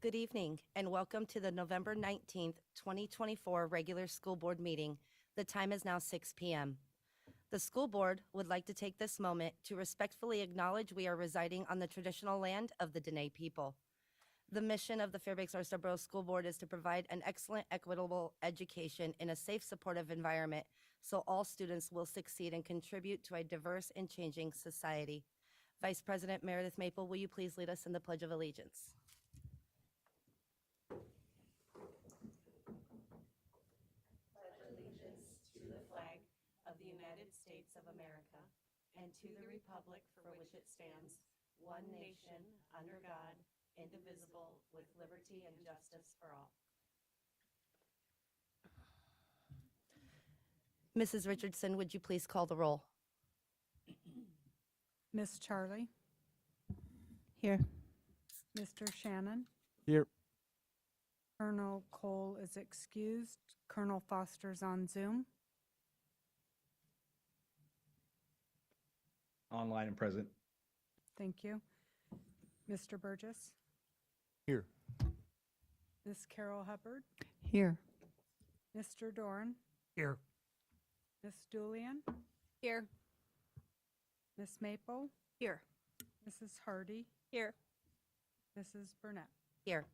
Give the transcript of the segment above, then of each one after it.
Good evening and welcome to the November 19th, 2024 regular school board meeting. The time is now 6 p.m. The school board would like to take this moment to respectfully acknowledge we are residing on the traditional land of the Dene people. The mission of the Fairbanks-Northstar School Board is to provide an excellent, equitable education in a safe, supportive environment so all students will succeed and contribute to a diverse and changing society. Vice President Meredith Maple, will you please lead us in the Pledge of Allegiance? Allegiance to the flag of the United States of America and to the republic for which it stands, one nation, under God, indivisible, with liberty and justice for all. Mrs. Richardson, would you please call the roll? Miss Charlie, Here. Mr. Shannon, Here. Colonel Cole is excused, Colonel Foster's on Zoom, Online and present. thank you. Mr. Burgess, Here. Miss Carol Hubbard, Here. Mr. Dorn, Here. Miss Julian, Here. Miss Maple, Here. Mrs. Hardy, Here. Mrs. Burnett. Here.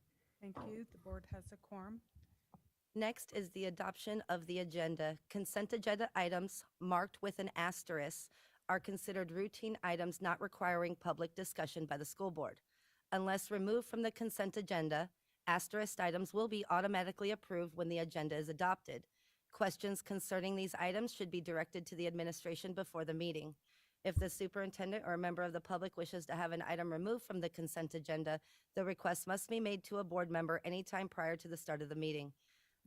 Thank you. The board has a quorum. Next is the adoption of the agenda. Consent agenda items marked with an asterisk are considered routine items not requiring public discussion by the school board. Unless removed from the consent agenda, asterisk items will be automatically approved when the agenda is adopted. Questions concerning these items should be directed to the administration before the meeting. If the superintendent or a member of the public wishes to have an item removed from the consent agenda, the request must be made to a board member anytime prior to the start of the meeting.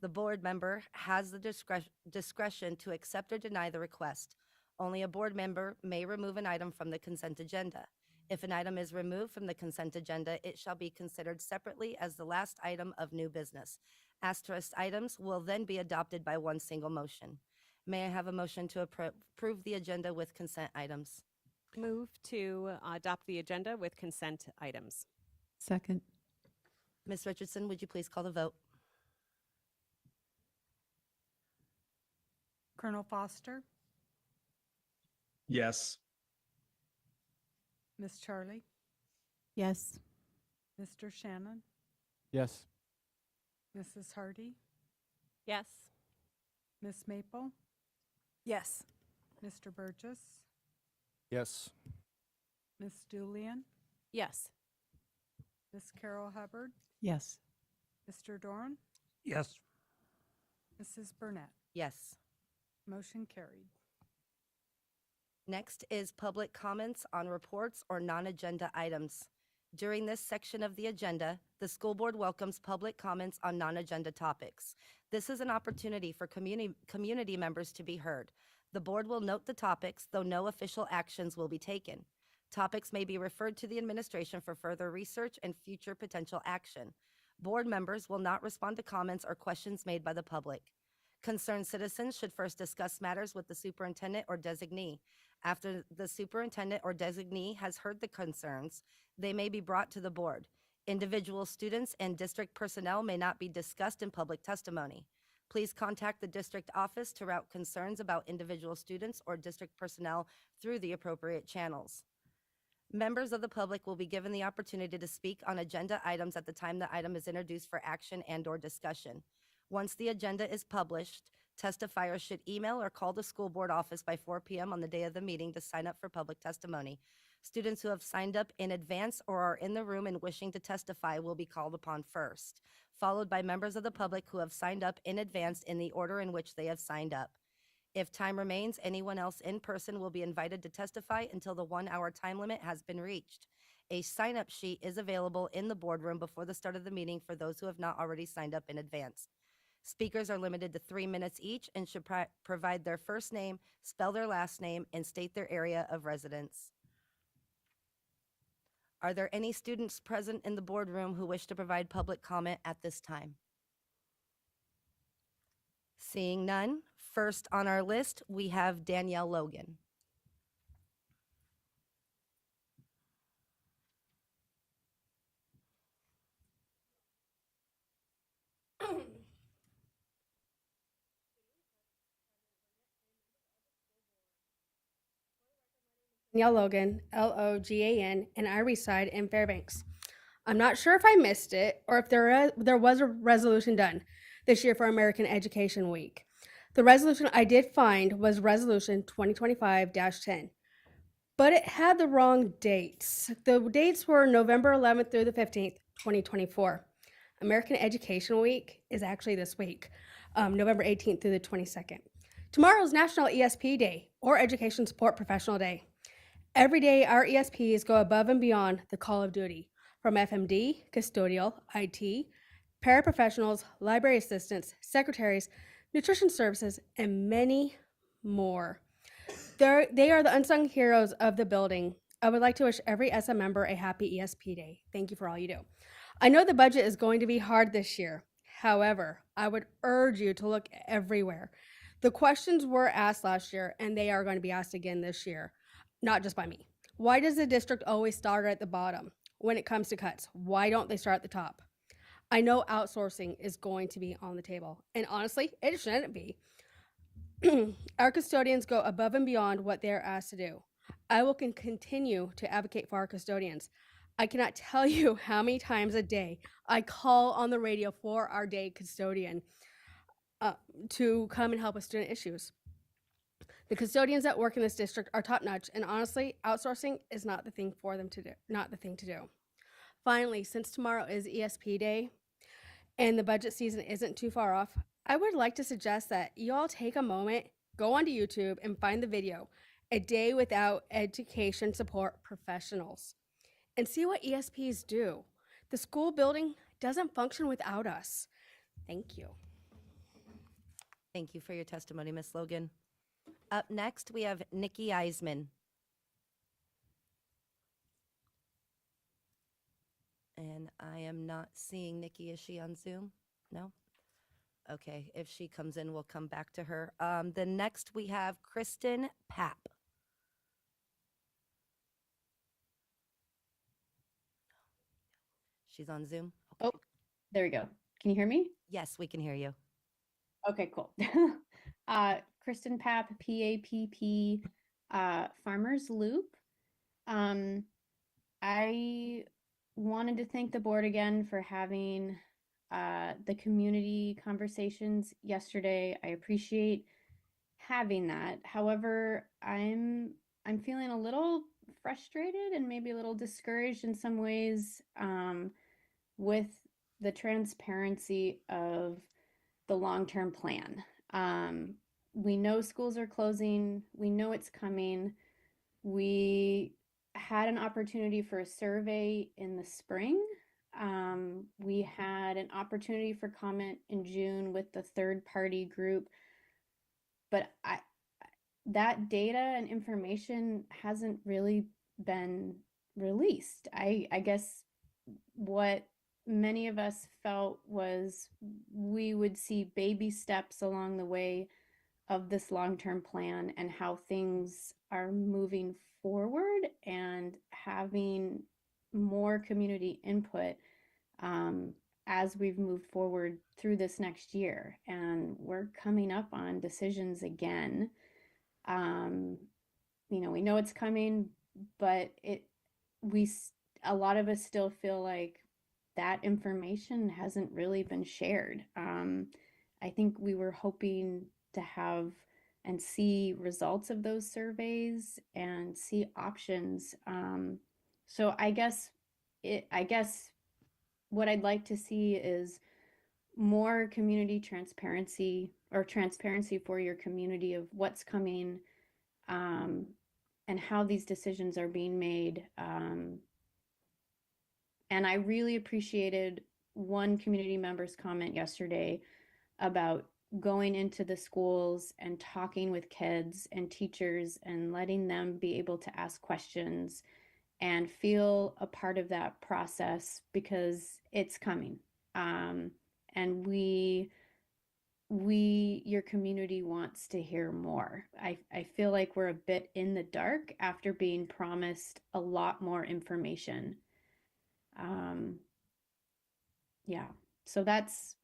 The board member has the discretion to accept or deny the request. Only a board member may remove an item from the consent agenda. If an item is removed from the consent agenda, it shall be considered separately as the last item of new business. Asterisk items will then be adopted by one single motion. May I have a motion to approve the agenda with consent items? Move to adopt the agenda with consent items. Second. Ms. Richardson, would you please call the vote? Colonel Foster, Yes. Miss Charlie, Yes. Mr. Shannon, Yes. Mrs. Hardy, Yes. Miss Maple, Yes. Mr. Burgess, Yes. Miss Julian, Yes. Miss Carol Hubbard, Yes. Mr. Dorn, Yes. Mrs. Burnett. Yes. Motion carried. Next is public comments on reports or non-agenda items. During this section of the agenda, the school board welcomes public comments on non-agenda topics. This is an opportunity for community members to be heard. The board will note the topics, though no official actions will be taken. Topics may be referred to the administration for further research and future potential action. Board members will not respond to comments or questions made by the public. Concerned citizens should first discuss matters with the superintendent or designee. After the superintendent or designee has heard the concerns, they may be brought to the board. Individual students and district personnel may not be discussed in public testimony. Please contact the district office to route concerns about individual students or district personnel through the appropriate channels. Members of the public will be given the opportunity to speak on agenda items at the time the item is introduced for action and/or discussion. Once the agenda is published, testifiers should email or call the school board office by 4 p.m. on the day of the meeting to sign up for public testimony. Students who have signed up in advance or are in the room and wishing to testify will be called upon first, followed by members of the public who have signed up in advance in the order in which they have signed up. If time remains, anyone else in person will be invited to testify until the 1-hour time limit has been reached. A sign-up sheet is available in the boardroom before the start of the meeting for those who have not already signed up in advance. Speakers are limited to 3 minutes each and should provide their first name, spell their last name, and state their area of residence. Are there any students present in the boardroom who wish to provide public comment at this time? Seeing none, first on our list, we have Danielle Logan. Danielle Logan, Logan, and I reside in Fairbanks. I'm not sure if I missed it or if there was a resolution done this year for American Education Week. The resolution I did find was Resolution 2025-10, but it had the wrong dates. The dates were November 11th through the 15th, 2024. American Education Week is actually this week, November 18th through the 22nd. Tomorrow is National ESP Day, or Education Support Professional Day. Every day, our ESPs go above and beyond the call of duty, from FMD, custodial, IT, paraprofessionals, library assistants, secretaries, nutrition services, and many more. They are the unsung heroes of the building. I would like to wish every SM member a happy ESP Day. Thank you for all you do. I know the budget is going to be hard this year. However, I would urge you to look everywhere. The questions were asked last year, and they are going to be asked again this year, not just by me. Why does the district always start at the bottom when it comes to cuts? Why don't they start at the top? I know outsourcing is going to be on the table, and honestly, it shouldn't be. Our custodians go above and beyond what they are asked to do. I will continue to advocate for our custodians. I cannot tell you how many times a day I call on the radio for our day custodian to come and help with student issues. The custodians that work in this district are top notch, and honestly, outsourcing is not the thing for them to do. Not the thing to do. Finally, since tomorrow is ESP Day, and the budget season isn't too far off, I would like to suggest that you all take a moment, go onto YouTube, and find the video, A Day Without Education Support Professionals, and see what ESPs do. The school building doesn't function without us. Thank you. Thank you for your testimony, Ms. Logan. Up next, we have Nikki Eisman. And I am not seeing Nikki. Is she on Zoom? No? Okay, if she comes in, we'll come back to her. Then next we have Kristen Papp. She's on Zoom? Okay. Oh, there we go. Can you hear me? Yes, we can hear you. Okay, cool. Kristen Papp, PAPP, Farmers Loop. I wanted to thank the board again for having the community conversations yesterday. I appreciate having that. However, I'm feeling a little frustrated and maybe a little discouraged in some ways with the transparency of the long-term plan. We know schools are closing. We know it's coming. We had an opportunity for a survey in the spring. We had an opportunity for comment in June with the third-party group, but that data and information hasn't really been released. I guess what many of us felt was we would see baby steps along the way of this long-term plan and how things are moving forward and having more community input as we've moved forward through this next year. And we're coming up on decisions again. We know it's coming, but a lot of us still feel like that information hasn't really been shared. I think we were hoping to have and see results of those surveys and see options. So I guess what I'd like to see is more community transparency or transparency for your community of what's coming and how these decisions are being made. And I really appreciated one community member's comment yesterday about going into the schools and talking with kids and teachers and letting them be able to ask questions and feel a part of that process because it's coming. And your community wants to hear more. I feel like we're a bit in the dark after being promised a lot more information. Yeah, so that's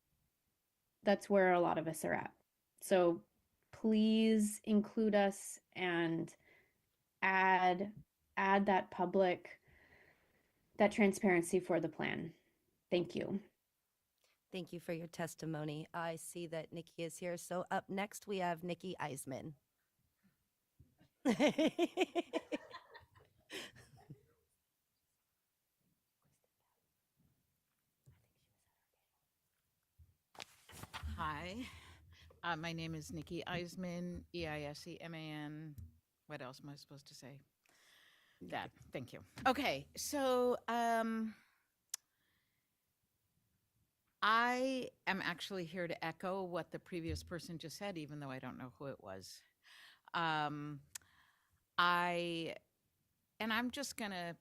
where a lot of us are at. So please include us and add that that transparency for the plan. Thank you. Thank you for your testimony. I see that Nikki is here. So up next, we have Nikki Eisman. Hi, my name is Nikki Eisman, Eisman. What else am I supposed to say? That. Thank you. Okay, so I am actually here to echo what the previous person just said, even though I don't know who it was. Um, I'm just gonna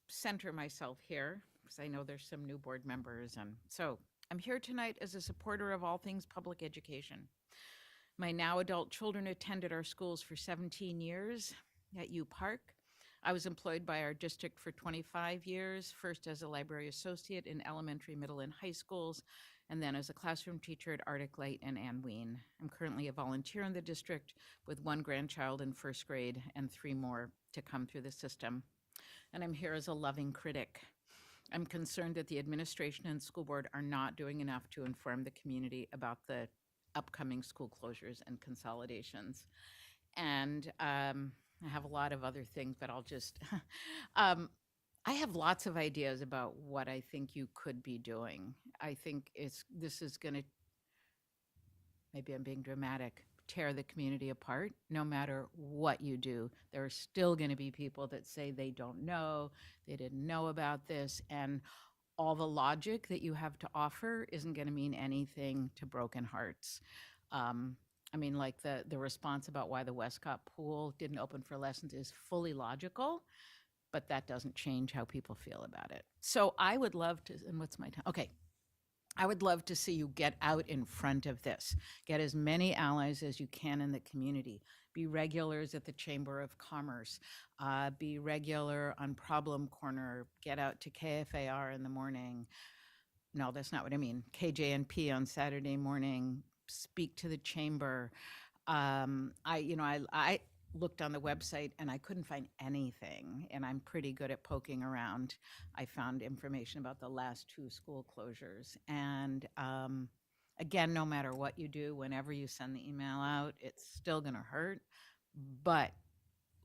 center myself here because I know there's some new board members, and so I'm here tonight as a supporter of all things public education. My now adult children attended our schools for 17 years at U Park. I was employed by our district for 25 years, first as a library associate in elementary, middle, and high schools, and then as a classroom teacher at Arctic Light and Ann Ween. I'm currently a volunteer in the district with one grandchild in first grade and 3 more to come through the system. And I'm here as a loving critic. I'm concerned that the administration and school board are not doing enough to inform the community about the upcoming school closures and consolidations. And I have a lot of other things, but I'll just, I have lots of ideas about what I think you could be doing. I think this is going to, maybe I'm being dramatic, tear the community apart. No matter what you do, there are still going to be people that say they don't know, they didn't know about this, and all the logic that you have to offer isn't going to mean anything to broken hearts. I mean, like the response about why the Westcott pool didn't open for lessons is fully logical, but that doesn't change how people feel about it. So I would love to, and what's my time? Okay. I would love to see you get out in front of this. Get as many allies as you can in the community. Be regulars at the Chamber of Commerce. Be regular on Problem Corner. Get out to KFAR in the morning. No, that's not what I mean. KJNP on Saturday morning. Speak to the chamber. I looked on the website and I couldn't find anything, and I'm pretty good at poking around. I found information about the last 2 school closures. And again, no matter what you do, whenever you send the email out, it's still going to hurt, but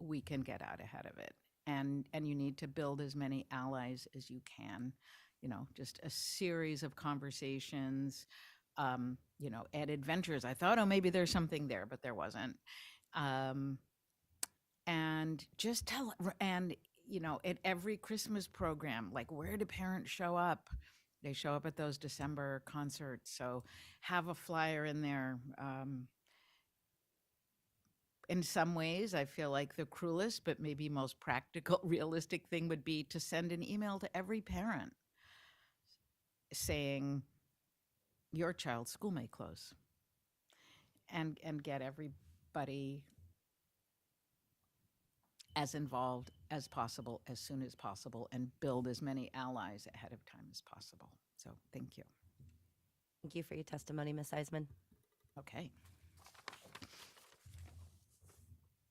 we can get out ahead of it. And you need to build as many allies as you can, just a series of conversations, at Adventures. I thought, oh, maybe there's something there, but there wasn't. And just tell, and, at every Christmas program, like, where do parents show up? They show up at those December concerts. So have a flyer in there. In some ways, I feel like the cruelest, but maybe most practical, realistic thing would be to send an email to every parent saying, your child's school may close, and get everybody as involved as possible, as soon as possible, and build as many allies ahead of time as possible. So thank you. Thank you for your testimony, Ms. Eisman. Okay.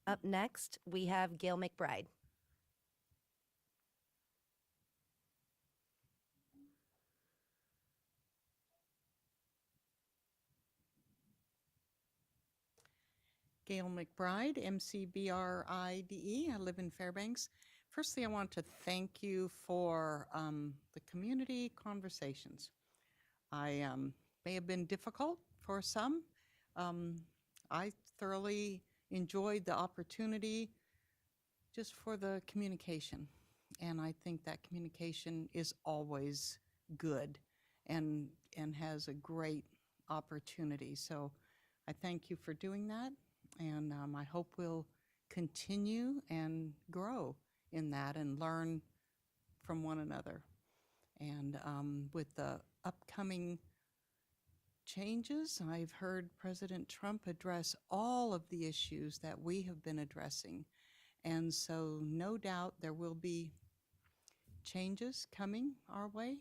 Up next, we have Gail McBride. Gail McBride, MCBRIDE. I live in Fairbanks. Firstly, I want to thank you for the community conversations. I may have been difficult for some. I thoroughly enjoyed the opportunity just for the communication. And I think that communication is always good and has a great opportunity. So I thank you for doing that. And I hope we'll continue and grow in that and learn from one another. And with the upcoming changes, I've heard President Trump address all of the issues that we have been addressing. And so no doubt there will be changes coming our way.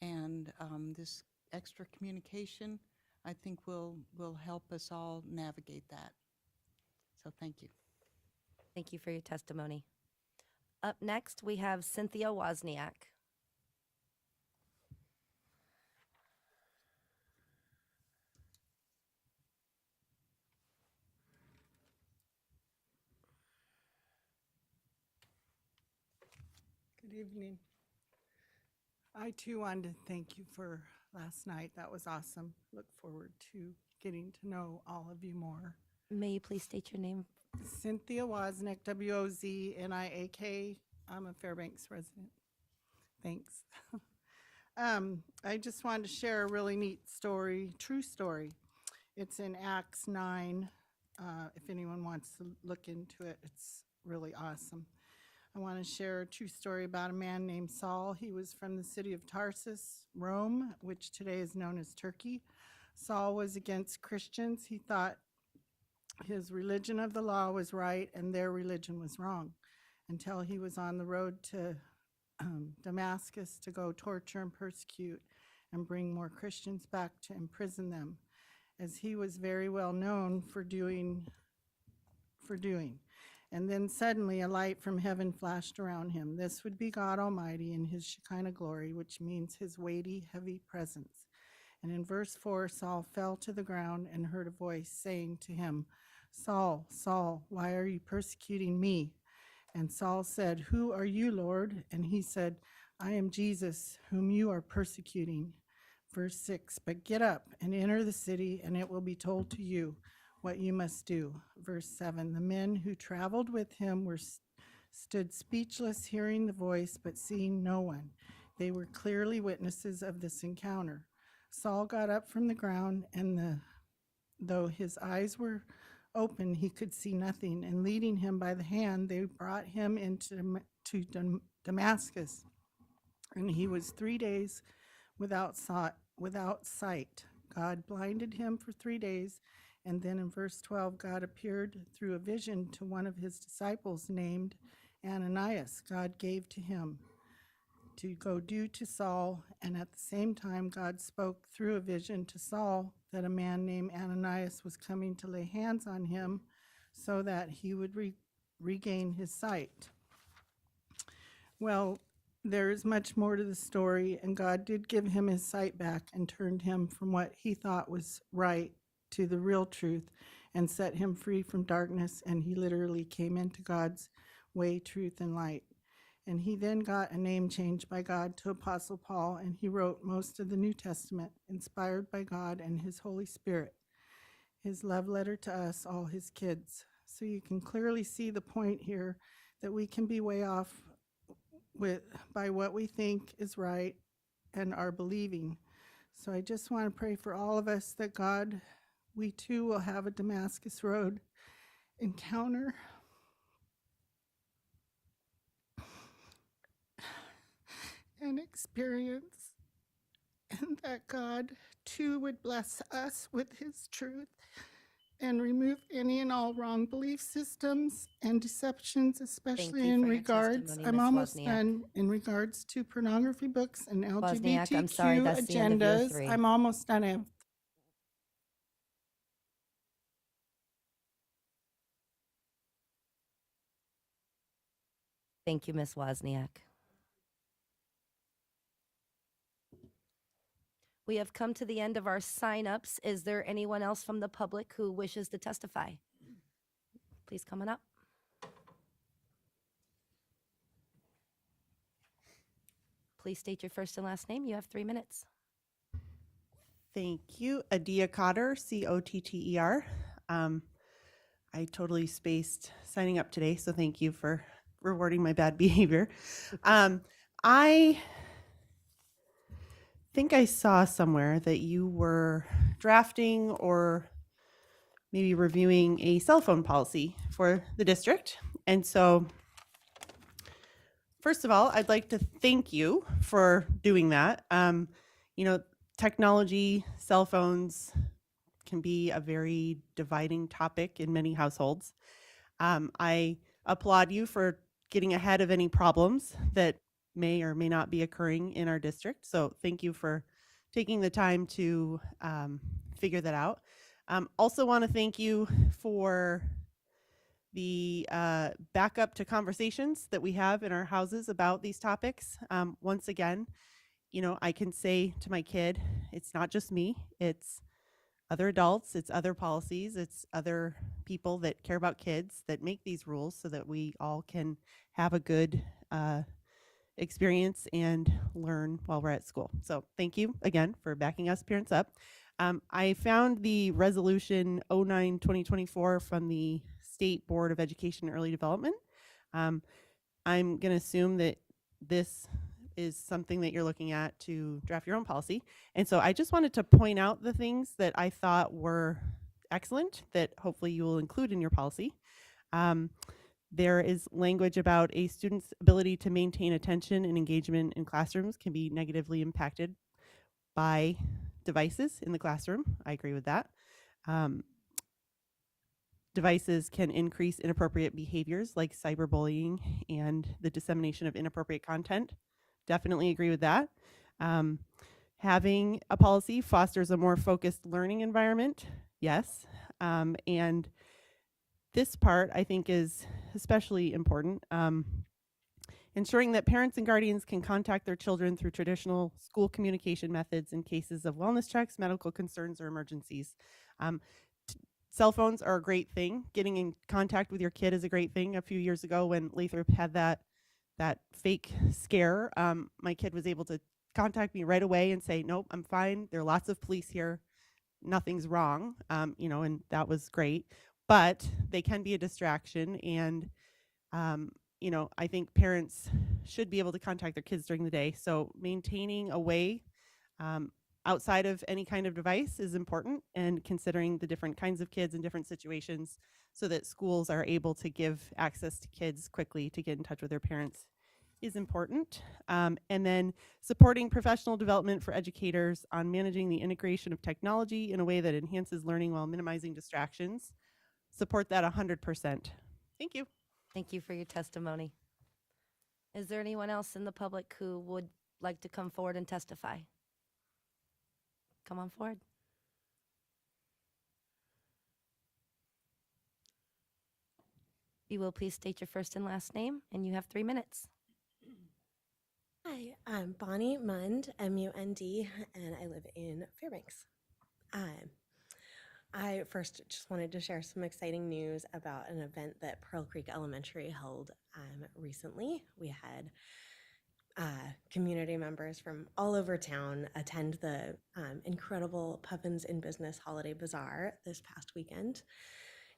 And this extra communication, I think, will help us all navigate that. So thank you. Thank you for your testimony. Up next, we have Cynthia Wozniak. Good evening. I too wanted to thank you for last night. That was awesome. Look forward to getting to know all of you more. May you please state your name? Cynthia Wozniak, Wozniak. I'm a Fairbanks resident. Thanks. I just wanted to share a really neat story, true story. It's in Acts 9. If anyone wants to look into it, it's really awesome. I want to share a true story about a man named Saul. He was from the city of Tarsus, Rome, which today is known as Turkey. Saul was against Christians. He thought his religion of the law was right and their religion was wrong, until he was on the road to Damascus to go torture and persecute and bring more Christians back to imprison them, as he was very well known for doing. And then suddenly a light from heaven flashed around him. This would be God Almighty in his Shekinah glory, which means his weighty, heavy presence. And in verse 4, Saul fell to the ground and heard a voice saying to him, Saul, Saul, why are you persecuting me? And Saul said, Who are you, Lord? And he said, I am Jesus, whom you are persecuting. Verse 6, but get up and enter the city, and it will be told to you what you must do. Verse 7, the men who traveled with him stood speechless, hearing the voice, but seeing no one. They were clearly witnesses of this encounter. Saul got up from the ground, and though his eyes were open, he could see nothing. And leading him by the hand, they brought him into Damascus. And he was 3 days without sight. God blinded him for 3 days. And then in verse 12, God appeared through a vision to one of his disciples named Ananias. God gave to him to go do to Saul, and at the same time God spoke through a vision to Saul that a man named Ananias was coming to lay hands on him so that he would regain his sight. Well, there is much more to the story, and God did give him his sight back and turned him from what he thought was right to the real truth and set him free from darkness, and he literally came into God's way, truth, and light. And he then got a name changed by God to Apostle Paul, and he wrote most of the New Testament, inspired by God and his Holy Spirit, his love letter to us, all his kids. So you can clearly see the point here that we can be way off by what we think is right and are believing. So I just want to pray for all of us that God, we too will have a Damascus Road encounter. An experience, and that God too would bless us with his truth and remove any and all wrong belief systems and deceptions, especially you in for your regards, testimony, I'm Ms. almost Wozniak. done, in regards to pornography books and Wozniak, I'm LGBTQ sorry, that's the end of your agendas. 3. I'm almost done. I have Thank you, Ms. Wozniak. We have come to the end of our sign-ups. Is there anyone else from the public who wishes to testify? Please come on up. Please state your first and last name. You have 3 minutes. Thank you. Adia Cotter, Cotter. I totally spaced signing up today, so thank you for rewarding my bad behavior. I think I saw somewhere that you were drafting or maybe reviewing a cell phone policy for the district. And so, first of all, I'd like to thank you for doing that. Technology, cell phones can be a very dividing topic in many households. I applaud you for getting ahead of any problems that may or may not be occurring in our district. So thank you for taking the time to figure that out. Also want to thank you for the backup to conversations that we have in our houses about these topics. Once again, you know, I can say to my kid, it's not just me, it's other adults, it's other policies, it's other people that care about kids that make these rules so that we all can have a good experience and learn while we're at school. So thank you again for backing us parents up. I found the resolution 09-2024 from the State Board of Education and Early Development. I'm going to assume that this is something that you're looking at to draft your own policy. And so I just wanted to point out the things that I thought were excellent that hopefully you will include in your policy. There is language about a student's ability to maintain attention and engagement in classrooms can be negatively impacted by devices in the classroom. I agree with that. Devices can increase inappropriate behaviors like cyberbullying and the dissemination of inappropriate content. Definitely agree with that. Having a policy fosters a more focused learning environment. Yes. And this part I think is especially important. Ensuring that parents and guardians can contact their children through traditional school communication methods in cases of wellness checks, medical concerns, or emergencies. Cell phones are a great thing. Getting in contact with your kid is a great thing. A few years ago when Lathrop had that fake scare, my kid was able to contact me right away and say, nope, I'm fine. There are lots of police here. Nothing's wrong, you know, and that was great. But they can be a distraction, and you know, I think parents should be able to contact their kids during the day. So maintaining a way outside of any kind of device is important, and considering the different kinds of kids in different situations so that schools are able to give access to kids quickly to get in touch with their parents is important. And then supporting professional development for educators on managing the integration of technology in a way that enhances learning while minimizing distractions. Support that 100%. Thank you. Thank you for your testimony. Is there anyone else in the public who would like to come forward and testify? Come on forward. You will please state your first and last name, and you have 3 minutes. Hi, I'm Bonnie Mund, M-U-N-D, and I live in Fairbanks. I first just wanted to share some exciting news about an event that Pearl Creek Elementary held recently. We had community members from all over town attend the incredible Puffins in Business Holiday Bazaar this past weekend.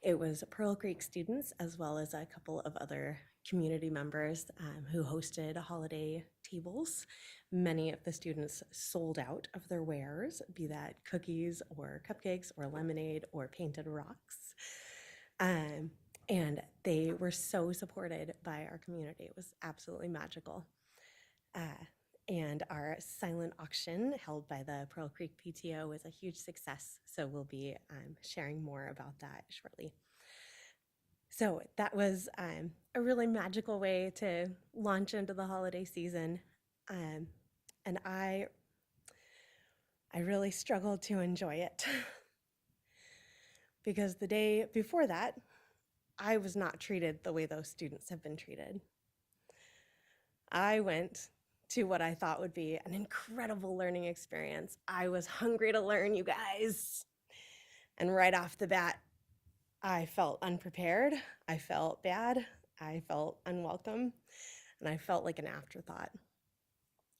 It was Pearl Creek students as well as a couple of other community members who hosted holiday tables. Many of the students sold out of their wares, be that cookies or cupcakes or lemonade or painted rocks. And they were so supported by our community. It was absolutely magical. And our silent auction held by the Pearl Creek PTO was a huge success. So we'll be sharing more about that shortly. So that was a really magical way to launch into the holiday season. And I really struggled to enjoy it because the day before that, I was not treated the way those students have been treated. I went to what I thought would be an incredible learning experience. I was hungry to learn, you guys. And right off the bat, I felt unprepared, I felt bad, I felt unwelcome, and I felt like an afterthought.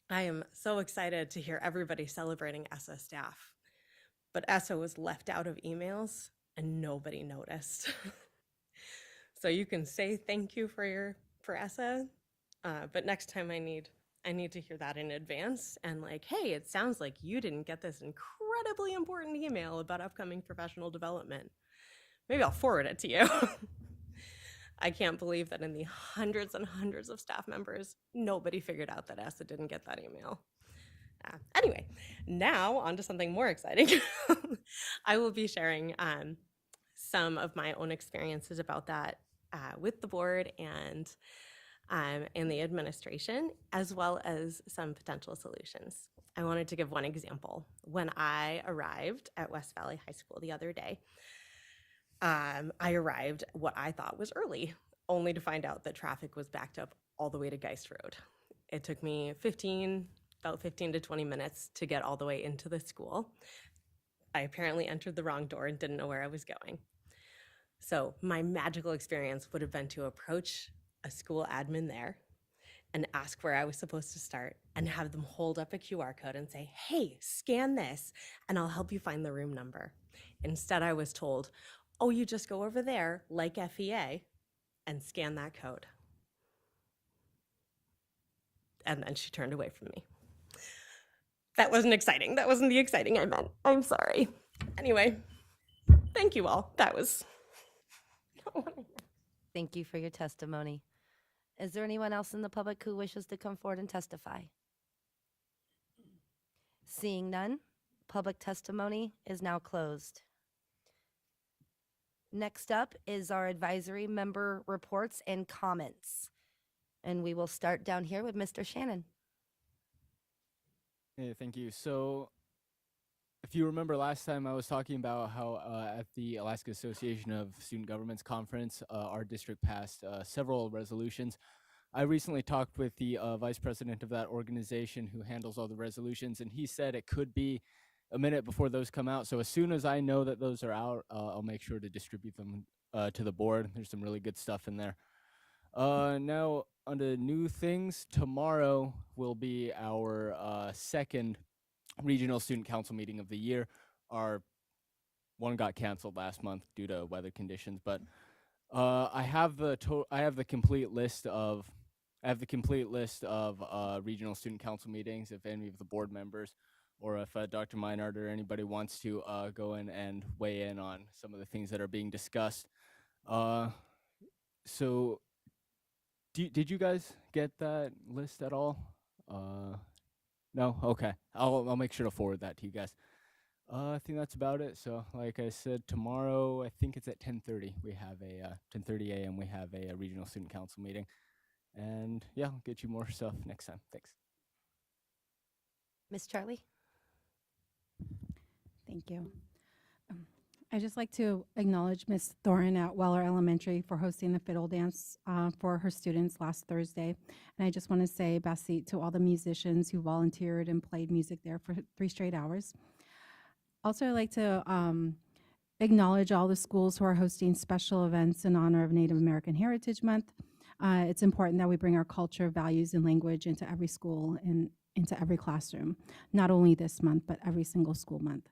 I am so excited to hear everybody celebrating ESSA staff, but ESSA was left out of emails and nobody noticed. So you can say thank you for ESSA, but next time I need to hear that in advance and like, hey, it sounds like you didn't get this incredibly important email about upcoming professional development. Maybe I'll forward it to you. I can't believe that in the hundreds and hundreds of staff members, nobody figured out that ESSA didn't get that email. Anyway, now on to something more exciting. I will be sharing some of my own experiences about that with the board and the administration, as well as some potential solutions. I wanted to give one example. When I arrived at West Valley High School the other day, I arrived what I thought was early, only to find out that traffic was backed up all the way to Geist Road. It took me about 15 to 20 minutes to get all the way into the school. I apparently entered the wrong door and didn't know where I was going. So my magical experience would have been to approach a school admin there and ask where I was supposed to start and have them hold up a QR code and say, hey, scan this and I'll help you find the room number. Instead, I was told, oh, you just go over there, like FEA, and scan that code. And then she turned away from me. That wasn't exciting. That wasn't the exciting I meant. I'm sorry. Anyway, thank you all. That was not what I meant. Thank you for your testimony. Is there anyone else in the public who wishes to come forward and testify? Seeing none, public testimony is now closed. Next up is our advisory member reports and comments. And we will start down here with Mr. Shannon. Hey, thank you. So, if you remember last time, I was talking about how at the Alaska Association of Student Governments conference, our district passed several resolutions. I recently talked with the vice president of that organization who handles all the resolutions, and he said it could be a minute before those come out. So as soon as I know that those are out, I'll make sure to distribute them to the board. There's some really good stuff in there. Now, on to new things. Tomorrow will be our second regional student council meeting of the year. Our one got canceled last month due to weather conditions, but I have the complete list of regional student council meetings. If any of the board members or if Dr. Meinhardt or anybody wants to go in and weigh in on some of the things that are being discussed. So did you guys get that list at all? No? Okay. I'll make sure to forward that to you guys. I think that's about it. So like I said, tomorrow, I think it's at 10:30. We have a 10:30 a.m. We have a regional student council meeting. And yeah, I'll get you more stuff next time. Thanks. Miss Charlie? Thank you. I'd just like to acknowledge Ms. Thorin at Weller Elementary for hosting the fiddle dance for her students last Thursday. And I just want to say Basit to all the musicians who volunteered and played music there for 3 straight hours. Also, I'd like to acknowledge all the schools who are hosting special events in honor of Native American Heritage Month. It's important that we bring our culture, values, and language into every school and into every classroom, not only this month, but every single school month.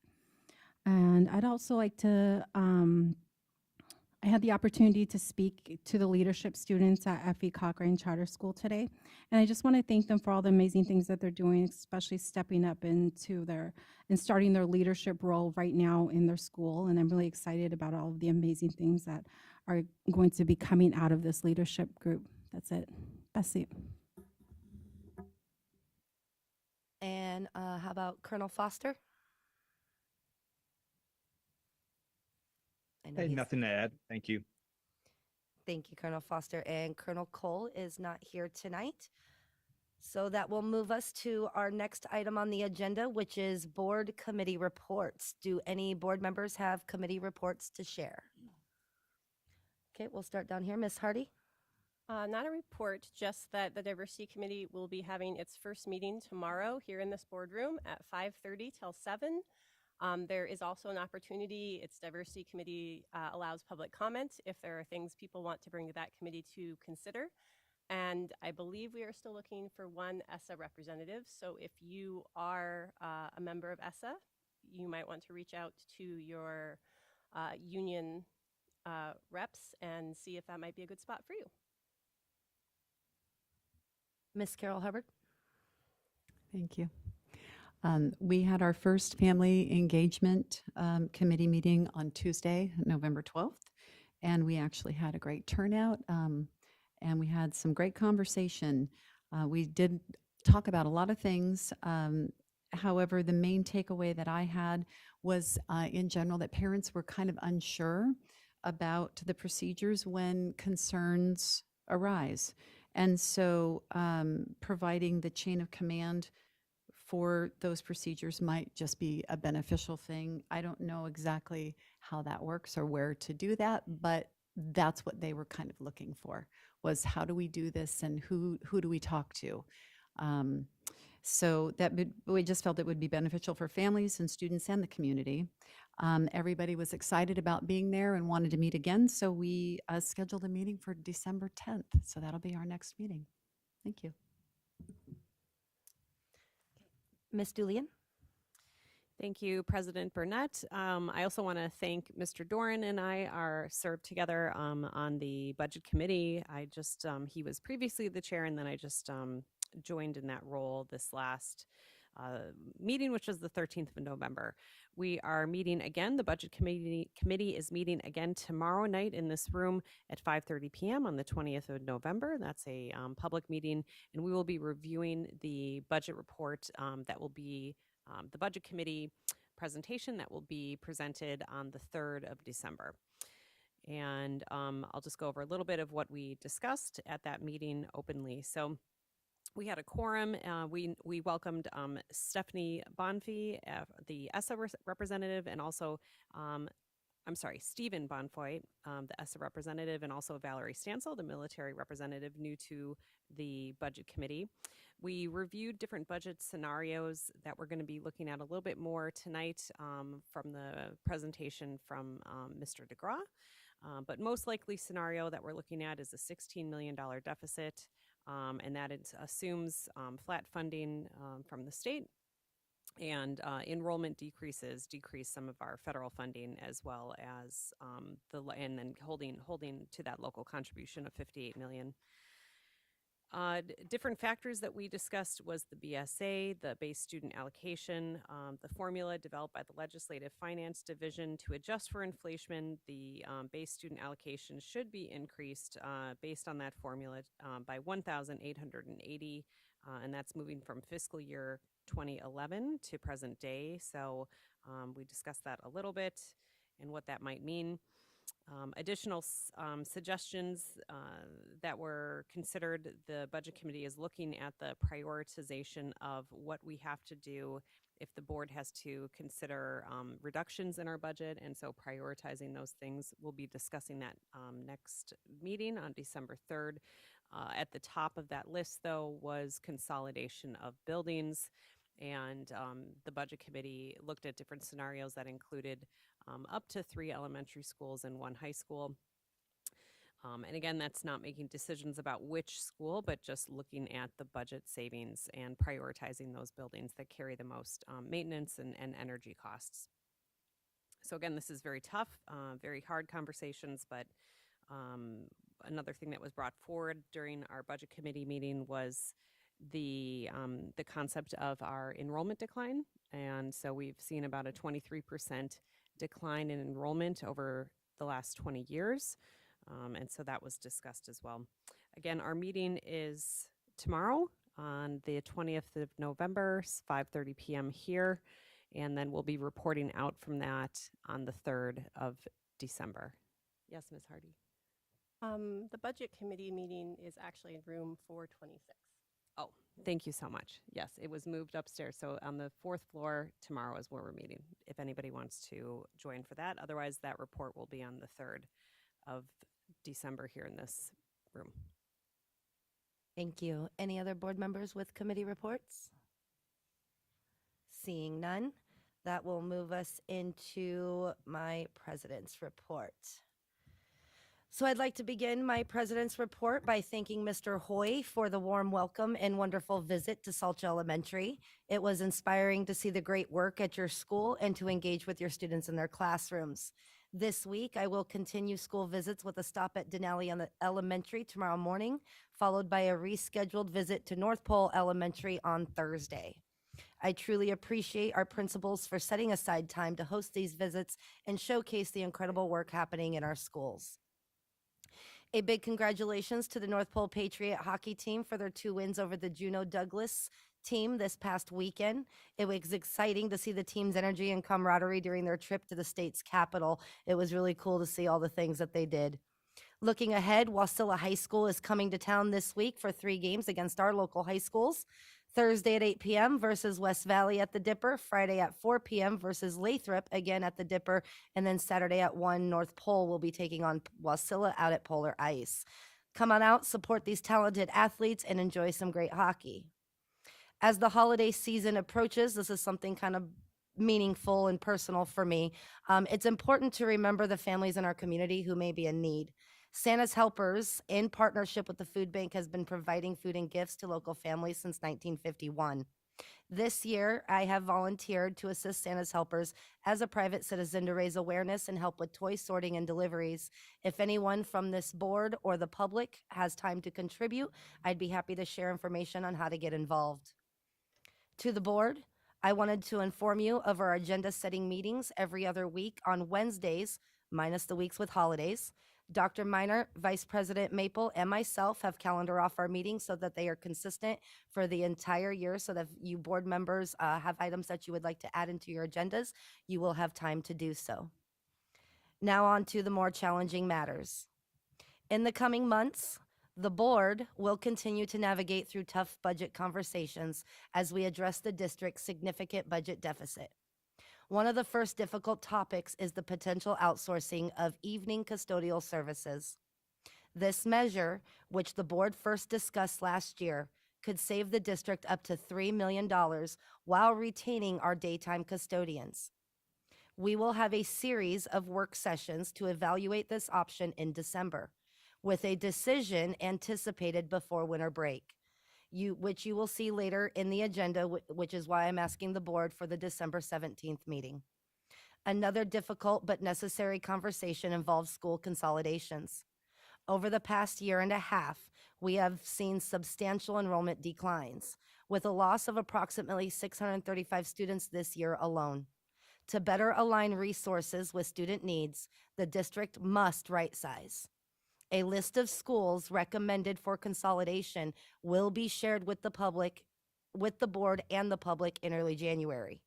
And I'd also like to, I had the opportunity to speak to the leadership students at F.E. Cochrane Charter School today. And I just want to thank them for all the amazing things that they're doing, especially stepping up into and starting their leadership role right now in their school. And I'm really excited about all of the amazing things that are going to be coming out of this leadership group. That's it. Basit. And how about Colonel Foster? I know Hey, he's- nothing to add. Thank you. Thank you, Colonel Foster. And Colonel Cole is not here tonight. So that will move us to our next item on the agenda, which is board committee reports. Do any board members have committee reports to share? Okay, we'll start down here. Ms. Hardy? Not a report, just that the Diversity Committee will be having its first meeting tomorrow here in this boardroom at 5:30 till 7. There is also an opportunity, its Diversity Committee allows public comment if there are things people want to bring to that committee to consider. And I believe we are still looking for one ESSA representative. So if you are a member of ESSA, you might want to reach out to your union reps and see if that might be a good spot for you. Ms. Carol Hubbard? Thank you. We had our first family engagement committee meeting on Tuesday, November 12th, and we actually had a great turnout, and we had some great conversation. We did talk about a lot of things. However, the main takeaway that I had was in general that parents were kind of unsure about the procedures when concerns arise. And so providing the chain of command for those procedures might just be a beneficial thing. I don't know exactly how that works or where to do that, but that's what they were kind of looking for, was how do we do this and who do we talk to? So we just felt it would be beneficial for families and students and the community. Everybody was excited about being there and wanted to meet again, so we scheduled a meeting for December 10th. So that'll be our next meeting. Thank you. Ms. Julian? Thank you, President Burnett. I also want to thank Mr. Doran and I are served together on the Budget Committee. He was previously the chair, and then I just joined in that role this last meeting, which was the 13th of November. We are meeting again. The Budget Committee is meeting again tomorrow night in this room at 5:30 p.m. on the 20th of November. That's a public meeting, and we will be reviewing the budget report that will be the Budget Committee presentation that will be presented on the 3rd of December. And I'll just go over a little bit of what we discussed at that meeting openly. So we had a quorum. We welcomed Stephanie Bonfi, the ESSA representative, and also, Stephen Bonfoy, the ESSA representative, and also Valerie Stansel, the military representative new to the Budget Committee. We reviewed different budget scenarios that we're going to be looking at a little bit more tonight from the presentation from Mr. DeGraw. But most likely scenario that we're looking at is a $16 million deficit, and that it assumes flat funding from the state, and enrollment decrease some of our federal funding, as well as and then holding to that local contribution of $58 million. Different factors that we discussed was the BSA, the base student allocation, the formula developed by the Legislative Finance Division to adjust for inflation. The base student allocation should be increased based on that formula by 1,880, and that's moving from fiscal year 2011 to present day. So we discussed that a little bit and what that might mean. Additional suggestions that were considered, the Budget Committee is looking at the prioritization of what we have to do if the board has to consider reductions in our budget, and so prioritizing those things. We'll be discussing that next meeting on December 3rd. At the top of that list, though, was consolidation of buildings, and the Budget Committee looked at different scenarios that included up to 3 elementary schools and 1 high school. And again, that's not making decisions about which school, but just looking at the budget savings and prioritizing those buildings that carry the most maintenance and energy costs. So again, this is very tough, very hard conversations, but another thing that was brought forward during our Budget Committee meeting was the concept of our enrollment decline. And so we've seen about a 23% decline in enrollment over the last 20 years. And so that was discussed as well. Again, our meeting is tomorrow on the 20th of November, 5:30 p.m. here. And then we'll be reporting out from that on the 3rd of December. Yes, Ms. Hardy. The Budget Committee meeting is actually in room 426. Oh, thank you so much. Yes, it was moved upstairs. So on the 4th floor tomorrow is where we're meeting, if anybody wants to join for that. Otherwise, that report will be on the 3rd of December here in this room. Thank you. Any other board members with committee reports? Seeing none, that will move us into my president's report. So I'd like to begin my president's report by thanking Mr. Hoy for the warm welcome and wonderful visit to Salch Elementary. It was inspiring to see the great work at your school and to engage with your students in their classrooms. This week, I will continue school visits with a stop at Denali Elementary tomorrow morning, followed by a rescheduled visit to North Pole Elementary on Thursday. I truly appreciate our principals for setting aside time to host these visits and showcase the incredible work happening in our schools. A big congratulations to the North Pole Patriot hockey team for their 2 wins over the Juneau Douglas team this past weekend. It was exciting to see the team's energy and camaraderie during their trip to the state's capital. It was really cool to see all the things that they did. Looking ahead, Wasilla High School is coming to town this week for 3 games against our local high schools. Thursday at 8 p.m. versus West Valley at the Dipper. Friday at 4 p.m. versus Lathrop, again at the Dipper. And then Saturday at 1, North Pole will be taking on Wasilla out at Polar Ice. Come on out, support these talented athletes, and enjoy some great hockey. As the holiday season approaches, this is something kind of meaningful and personal for me. It's important to remember the families in our community who may be in need. Santa's Helpers, in partnership with the food bank, has been providing food and gifts to local families since 1951. This year, I have volunteered to assist Santa's Helpers as a private citizen to raise awareness and help with toy sorting and deliveries. If anyone from this board or the public has time to contribute, I'd be happy to share information on how to get involved. To the board, I wanted to inform you of our agenda setting meetings every other week on Wednesdays, minus the weeks with holidays. Dr. Miner, Vice President Maple, and myself have calendar off our meetings so that they are consistent for the entire year, so that if you board members have items that you would like to add into your agendas, you will have time to do so. Now on to the more challenging matters. In the coming months, the board will continue to navigate through tough budget conversations as we address the district's significant budget deficit. One of the first difficult topics is the potential outsourcing of evening custodial services. This measure, which the board first discussed last year, could save the district up to $3 million while retaining our daytime custodians. We will have a series of work sessions to evaluate this option in December, with a decision anticipated before winter break, which you will see later in the agenda, which is why I'm asking the board for the December 17th meeting. Another difficult but necessary conversation involves school consolidations. Over the past year and a half, we have seen substantial enrollment declines, with a loss of approximately 635 students this year alone. To better align resources with student needs, the district must right-size. A list of schools recommended for consolidation will be shared with the public, with the board and the public in early January.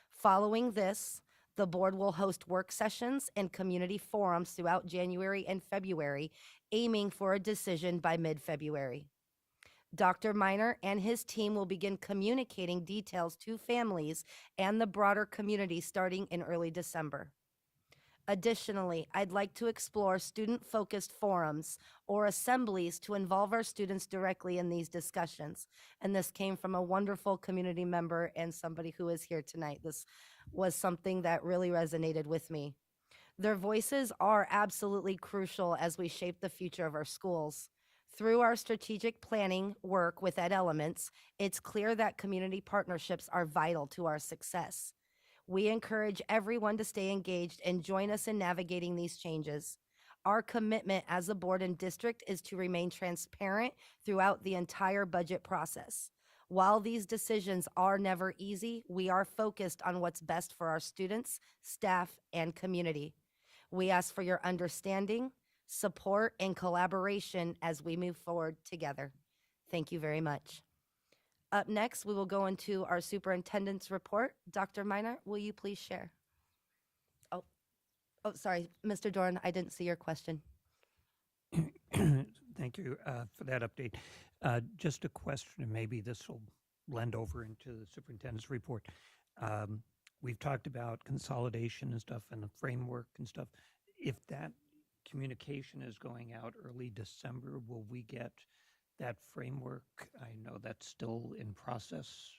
Following this, the board will host work sessions and community forums throughout January and February, aiming for a decision by mid-February. Dr. Miner and his team will begin communicating details to families and the broader community starting in early December. Additionally, I'd like to explore student-focused forums or assemblies to involve our students directly in these discussions. And this came from a wonderful community member and somebody who is here tonight. This was something that really resonated with me. Their voices are absolutely crucial as we shape the future of our schools. Through our strategic planning work with Ed Elements, it's clear that community partnerships are vital to our success. We encourage everyone to stay engaged and join us in navigating these changes. Our commitment as a board and district is to remain transparent throughout the entire budget process. While these decisions are never easy, we are focused on what's best for our students, staff, and community. We ask for your understanding, support, and collaboration as we move forward together. Thank you very much. Up next, we will go into our superintendent's report. Dr. Miner, will you please share? Oh, sorry, Mr. Doran, I didn't see your question. Thank you for that update. Just a question, and maybe this will blend over into the superintendent's report. We've talked about consolidation and stuff and the framework and stuff. If that communication is going out early December, will we get that framework? I know that's still in process,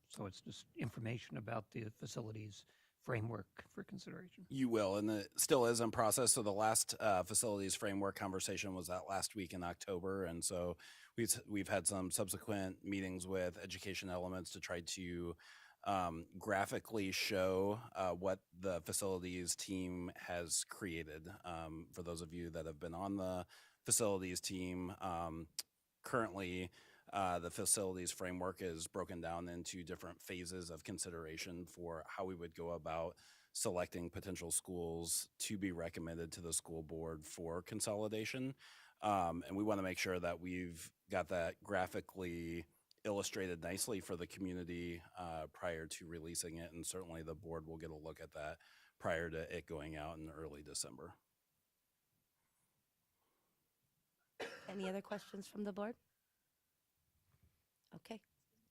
so it's just information about the facilities framework for consideration. You will, and it still is in process. So the last facilities framework conversation was that last week in October, and so we've had some subsequent meetings with Education Elements to try to graphically show what the facilities team has created. For those of you that have been on the facilities team, currently the facilities framework is broken down into different phases of consideration for how we would go about selecting potential schools to be recommended to the school board for consolidation. And we want to make sure that we've got that graphically illustrated nicely for the community prior to releasing it. And certainly the board will get a look at that prior to it going out in early December. Any other questions from the board? Okay.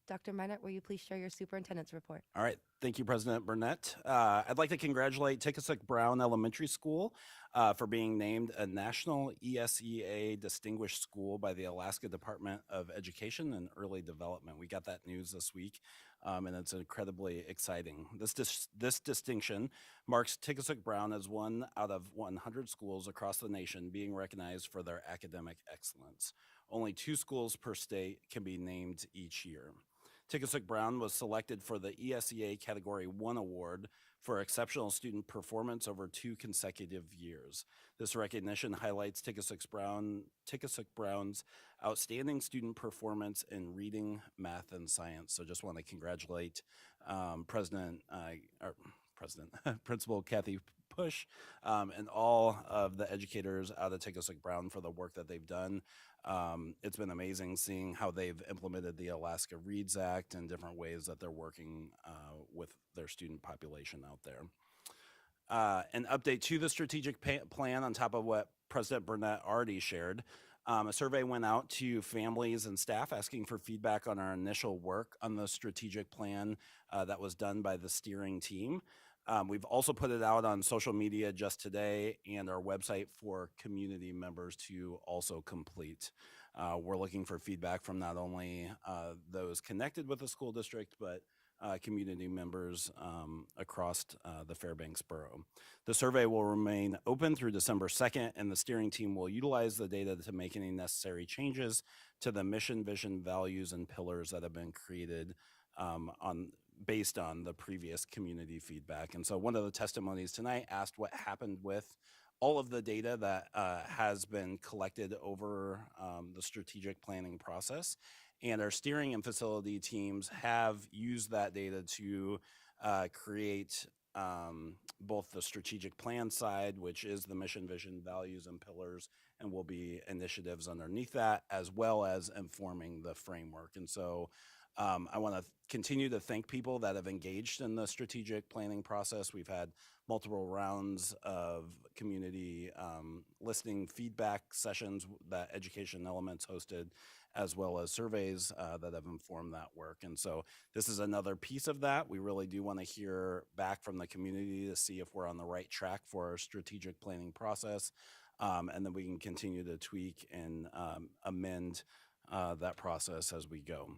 Dr. Minert, will you please share your superintendent's report? All right. Thank you, President Burnett. I'd like to congratulate Tickassook Brown Elementary School for being named a National ESEA Distinguished School by the Alaska Department of Education and Early Development. We got that news this week, and it's incredibly exciting. This distinction marks Tickassook Brown as one out of 100 schools across the nation being recognized for their academic excellence. Only 2 schools per state can be named each year. Tickassook Brown was selected for the ESEA Category 1 Award for exceptional student performance over 2 consecutive years. This recognition highlights Tickassook Brown's outstanding student performance in reading, math, and science. So just want to congratulate Principal Kathy Push and all of the educators out of Tickassook Brown for the work that they've done. It's been amazing seeing how they've implemented the Alaska Reads Act and different ways that they're working with their student population out there. An update to the strategic plan on top of what President Burnett already shared. A survey went out to families and staff asking for feedback on our initial work on the strategic plan that was done by the steering team. We've also put it out on social media just today and our website for community members to also complete. We're looking for feedback from not only those connected with the school district, but community members across the Fairbanks Borough. The survey will remain open through December 2nd, and the steering team will utilize the data to make any necessary changes to the mission, vision, values, and pillars that have been created based on the previous community feedback. And so one of the testimonies tonight asked what happened with all of the data that has been collected over the strategic planning process. And our steering and facility teams have used that data to create both the strategic plan side, which is the mission, vision, values, and pillars, and will be initiatives underneath that, as well as informing the framework. And so I want to continue to thank people that have engaged in the strategic planning process. We've had multiple rounds of community listening feedback sessions that Education Elements hosted, as well as surveys that have informed that work. And so this is another piece of that. We really do want to hear back from the community to see if we're on the right track for our strategic planning process. And then we can continue to tweak and amend that process as we go.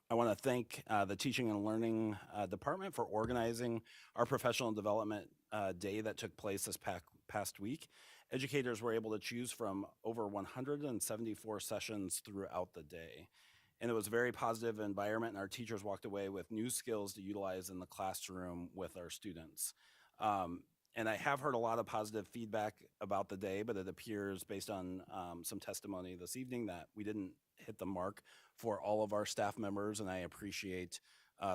I want to thank the Teaching and Learning Department for organizing our professional development day that took place this past week. Educators were able to choose from over 174 sessions throughout the day. And it was a very positive environment, and our teachers walked away with new skills to utilize in the classroom with our students. And I have heard a lot of positive feedback about the day, but it appears based on some testimony this evening that we didn't hit the mark for all of our staff members, and I appreciate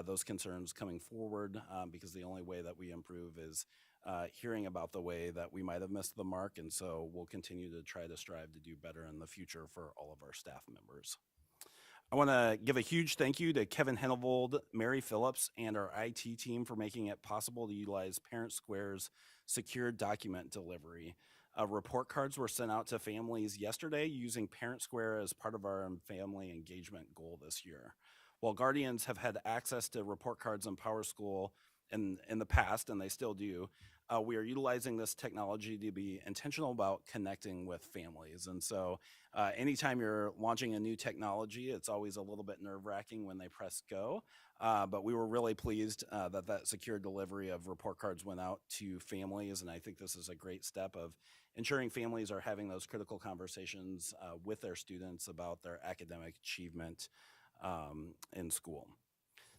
those concerns coming forward because the only way that we improve is hearing about the way that we might have missed the mark, and so we'll continue to try to strive to do better in the future for all of our staff members. I want to give a huge thank you to Kevin Hennevold, Mary Phillips, and our IT team for making it possible to utilize Parent Square's secure document delivery. Report cards were sent out to families yesterday using Parent Square as part of our family engagement goal this year. While guardians have had access to report cards in PowerSchool in the past, and they still do, we are utilizing this technology to be intentional about connecting with families. And so anytime you're launching a new technology, it's always a little bit nerve-wracking when they press go. But we were really pleased that secure delivery of report cards went out to families. And I think this is a great step of ensuring families are having those critical conversations with their students about their academic achievement in school.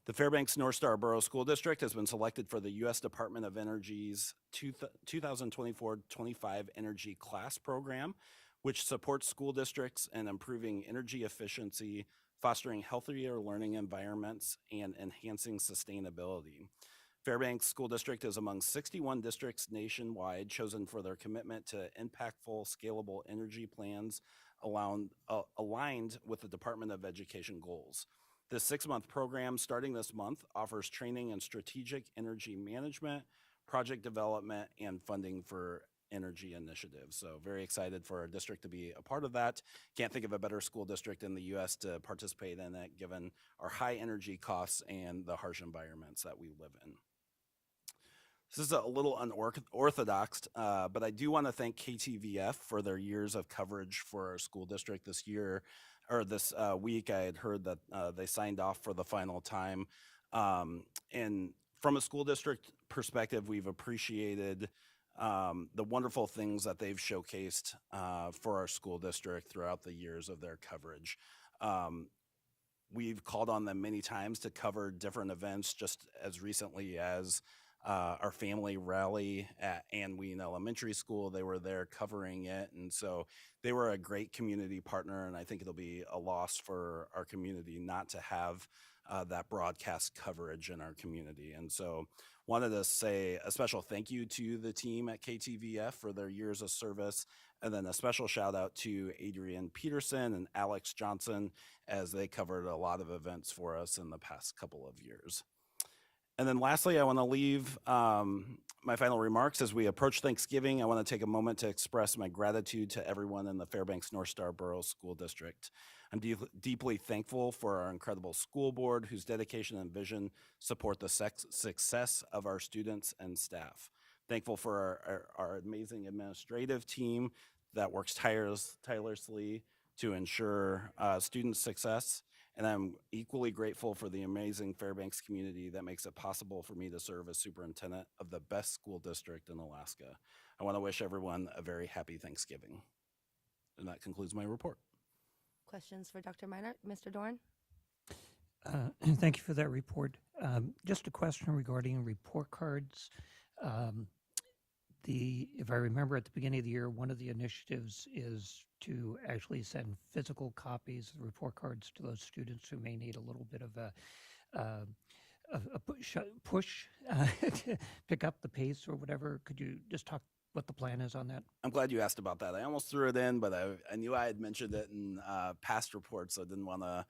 The Fairbanks North Star Borough School District has been selected for the U.S. Department of Energy's 2024-25 Energy Class Program, which supports school districts in improving energy efficiency, fostering healthier learning environments, and enhancing sustainability. Fairbanks School District is among 61 districts nationwide chosen for their commitment to impactful, scalable energy plans aligned with the Department of Education goals. This 6-month program, starting this month, offers training in strategic energy management, project development, and funding for energy initiative. So very excited for our district to be a part of that. Can't think of a better school district in the U.S. to participate in it, given our high energy costs and the harsh environments that we live in. This is a little unorthodox, but I do want to thank KTVF for their years of coverage for our school district this year, or this week. I had heard that they signed off for the final time. And from a school district perspective, we've appreciated the wonderful things that they've showcased for our school district throughout the years of their coverage. We've called on them many times to cover different events, just as recently as our family rally at Ann Ween Elementary School. They were there covering it. And so they were a great community partner. And I think it'll be a loss for our community not to have that broadcast coverage in our community. And so wanted to say a special thank you to the team at KTVF for their years of service. And then a special shout out to Adrian Peterson and Alex Johnson, as they covered a lot of events for us in the past couple of years. And then lastly, I want to leave my final remarks as we approach Thanksgiving. I want to take a moment to express my gratitude to everyone in the Fairbanks North Star Borough School District. I'm deeply thankful for our incredible school board, whose dedication and vision support the success of our students and staff. Thankful for our amazing administrative team that works tirelessly to ensure student success. And I'm equally grateful for the amazing Fairbanks community that makes it possible for me to serve as superintendent of the best school district in Alaska. I want to wish everyone a very happy Thanksgiving. And that concludes my report. Questions for Dr. Minor? Mr. Dorn? Thank you for that report. Just a question regarding report cards. If I remember at the beginning of the year, one of the initiatives is to actually send physical copies of the report cards to those students who may need a little bit of a push to pick up the pace or whatever. Could you just talk what the plan is on that? I'm glad you asked about that. I almost threw it in, but I knew I had mentioned it in past reports, so I didn't want to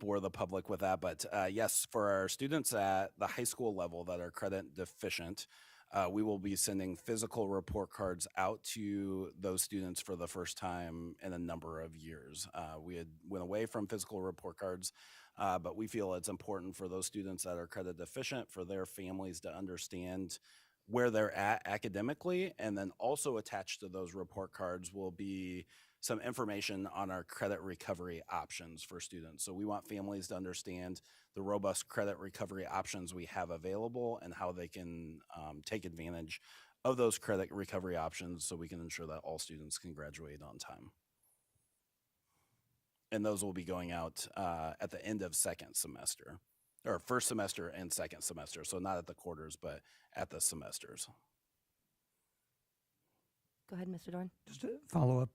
bore the public with that. But yes, for our students at the high school level that are credit deficient, we will be sending physical report cards out to those students for the first time in a number of years. We had went away from physical report cards, but we feel it's important for those students that are credit deficient, for their families to understand where they're at academically. And then also attached to those report cards will be some information on our credit recovery options for students. So we want families to understand the robust credit recovery options we have available and how they can take advantage of those credit recovery options so we can ensure that all students can graduate on time. And those will be going out at the end of second semester, or first semester and second semester. So not at the quarters, but at the semesters. Go ahead, Mr. Dorn. Just to follow up,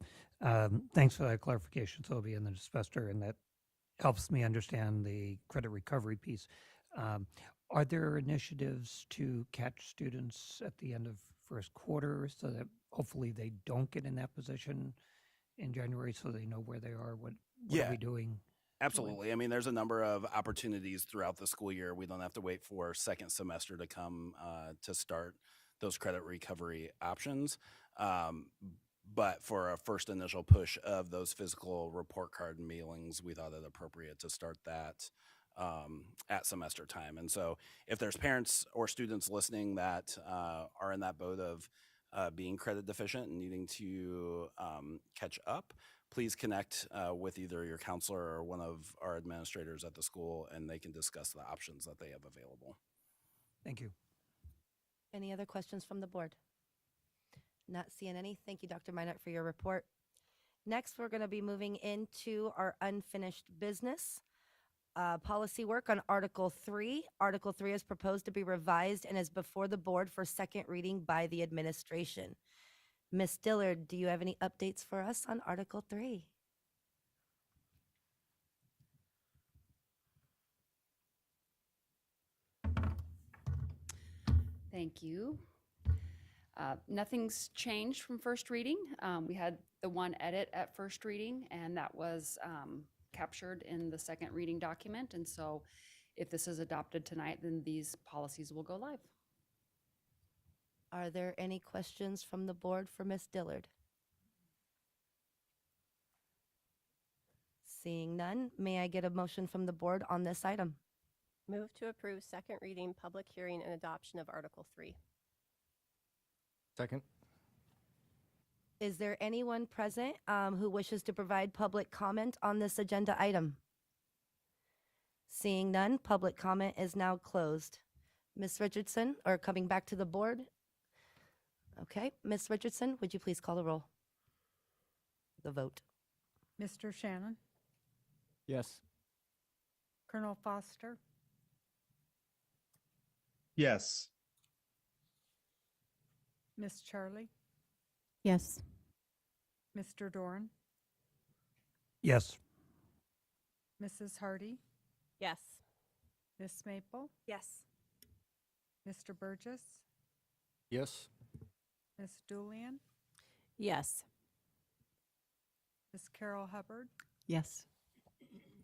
thanks for that clarification. So it'll be in the semester, and that helps me understand the credit recovery piece. Are there initiatives to catch students at the end of first quarter so that hopefully they don't get in that position in January, so they know where they are? What are we doing? Absolutely. I mean, there's a number of opportunities throughout the school year. We don't have to wait for second semester to come to start those credit recovery options. But for a first initial push of those physical report card mailings, we thought it appropriate to start that at semester time. And so if there's parents or students listening that are in that boat of being credit deficient and needing to catch up, please connect with either your counselor or one of our administrators at the school, and they can discuss the options that they have available. Thank you. Any other questions from the board? Not seeing any. Thank you, Dr. Minot, for your report. Next, we're going to be moving into our unfinished business. Policy work on Article 3. Article 3 is proposed to be revised and is before the board for second reading by the administration. Ms. Dillard, do you have any updates for us on Article 3? Thank you. Nothing's changed from first reading. We had the one edit at first reading, and that was captured in the second reading document. And so if this is adopted tonight, then these policies will go live. Are there any questions from the board for Ms. Dillard? Seeing none, may I get a motion from the board on this item? Move to approve second reading, public hearing, and adoption of Article 3. Second. Is there anyone present who wishes to provide public comment on this agenda item? Seeing none, public comment is now closed. Ms. Richardson, or coming back to the board? Okay, Ms. Richardson, would you please call the roll? The vote. Mr. Shannon, Yes. Colonel Foster, Yes. Miss Charlie, Yes. Mr. Doran, Yes. Mrs. Hardy, Yes. Miss Maple, Yes. Mr. Burgess, Yes. Miss Julian, Yes. Miss Carol Hubbard, Yes.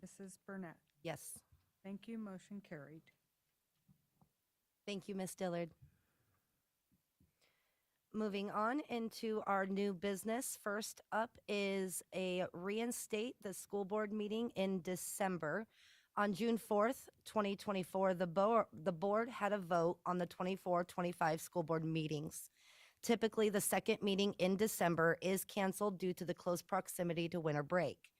Mrs. Burnett. Yes. Thank you. Motion carried. Thank you, Ms. Dillard. Moving on into our new business. First up is a reinstate the school board meeting in December. On June 4th, 2024, the board had a vote on the 24-25 school board meetings. Typically, the second meeting in December is canceled due to the close proximity to winter break.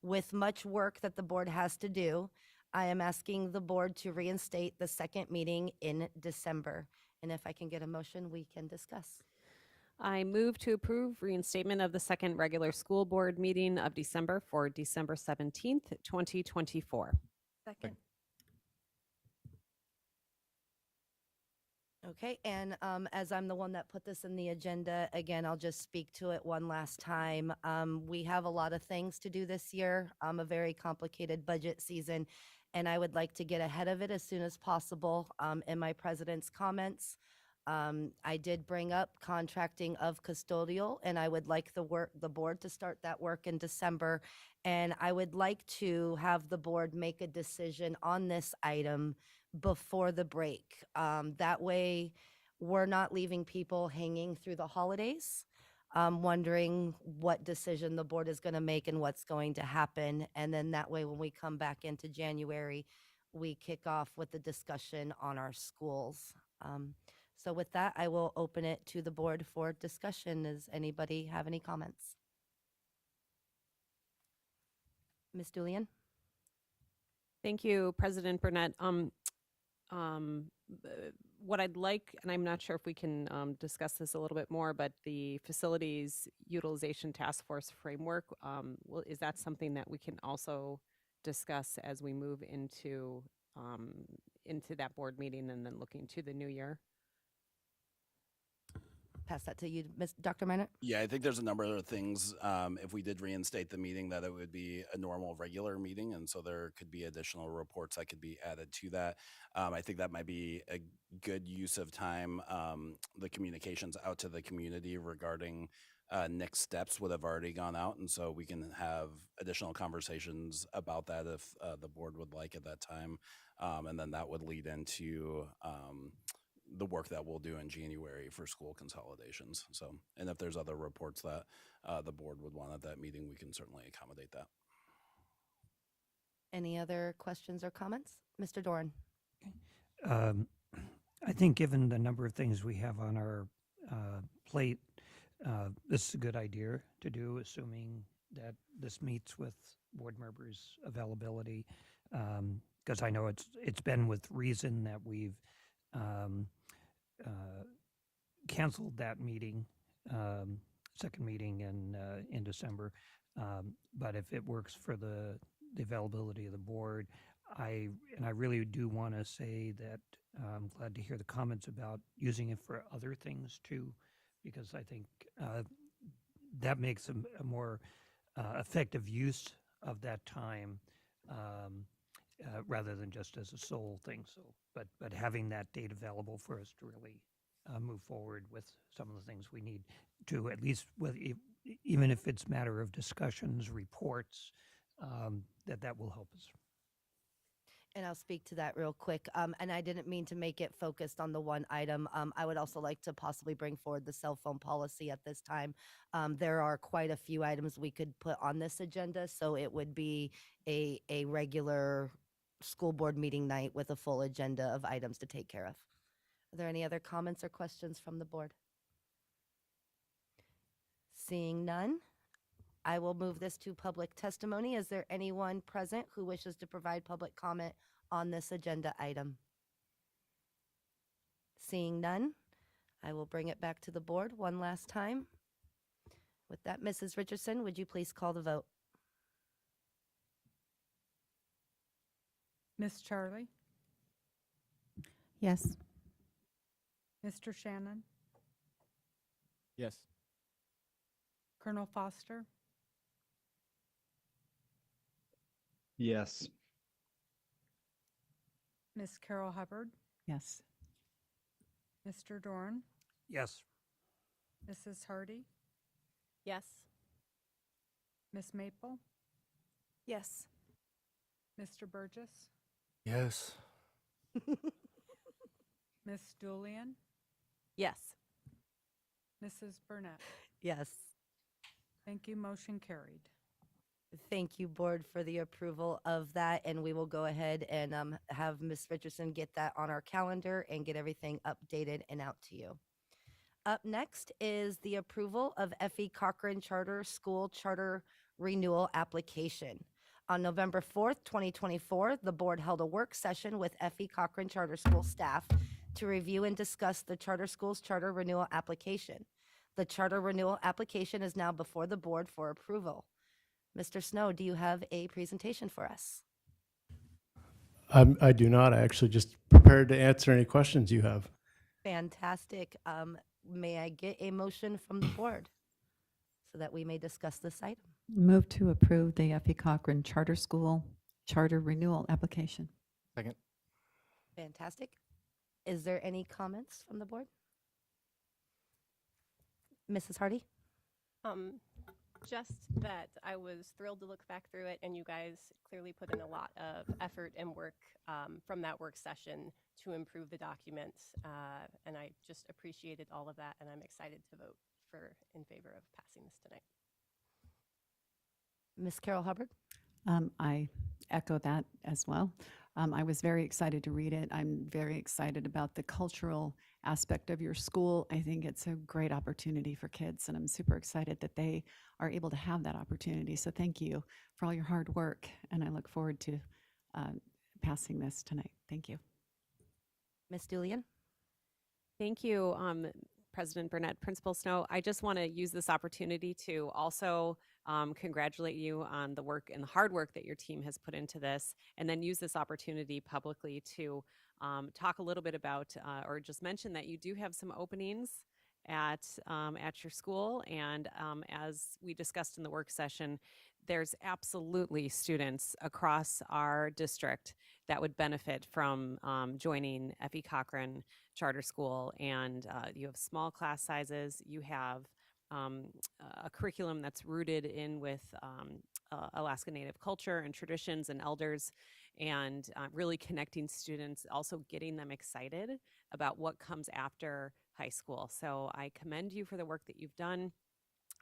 With much work that the board has to do, I am asking the board to reinstate the second meeting in December. And if I can get a motion, we can discuss. I move to approve reinstatement of the second regular school board meeting of December for December 17th, 2024. Second. Okay, and as I'm the one that put this in the agenda, again, I'll just speak to it one last time. We have a lot of things to do this year, a very complicated budget season, and I would like to get ahead of it as soon as possible. In my president's comments, I did bring up contracting of custodial, and I would like the board to start that work in December. And I would like to have the board make a decision on this item before the break. That way, we're not leaving people hanging through the holidays, wondering what decision the board is going to make and what's going to happen. And then that way, when we come back into January, we kick off with the discussion on our schools. So with that, I will open it to the board for discussion. Does anybody have any comments? Ms. Julian? Thank you, President Burnett. What I'd like, and I'm not sure if we can discuss this a little bit more, but the facilities utilization task force framework, is that something that we can also discuss as we move into that board meeting and then looking to the new year? Pass that to you, Dr. Minor. Yeah, I think there's a number of things. If we did reinstate the meeting, that it would be a normal, regular meeting, and so there could be additional reports that could be added to that. I think that might be a good use of time. The communications out to the community regarding next steps would have already gone out, and so we can have additional conversations about that if the board would like at that time, and then that would lead into the work that we'll do in January for school consolidations. So, and if there's other reports that the board would want at that meeting, we can certainly accommodate that. Any other questions or comments? Mr. Doran? I think given the number of things we have on our plate, this is a good idea to do, assuming that this meets with board members' availability. Because I know it's been with reason that we've canceled that meeting, second meeting in December. But if it works for the availability of the board, I really do want to say that I'm glad to hear the comments about using it for other things too, because I think that makes a more effective use of that time rather than just as a sole thing. So, but having that date available for us to really move forward with some of the things we need to, at least with even if it's matter of discussions, reports, that will help us. And I'll speak to that real quick. And I didn't mean to make it focused on the one item. I would also like to possibly bring forward the cell phone policy at this time. There are quite a few items we could put on this agenda, so it would be a regular school board meeting night with a full agenda of items to take care of. Are there any other comments or questions from the board? Seeing none, I will move this to public testimony. Is there anyone present who wishes to provide public comment on this agenda item? Seeing none, I will bring it back to the board one last time. With that, Mrs. Richardson, would you please call the vote? Miss Charlie, Yes. Mr. Shannon, Yes. Colonel Foster, Yes. Miss Carol Hubbard, Yes. Mr. Dorn, Yes. Mrs. Hardy, Yes. Miss Maple, Yes. Mr. Burgess, Yes. Miss Julian, Yes. Mrs. Burnett. Yes. Thank you. Motion carried. Thank you, board, for the approval of that, and we will go ahead and have Ms. Richardson get that on our calendar and get everything updated and out to you. Up next is the approval of F.E. Cochran Charter School Charter Renewal Application. On November 4th, 2024, the board held a work session with F.E. Cochran Charter School staff to review and discuss the charter school's charter renewal application. The charter renewal application is now before the board for approval. Mr. Snow, do you have a presentation for us? I do not. I actually just prepared to answer any questions you have. Fantastic. May I get a motion from the board so that we may discuss this item? Move to approve the F.E. Cochran Charter School Charter Renewal Application. Second. Fantastic. Is there any comments from the board? Mrs. Hardy? Just that I was thrilled to look back through it, and you guys clearly put in a lot of effort and work from that work session to improve the document, and I just appreciated all of that, and I'm excited to vote in favor of passing this tonight. Ms. Carol Hubbard? I echo that as well. I was very excited to read it. I'm very excited about the cultural aspect of your school. I think it's a great opportunity for kids, and I'm super excited that they are able to have that opportunity. So thank you for all your hard work, and I look forward to passing this tonight. Thank you. Ms. Julian? Thank you, President Burnett, Principal Snow. I just want to use this opportunity to also congratulate you on the work and the hard work that your team has put into this, and then use this opportunity publicly to talk a little bit about, or just mention that you do have some openings at your school. And as we discussed in the work session, there's absolutely students across our district that would benefit from joining F.E. Cochran Charter School. And you have small class sizes. You have a curriculum that's rooted in with Alaska Native culture and traditions and elders, and really connecting students, also getting them excited about what comes after high school. So I commend you for the work that you've done.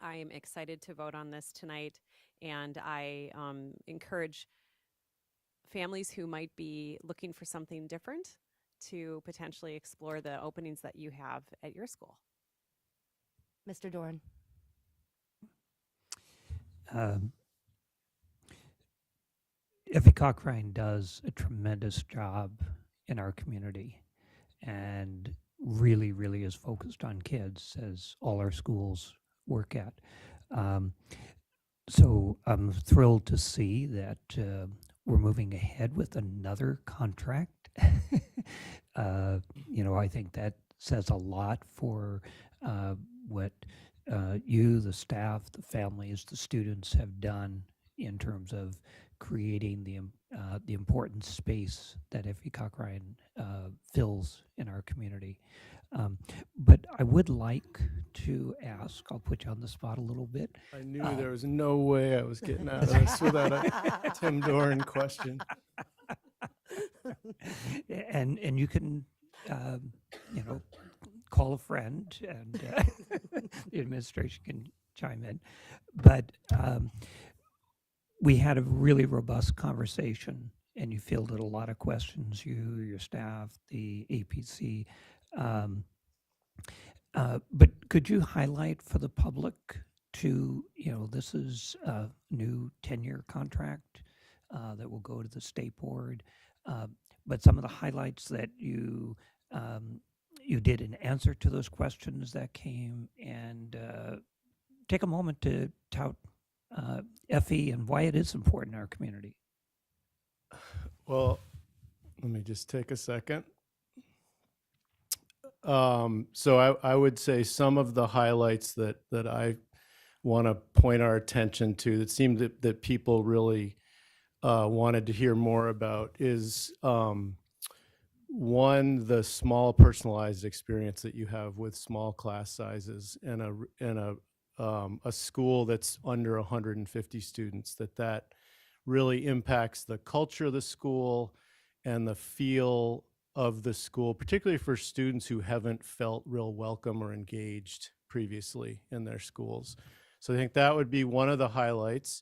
I am excited to vote on this tonight, and I encourage families who might be looking for something different to potentially explore the openings that you have at your school. Mr. Doran? F.E. Cochran does a tremendous job in our community, and really, really is focused on kids, as all our schools work at. So I'm thrilled to see that we're moving ahead with another contract. I think that says a lot for what you, the staff, the families, the students have done in terms of creating the important space that F.E. Cochran fills in our community. But I would like to ask, I'll put you on the spot a little bit. I knew there was no way I was getting out of this without a Tim Doran question. and you can, you know, call a friend, and the administration can chime in. But we had a really robust conversation, and you fielded a lot of questions, you, your staff, the APC. But could you highlight for the public to, you know, this is a new 10-year contract that will go to the state board, but some of the highlights that you you did in answer to those questions that came, and take a moment to tout FE and why it is important in our community. Well, let me just take a second. So I would say some of the highlights that I want to point our attention to that seemed that people really wanted to hear more about is one, the small personalized experience that you have with small class sizes in a school that's under 150 students, that really impacts the culture of the school and the feel of the school, particularly for students who haven't felt real welcome or engaged previously in their schools. So I think that would be one of the highlights.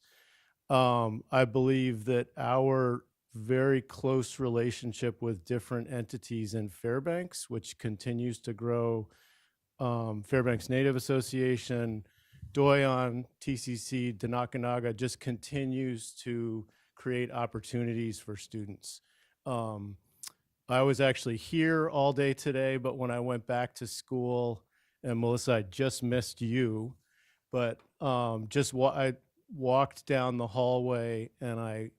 I believe that our very close relationship with different entities in Fairbanks, which continues to grow, Fairbanks Native Association, Doyon, TCC, Danakanaga, just continues to create opportunities for students. I was actually here all day today, but when I went back to school, and Melissa, I just missed you, but I walked down the hallway and I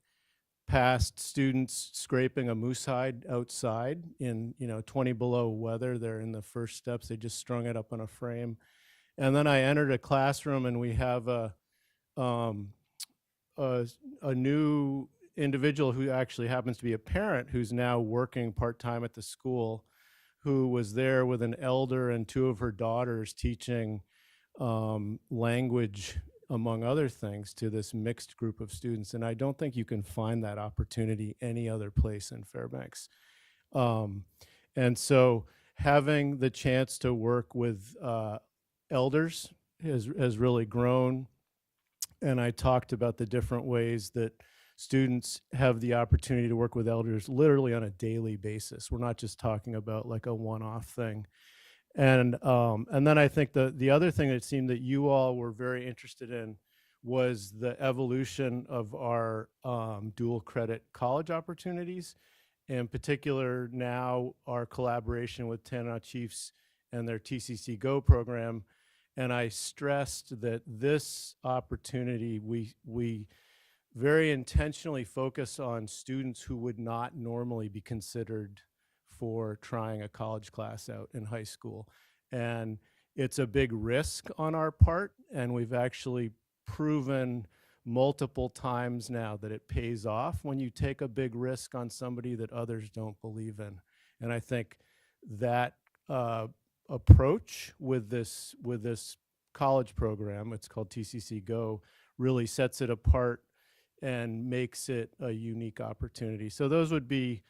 passed students scraping a moose hide outside in 20 below weather. They're in the first steps. They just strung it up on a frame. And then I entered a classroom, and we have a new individual who actually happens to be a parent who's now working part-time at the school, who was there with an elder and two of her daughters teaching language, among other things, to this mixed group of students. And I don't think you can find that opportunity any other place in Fairbanks. And so having the chance to work with elders has really grown. And I talked about the different ways that students have the opportunity to work with elders literally on a daily basis. We're not just talking about like a one-off thing. And then I think the other thing that seemed that you all were very interested in was the evolution of our dual credit college opportunities. In particular, now our collaboration with Tanana Chiefs and their TCC Go program. And I stressed that this opportunity, we very intentionally focus on students who would not normally be considered for trying a college class out in high school. And it's a big risk on our part, and we've actually proven multiple times now that it pays off when you take a big risk on somebody that others don't believe in. And I think that approach with this college program, it's called TCC Go, really sets it apart and makes it a unique opportunity. So those would be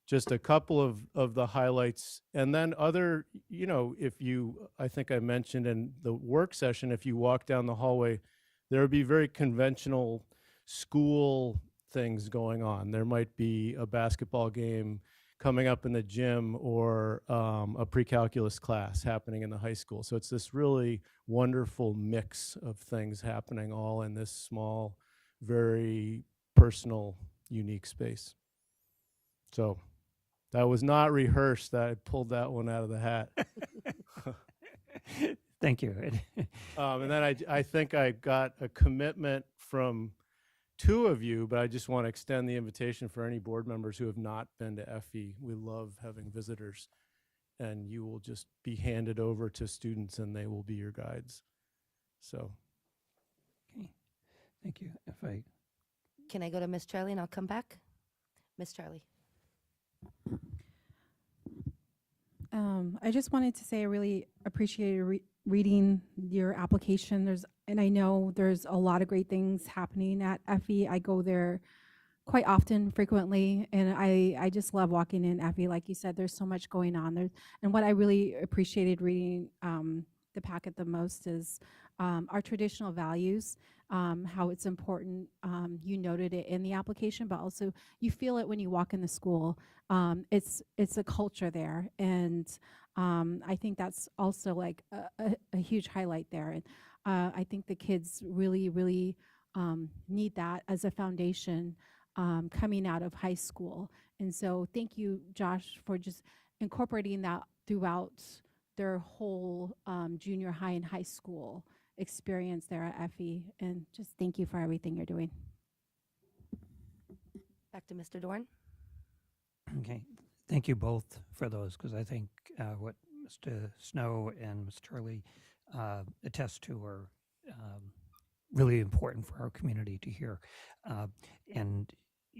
just a couple of the highlights. And then other, I think I mentioned in the work session, if you walk down the hallway, there would be very conventional school things going on. There might be a basketball game coming up in the gym, or a pre-calculus class happening in the high school. So it's this really wonderful mix of things happening all in this small, very personal, unique space. So that was not rehearsed. I pulled that one out of the hat. Thank you. And then I think I got a commitment from two of you, but I just want to extend the invitation for any board members who have not been to FE. We love having visitors, and you will just be handed over to students, and they will be your guides. So. Okay. Thank you. Can I go to Miss Charlie and I'll come back? Miss Charlie. I just wanted to say I really appreciated reading your application. And I know there's a lot of great things happening at FE. I go there quite often, frequently, and I just love walking in Effie. Like you said, there's so much going on there. And what I really appreciated reading the packet the most is our traditional values, how it's important. You noted it in the application, but also you feel it when you walk in the school. It's a culture there, and I think that's also like a huge highlight there. And I think the kids really need that as a foundation coming out of high school. And so thank you, Josh, for just incorporating that throughout their whole junior high and high school experience there at Effie. And just thank you for everything you're doing. Back to Mr. Dorn. Okay, thank you both for those, because I think what Mr. Snow and Ms. Turley attest to are really important for our community to hear. And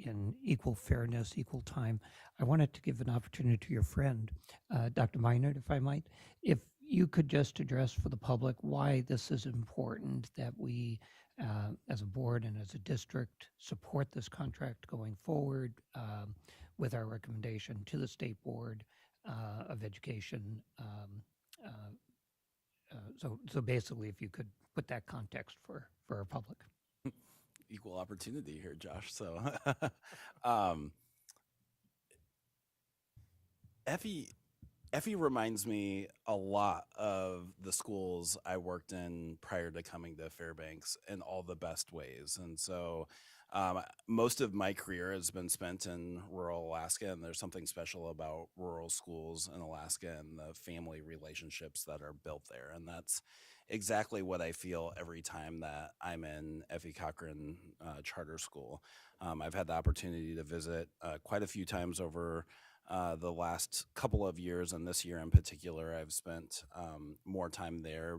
in equal fairness, equal time, I wanted to give an opportunity to your friend, Dr. Meinert, if I might, if you could just address for the public why this is important that we, as a board and as a district, support this contract going forward with our recommendation to the State Board of Education. So basically, if you could put that context for our public. Equal opportunity here, Josh. So, Effie reminds me a lot of the schools I worked in prior to coming to Fairbanks in all the best ways. And so most of my career has been spent in rural Alaska, and there's something special about rural schools in Alaska and the family relationships that are built there. And that's exactly what I feel every time that I'm in Effie Cochran Charter School. I've had the opportunity to visit quite a few times over the last couple of years, and this year in particular, I've spent more time there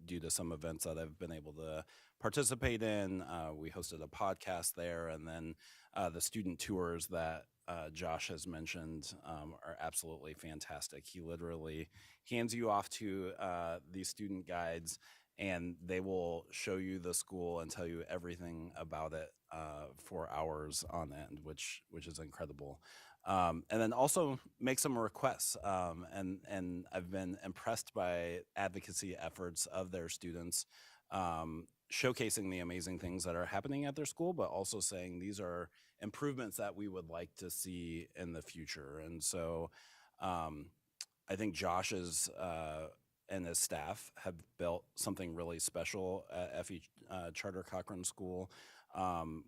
due to some events that I've been able to participate in. We hosted a podcast there, and then the student tours that Josh has mentioned are absolutely fantastic. He literally hands you off to these student guides, and they will show you the school and tell you everything about it for hours on end, which is incredible. And then also make some requests. And I've been impressed by advocacy efforts of their students, showcasing the amazing things that are happening at their school, but also saying these are improvements that we would like to see in the future. And so I think Josh and his staff have built something really special at Effie Charter Cochran School.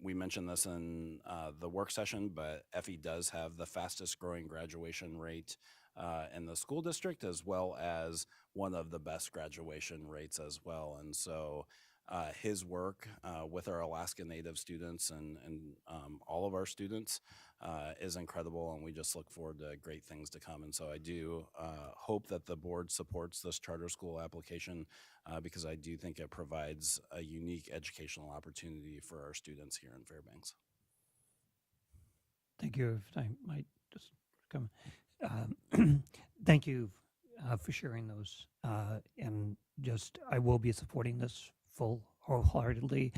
We mentioned this in the work session, but Effie does have the fastest growing graduation rate in the school district, as well as one of the best graduation rates as well. And so his work with our Alaska Native students and all of our students is incredible, and we just look forward to great things to come. And so I do hope that the board supports this charter school application because I do think it provides a unique educational opportunity for our students here in Fairbanks. Thank you. If I might just come. Thank you for sharing those. And just, I will be supporting this wholeheartedly.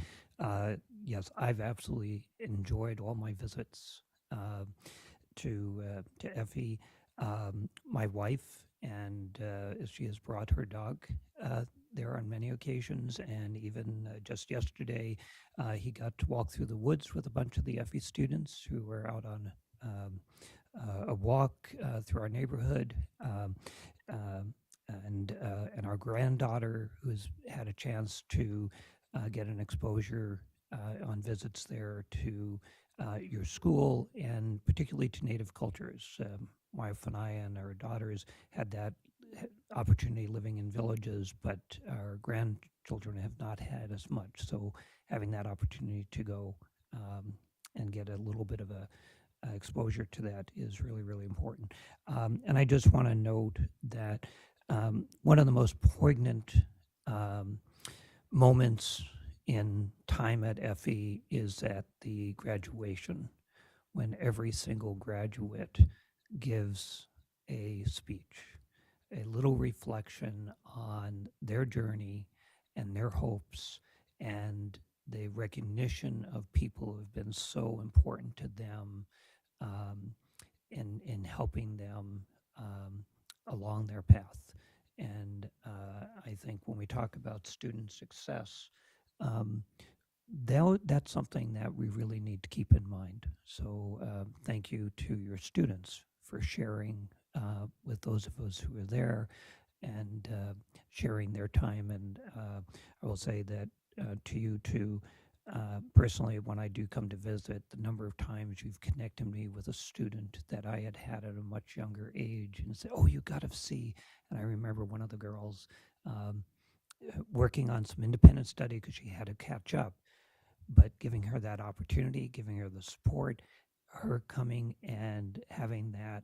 Yes, I've absolutely enjoyed all my visits to Effie. My wife, and she has brought her dog there on many occasions, and even just yesterday, he got to walk through the woods with a bunch of the Effie students who were out on a walk through our neighborhood. And our granddaughter, who's had a chance to get an exposure on visits there to your school, and particularly to Native cultures. My wife and I and our daughters had that opportunity living in villages, but our grandchildren have not had as much. So having that opportunity to go and get a little bit of a exposure to that is really, really important. And I just want to note that one of the most poignant moments in time at Effie is at the graduation, when every single graduate gives a speech, a little reflection on their journey and their hopes and the recognition of people who have been so important to them in helping them along their path. And I think when we talk about student success, that's something that we really need to keep in mind. So thank you to your students for sharing with those of us who are there and sharing their time. And I will say that to you too, personally, when I do come to visit, the number of times you've connected me with a student that I had had at a much younger age and say, oh, you got to see. And I remember one of the girls working on some independent study because she had to catch up, but giving her that opportunity, giving her the support, her coming and having that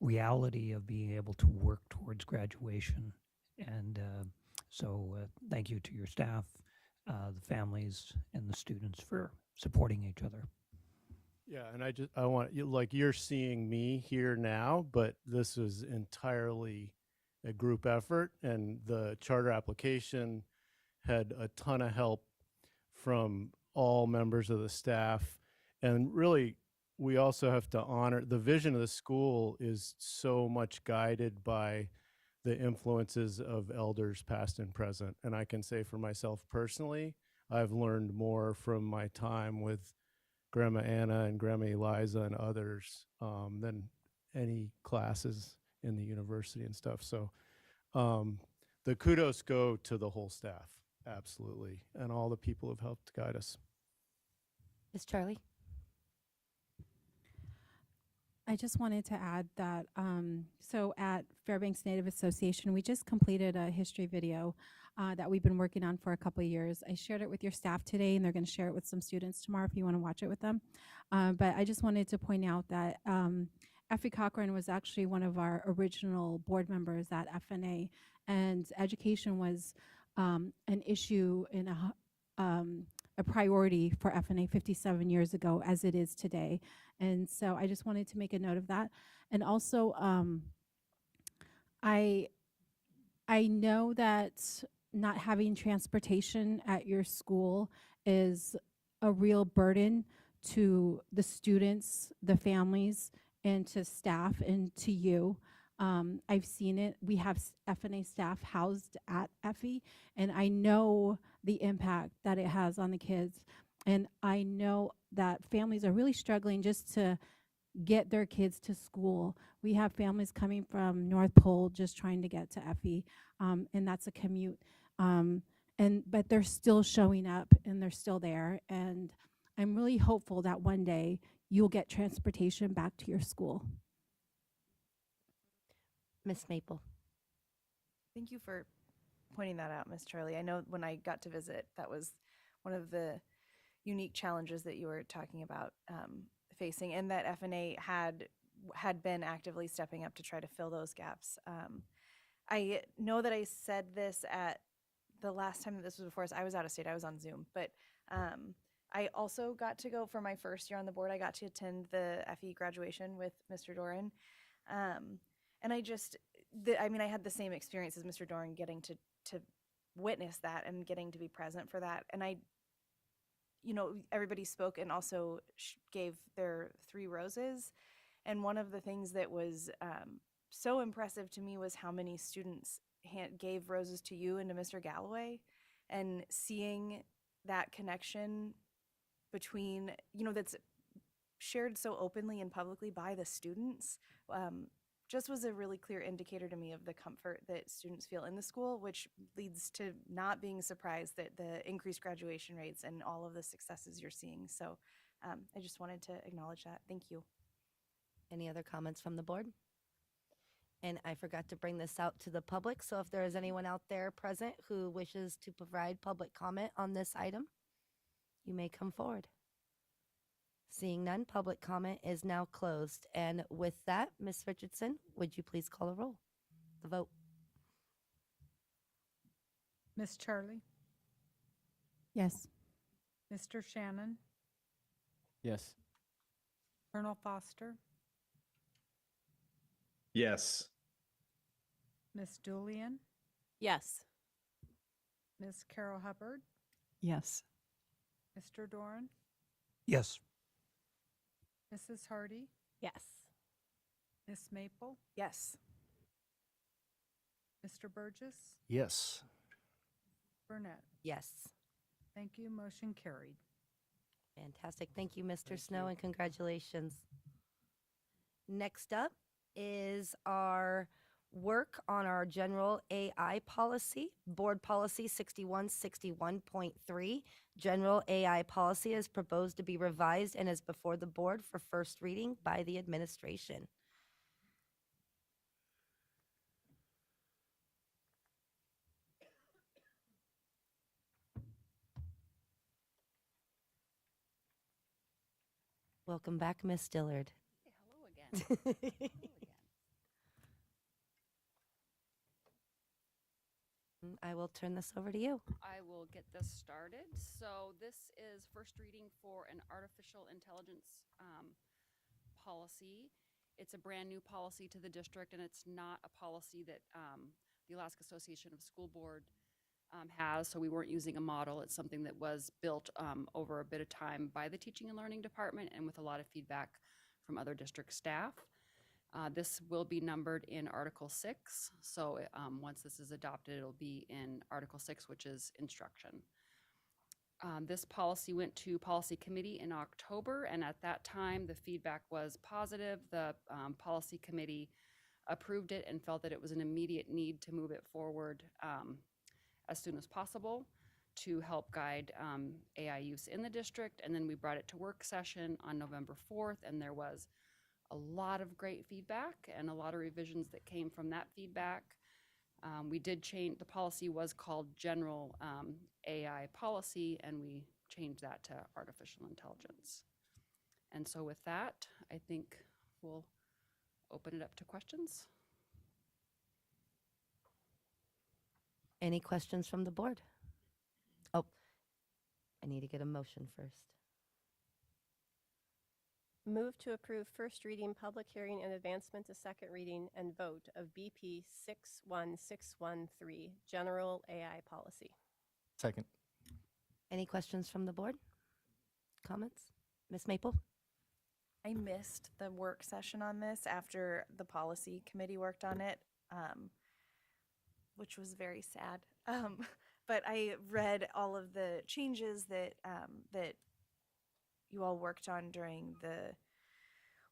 reality of being able to work towards graduation. And so thank you to your staff, the families, and the students for supporting each other. Yeah, and I want you, like, you're seeing me here now, but this was entirely a group effort, and the charter application had a ton of help from all members of the staff. And really, we also have to honor the vision of the school is so much guided by the influences of elders past and present. And I can say for myself personally, I've learned more from my time with Grandma Anna and Grandma Eliza and others than any classes in the university and stuff. So the kudos go to the whole staff, absolutely, and all the people who've helped guide us. Ms. Charlie? I just wanted to add that, so at Fairbanks Native Association, we just completed a history video that we've been working on for a couple of years. I shared it with your staff today, and they're going to share it with some students tomorrow if you want to watch it with them. But I just wanted to point out that Effie Cochran was actually one of our original board members at FNA, and education was an issue in a priority for FNA 57 years ago, as it is today. And so I just wanted to make a note of that. And also, I know that not having transportation at your school is a real burden to the students, the families, and to staff and to you. I've seen it. We have FNA staff housed at Effie, and I know the impact that it has on the kids. And I know that families are really struggling just to get their kids to school. We have families coming from North Pole just trying to get to Effie, and that's a commute. But they're still showing up and they're still there. And I'm really hopeful that one day you'll get transportation back to your school. Miss Maple? Thank you for pointing that out, Miss Charlie. I know when I got to visit, that was one of the unique challenges that you were talking about facing, and that FNA had been actively stepping up to try to fill those gaps. I know that I said this at the last time that this was before us. I was out of state. I was on Zoom, but I also got to go for my first year on the board. I got to attend the FE graduation with Mr. Doran. And I had the same experience as Mr. Doran, getting to witness that and getting to be present for that. And everybody spoke and also gave their 3 roses. And one of the things that was so impressive to me was how many students gave roses to you and to Mr. Galloway, and seeing that connection between, that's shared so openly and publicly by the students, just was a really clear indicator to me of the comfort that students feel in the school, which leads to not being surprised that the increased graduation rates and all of the successes you're seeing. So I just wanted to acknowledge that. Thank you. Any other comments from the board? And I forgot to bring this out to the public, so if there is anyone out there present who wishes to provide public comment on this item, you may come forward. Seeing none, public comment is now closed. And with that, Ms. Richardson, would you please call a roll? The vote. Miss Charlie? Yes. Mr. Shannon? Yes. Colonel Foster? Yes. Miss Julian? Yes. Miss Carol Hubbard? Yes. Mr. Doran, Yes. Mrs. Hardy, Yes. Miss Maple, Yes. Mr. Burgess, Yes. Burnett. Yes. Thank you. Motion carried. Fantastic. Thank you, Mr. Snow, and congratulations. Next up is our work on our general AI policy, Board Policy 6161.3. General AI policy is proposed to be revised and is before the board for first reading by the administration. Welcome back, Miss Dillard. Hello again. Hello again. I will turn this over to you. I will get this started. So this is first reading for an artificial intelligence policy. It's a brand new policy to the district, and it's not a policy that the Alaska Association of School Board has, so we weren't using a model. It's something that was built over a bit of time by the Teaching and Learning Department and with a lot of feedback from other district staff. This will be numbered in Article 6, so once this is adopted, it'll be in Article 6, which is instruction. This policy went to Policy Committee in October, and at that time, the feedback was positive. The Policy Committee approved it and felt that it was an immediate need to move it forward as soon as possible to help guide AI use in the district. And then we brought it to work session on November 4th, and there was a lot of great feedback and a lot of revisions that came from that feedback. We did change, the policy was called General AI Policy, and we changed that to Artificial Intelligence. And so with that, I think we'll open it up to questions. Any questions from the board? Oh, I need to get a motion first. Move to approve first reading, public hearing, and advancement to second reading and vote of BP 61613, General AI Policy. Second. Any questions from the board? Comments? Ms. Maple? I missed the work session on this after the policy committee worked on it, which was very sad. But I read all of the changes that that you all worked on during the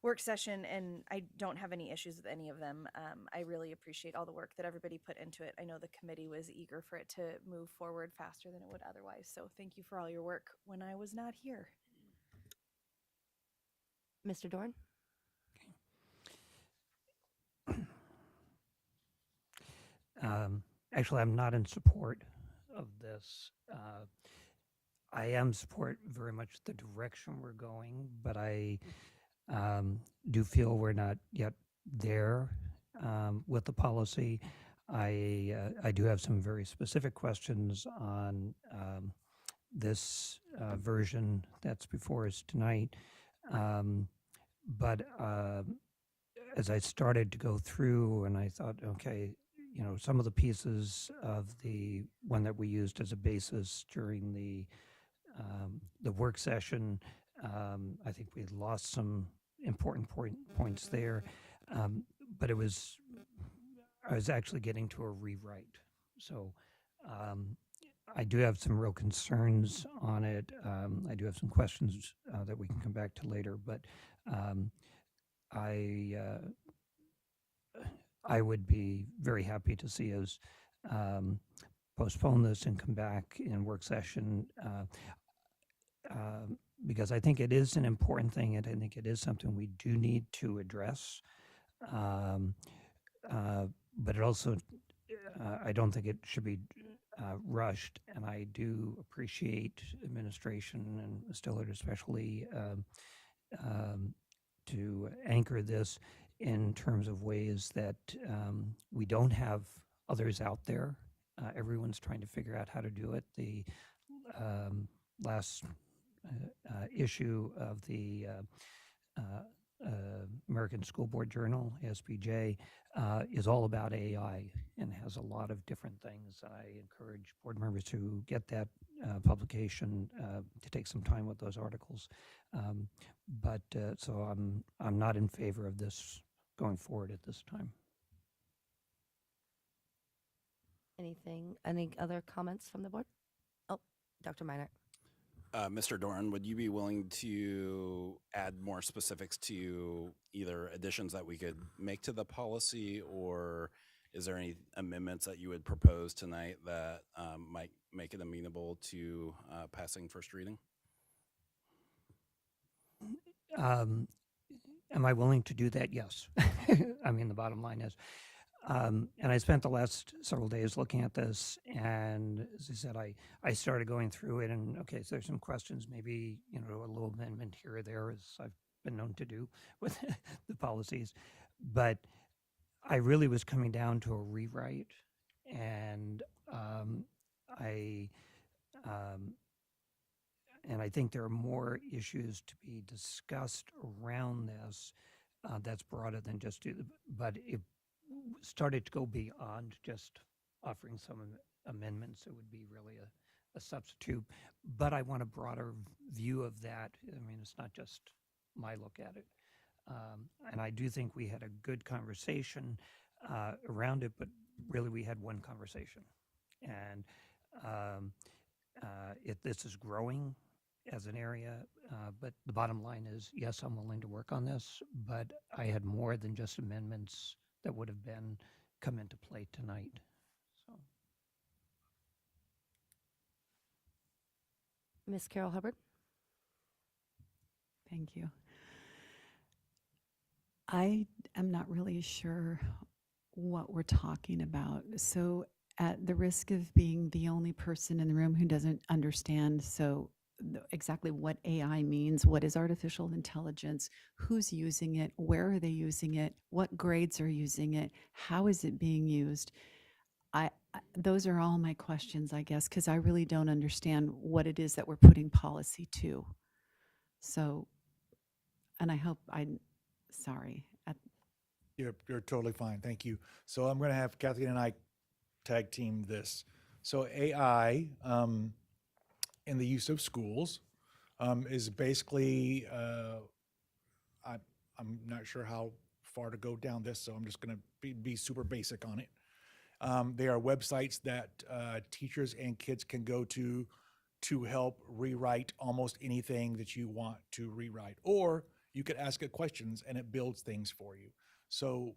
work session, and I don't have any issues with any of them. I really appreciate all the work that everybody put into it. I know the committee was eager for it to move forward faster than it would otherwise, so thank you for all your work when I was not here. Mr. Dorn? Actually, I'm not in support of this. I am support very much the direction we're going, but I do feel we're not yet there with the policy. I do have some very specific questions on this version that's before us tonight. But as I started to go through, and I thought, okay, you know, some of the pieces of the one that we used as a basis during the work session, I think we lost some important points there. But I was actually getting to a rewrite. So I do have some real concerns on it. I do have some questions that we can come back to later, but I would be very happy to see us postpone this and come back in work session because I think it is an important thing, and I think it is something we do need to address. But it also, I don't think it should be rushed, and I do appreciate administration and Stillard especially to anchor this in terms of ways that we don't have others out there. Everyone's trying to figure out how to do it. The last issue of the American School Board Journal, SBJ, is all about AI and has a lot of different things. I encourage board members to get that publication to take some time with those articles. So I'm not in favor of this going forward at this time. Any other comments from the board? Oh, Dr. Minor. Mr. Doran, would you be willing to add more specifics to either additions that we could make to the policy, or is there any amendments that you would propose tonight that might make it amenable to passing first reading? Am I willing to do that? Yes. I mean, the bottom line is, and I spent the last several days looking at this, and as I said, I started going through it, and okay, so there's some questions, maybe, you know, a little amendment here or there, as I've been known to do with the policies, but I really was coming down to a rewrite, and I think there are more issues to be discussed around this that's broader than just, but it started to go beyond just offering some amendments. It would be really a substitute, but I want a broader view of that. I mean, it's not just my look at it. And I do think we had a good conversation around it, but really we had one conversation. And this is growing as an area, but the bottom line is, yes, I'm willing to work on this, but I had more than just amendments that would have come into play tonight. So, Ms. Carol Hubbard. Thank you. I am not really sure what we're talking about. So at the risk of being the only person in the room who doesn't understand, exactly what AI means, what is artificial intelligence, who's using it, where are they using it, what grades are using it, how is it being used? Those are all my questions, I guess, because I really don't understand what it is that we're putting policy to. So, and I hope sorry. You're totally fine. Thank you. So I'm going to have Kathleen and I tag team this. So AI in the use of schools is basically, I'm not sure how far to go down this, so I'm just going to be super basic on it. They are websites that teachers and kids can go to help rewrite almost anything that you want to rewrite. Or you could ask it questions and it builds things for you. So,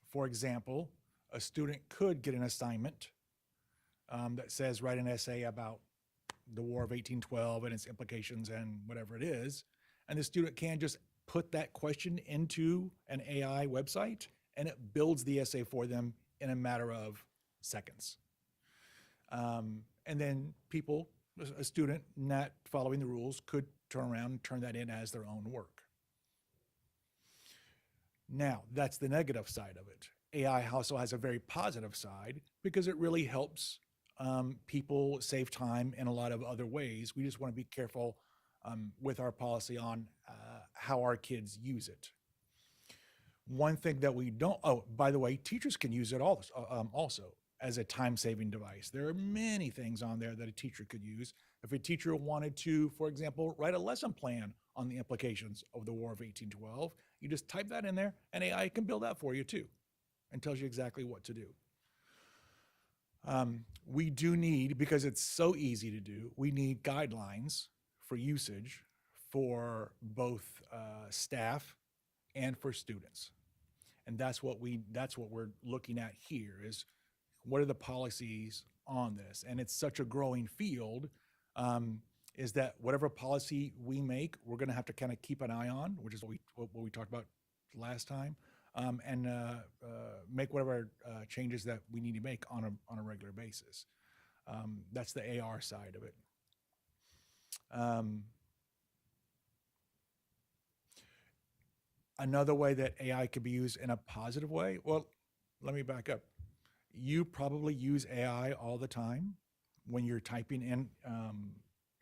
for example, a student could get an assignment that says write an essay about the War of 1812 and its implications and whatever it is. And the student can just put that question into an AI website and it builds the essay for them in a matter of seconds. And then a student not following the rules could turn around and turn that in as their own work. Now, that's the negative side of it. AI also has a very positive side because it really helps people save time in a lot of other ways. We just want to be careful with our policy on how our kids use it. One thing that we don't, by the way, teachers can use it also as a time-saving device. There are many things on there that a teacher could use. If a teacher wanted to, for example, write a lesson plan on the implications of the War of 1812, you just type that in there and AI can build that for you too and tells you exactly what to do. We do need, because it's so easy to do, we need guidelines for usage for both staff and for students. And that's what we're looking at here is what are the policies on this? And it's such a growing field, is that whatever policy we make, we're going to have to kind of keep an eye on, which is what we talked about last time, and make whatever changes that we need to make on a regular basis. That's the AR side of it. Another way that AI could be used in a positive way, well, let me back up. You probably use AI all the time when you're typing in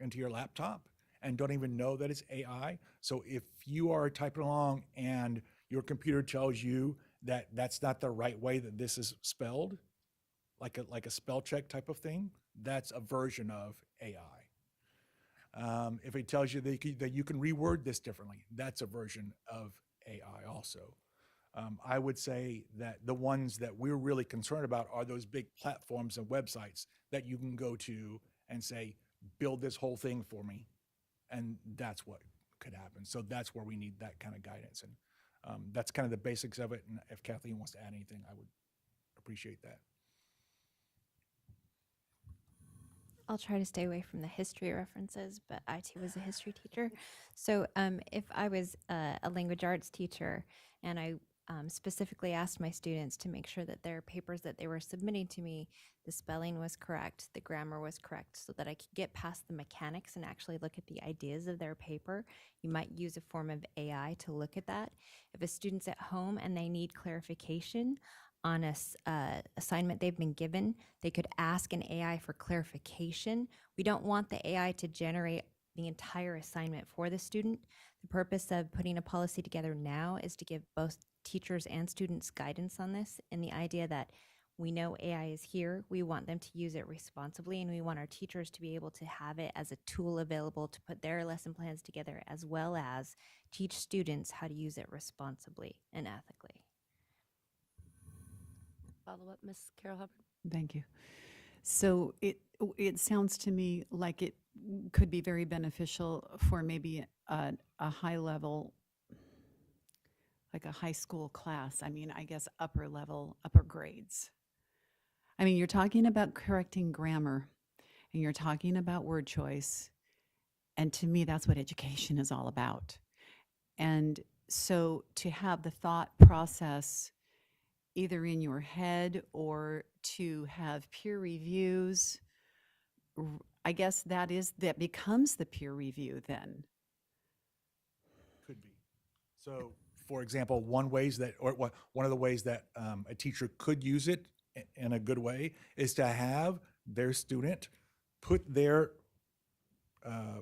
into your laptop and don't even know that it's AI. So if you are typing along and your computer tells you that that's not the right way that this is spelled, like a spell check type of thing, that's a version of AI. If it tells you that you can reword this differently, that's a version of AI also. I would say that the ones that we're really concerned about are those big platforms and websites that you can go to and say, build this whole thing for me. And that's what could happen. So that's where we need that kind of guidance. And that's kind of the basics of it. And if Kathleen wants to add anything, I would appreciate that. I'll try to stay away from the history references, but I too was a history teacher. So if I was a language arts teacher and I specifically asked my students to make sure that their papers that they were submitting to me, the spelling was correct, the grammar was correct, so that I could get past the mechanics and actually look at the ideas of their paper, you might use a form of AI to look at that. If a student's at home and they need clarification on a assignment they've been given, they could ask an AI for clarification. We don't want the AI to generate the entire assignment for the student. The purpose of putting a policy together now is to give both teachers and students guidance on this, and the idea that we know AI is here, we want them to use it responsibly, and we want our teachers to be able to have it as a tool available to put their lesson plans together, as well as teach students how to use it responsibly and ethically. Follow up, Ms. Carol Hubbard? Thank you. So it sounds to me like it could be very beneficial for maybe a high level, like a high school class. I mean, I guess upper level, upper grades. I mean, you're talking about correcting grammar and you're talking about word choice. And to me, that's what education is all about. And so to have the thought process either in your head or to have peer reviews, I guess that becomes the peer review then. Could be. So, for example, one of the ways that a teacher could use it in a good way is to have their student put their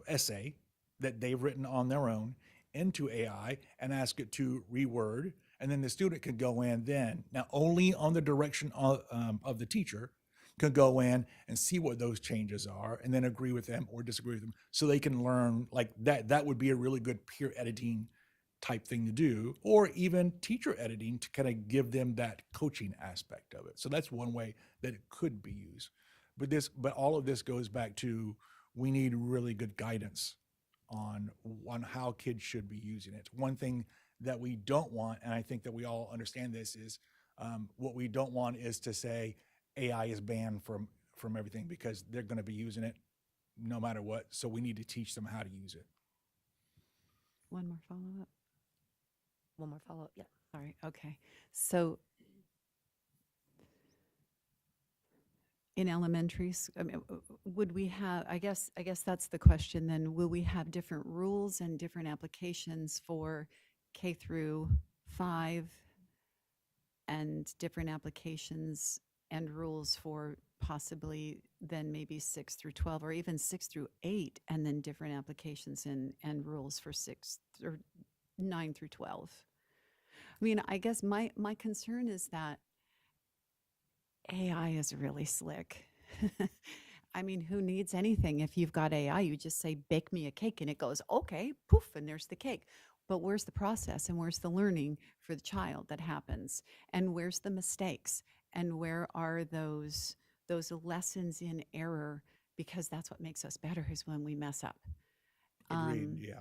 essay that they've written on their own into AI and ask it to reword, and then the student can go in then, now only on the direction of the teacher, can go in and see what those changes are and then agree with them or disagree with them so they can learn like that. That would be a really good peer editing type thing to do, or even teacher editing to kind of give them that coaching aspect of it. So that's one way that it could be used. But all of this goes back to we need really good guidance on how kids should be using it. One thing that we don't want, and I think that we all understand this, is what we don't want is to say AI is banned from everything, because they're going to be using it no matter what. So we need to teach them how to use it. One more follow-up. One more follow-up, yeah. Sorry, okay. So in elementary, I mean, would we have, I guess that's the question then, will we have different rules and different applications for K through 5 and different applications and rules for possibly then maybe 6 through 12 or even 6 through 8, and then different applications and rules for 6 or 9 through 12? I mean, I guess my concern is that AI is really slick. I mean, who needs anything? If you've got AI, you just say, bake me a cake, and it goes, okay, poof, and there's the cake. But where's the process, and where's the learning for the child that happens? And where's the mistakes? And where are those lessons in error? Because that's what makes us better, is when we mess up. Agreed, yeah.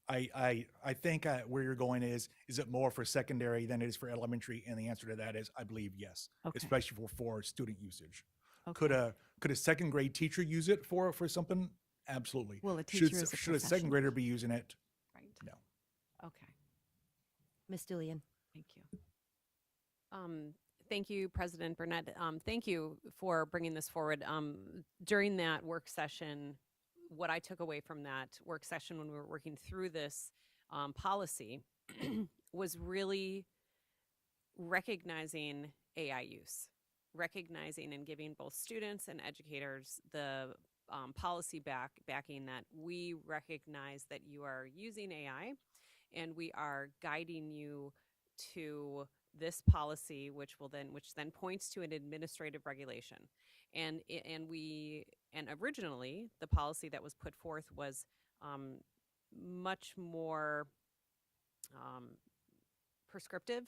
I think where you're going is it more for secondary than it is for elementary? And the answer to that is, I believe yes, Okay. especially for student usage. Okay. Could a second grade teacher use it for something? Absolutely. Well, a teacher is a should a second professional. grader be using it? Right. No. Okay. Ms. Dullian? Thank you. Thank you, President Burnett. Thank you for bringing this forward. During that work session, what I took away from that work session when we were working through this policy was really recognizing AI use, recognizing and giving both students and educators the policy backing that we recognize that you are using AI, and we are guiding you to this policy, which then points to an administrative regulation. And originally the policy that was put forth was much more prescriptive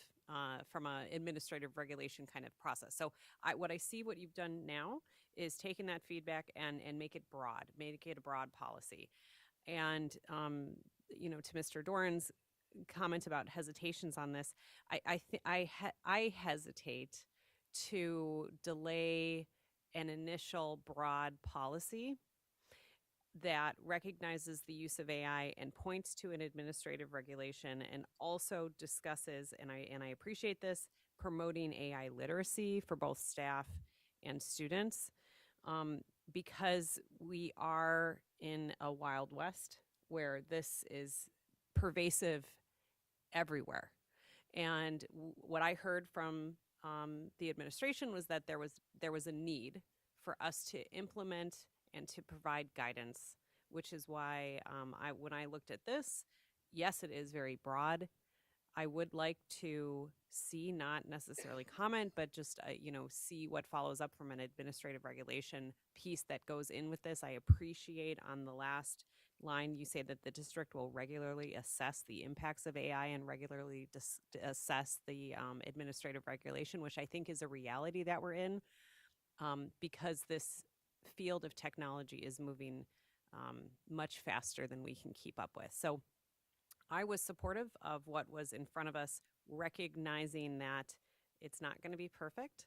from an administrative regulation kind of process. So what I see what you've done now is taken that feedback and make it broad, make it a broad policy. And to Mr. Doran's comment about hesitations on this, I hesitate to delay an initial broad policy that recognizes the use of AI and points to an administrative regulation and also discusses, and I appreciate this, promoting AI literacy for both staff and students, because we are in a Wild West where this is pervasive everywhere. And what I heard from the administration was that there was a need for us to implement and to provide guidance, which is why when I looked at this, yes, it is very broad. I would like to see, not necessarily comment, but just see what follows up from an administrative regulation piece that goes in with this. I appreciate on the last line you say that the district will regularly assess the impacts of AI and regularly assess the administrative regulation, which I think is a reality that we're in, because this field of technology is moving much faster than we can keep up with. So I was supportive of what was in front of us, recognizing that it's not going to be perfect,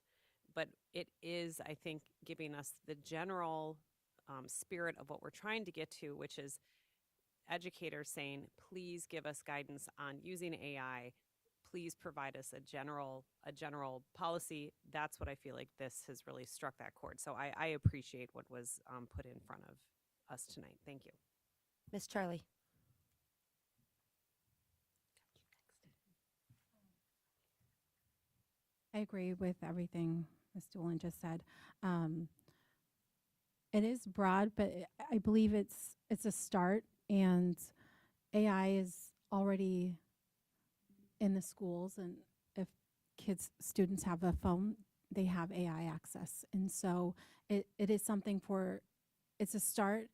but it is, I think, giving us the general spirit of what we're trying to get to, which is educators saying, please give us guidance on using AI. Please provide us a general policy. That's what I feel like this has really struck that chord. So I appreciate what was put in front of us tonight. Thank you. Ms. Charlie. I agree with everything Ms. Doolin just said. It is broad, but I believe it's a start, and AI is already in the schools, and if students have a phone, they have AI access. And so it is something it's a start,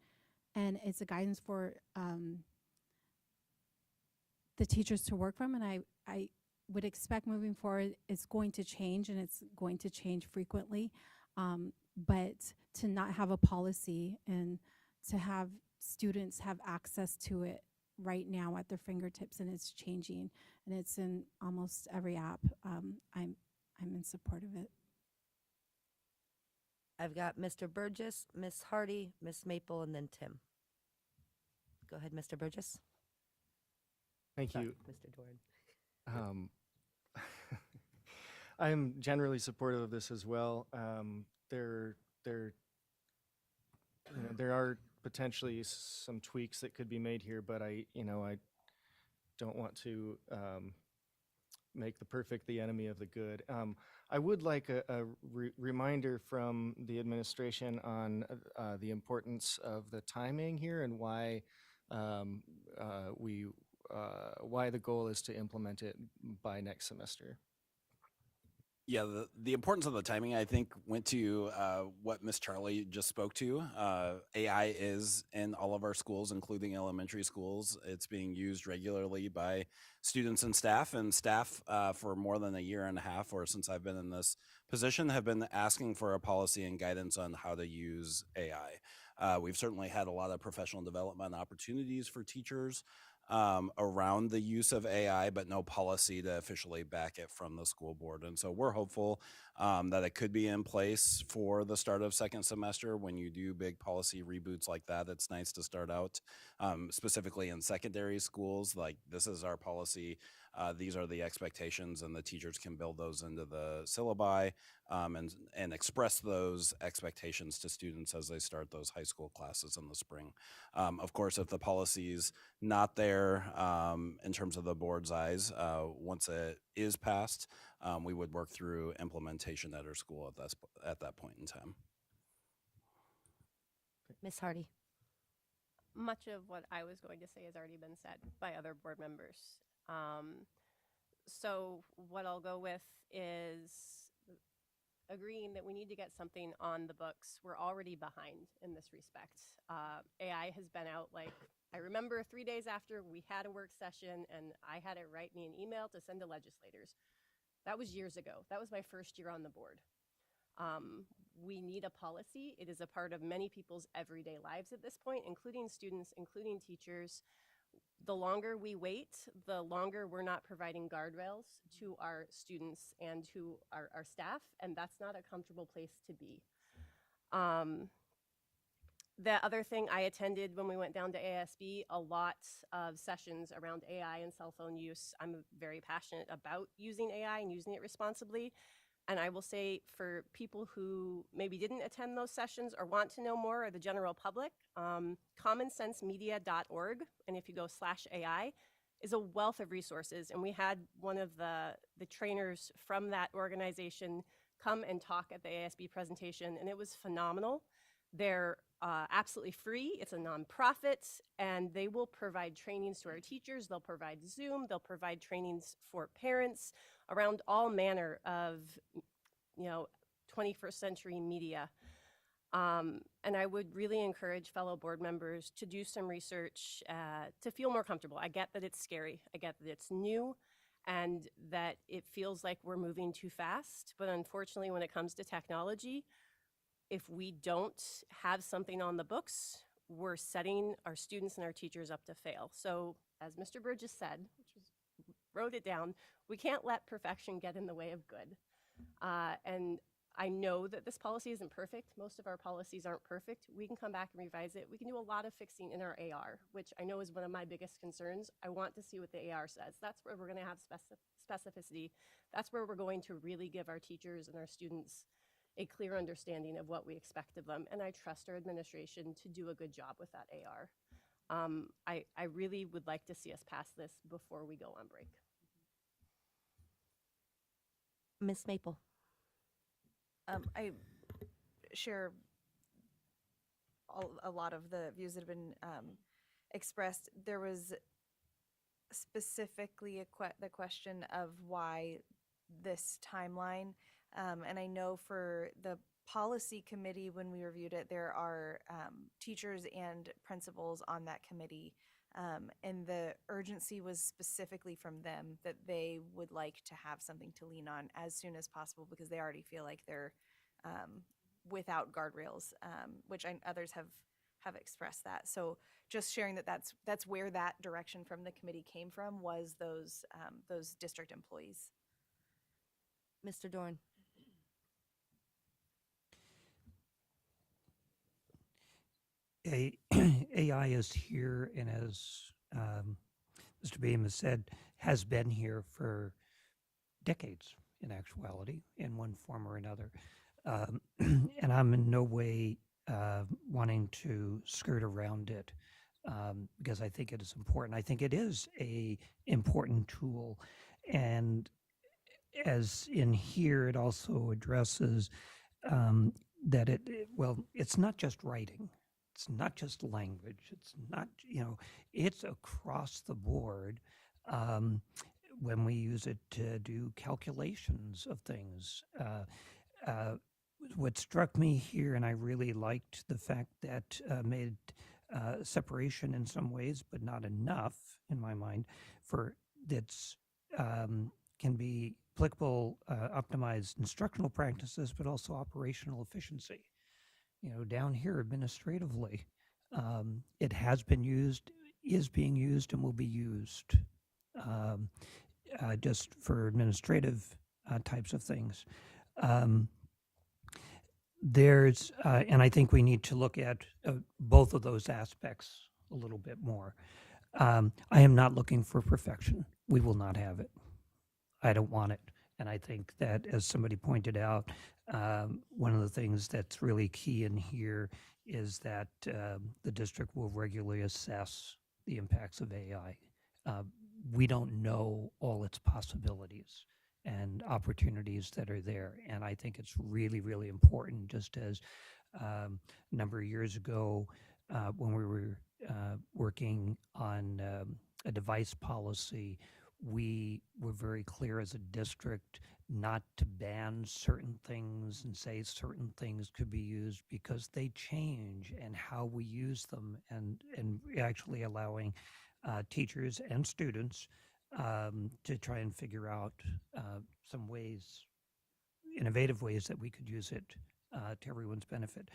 and it's a guidance for the teachers to work from. And I would expect moving forward, it's going to change, and it's going to change frequently. But to not have a policy and to have students have access to it right now at their fingertips, and it's changing, and it's in almost every app, I'm in support of it. I've got Mr. Burgess, Ms. Hardy, Ms. Maple, and then Tim. Go ahead, Mr. Burgess. Thank Sorry, you. Mr. Doran. I'm generally supportive of this as well. There are potentially some tweaks that could be made here, but I don't want to make the perfect the enemy of the good. I would like a reminder from the administration on the importance of the timing here and why why the goal is to implement it by next semester. Yeah, the importance of the timing, I think, went to what Ms. Charlie just spoke to. AI is in all of our schools, including elementary schools. It's being used regularly by students and staff for more than a year and a half, or since I've been in this position, have been asking for a policy and guidance on how to use AI. We've certainly had a lot of professional development opportunities for teachers around the use of AI, but no policy to officially back it from the school board. And so we're hopeful that it could be in place for the start of second semester. When you do big policy reboots like that, it's nice to start out specifically in secondary schools. Like, this is our policy. These are the expectations, and the teachers can build those into the syllabi and express those expectations to students as they start those high school classes in the spring. Of course, if the policy's not there in terms of the board's eyes, once it is passed, we would work through implementation at our school at that point in time. Ms. Hardy. Much of what I was going to say has already been said by other board members. So what I'll go with is agreeing that we need to get something on the books. We're already behind in this respect. AI has been out, like, I remember 3 days after we had a work session and I had it write me an email to send to legislators. That was years ago. That was my first year on the board. We need a policy. It is a part of many people's everyday lives at this point, including students, including teachers. The longer we wait, the longer we're not providing guardrails to our students and to our staff, and that's not a comfortable place to be. The other thing I attended when we went down to ASB, a lot of sessions around AI and cell phone use. I'm very passionate about using AI and using it responsibly. And I will say, for people who maybe didn't attend those sessions or want to know more, or the general public, commonsensemedia.org, and if you go /AI, is a wealth of resources. And we had one of the trainers from that organization come and talk at the ASB presentation, and it was phenomenal. They're absolutely free. It's a nonprofit, and they will provide trainings to our teachers. They'll provide Zoom. They'll provide trainings for parents around all manner of, 21st century media. And I would really encourage fellow board members to do some research to feel more comfortable. I get that it's scary. I get that it's new and that it feels like we're moving too fast. But unfortunately, when it comes to technology, if we don't have something on the books, we're setting our students and our teachers up to fail. So as Mr. Burgess said, wrote it down, we can't let perfection get in the way of good. And I know that this policy isn't perfect. Most of our policies aren't perfect. We can come back and revise it. We can do a lot of fixing in our AR, which I know is one of my biggest concerns. I want to see what the AR says. That's where we're going to have specificity. That's where we're going to really give our teachers and our students a clear understanding of what we expect of them. And I trust our administration to do a good job with that AR. I really would like to see us pass this before we go on break. Ms. Maple. I share a lot of the views that have been expressed. There was specifically the question of why this timeline. And I know for the policy committee, when we reviewed it, there are teachers and principals on that committee. And the urgency was specifically from them that they would like to have something to lean on as soon as possible because they already feel like they're without guardrails, which others have expressed that. So just sharing that's where that direction from the committee came from was those district employees. Mr. Dorn. AI is here, and as Mr. Beam has said, has been here for decades in actuality, in one form or another. And I'm in no way wanting to skirt around it because I think it is important. I think it is a important tool. And as in here, it also addresses that it's not just writing. It's not just language. It's not, it's across the board when we use it to do calculations of things. What struck me here, and I really liked the fact that made separation in some ways, but not enough in my mind, for that's can be applicable, optimized instructional practices, but also operational efficiency. Down here administratively, it has been used, is being used, and will be used just for administrative types of things. And I think we need to look at both of those aspects a little bit more. I am not looking for perfection. We will not have it. I don't want it. And I think that, as somebody pointed out, one of the things that's really key in here is that the district will regularly assess the impacts of AI. We don't know all its possibilities and opportunities that are there. And I think it's really, really important, just as a number of years ago when we were working on a device policy, we were very clear as a district not to ban certain things and say certain things could be used because they change and how we use them, and actually allowing teachers and students to try and figure out some ways, innovative ways that we could use it to everyone's benefit.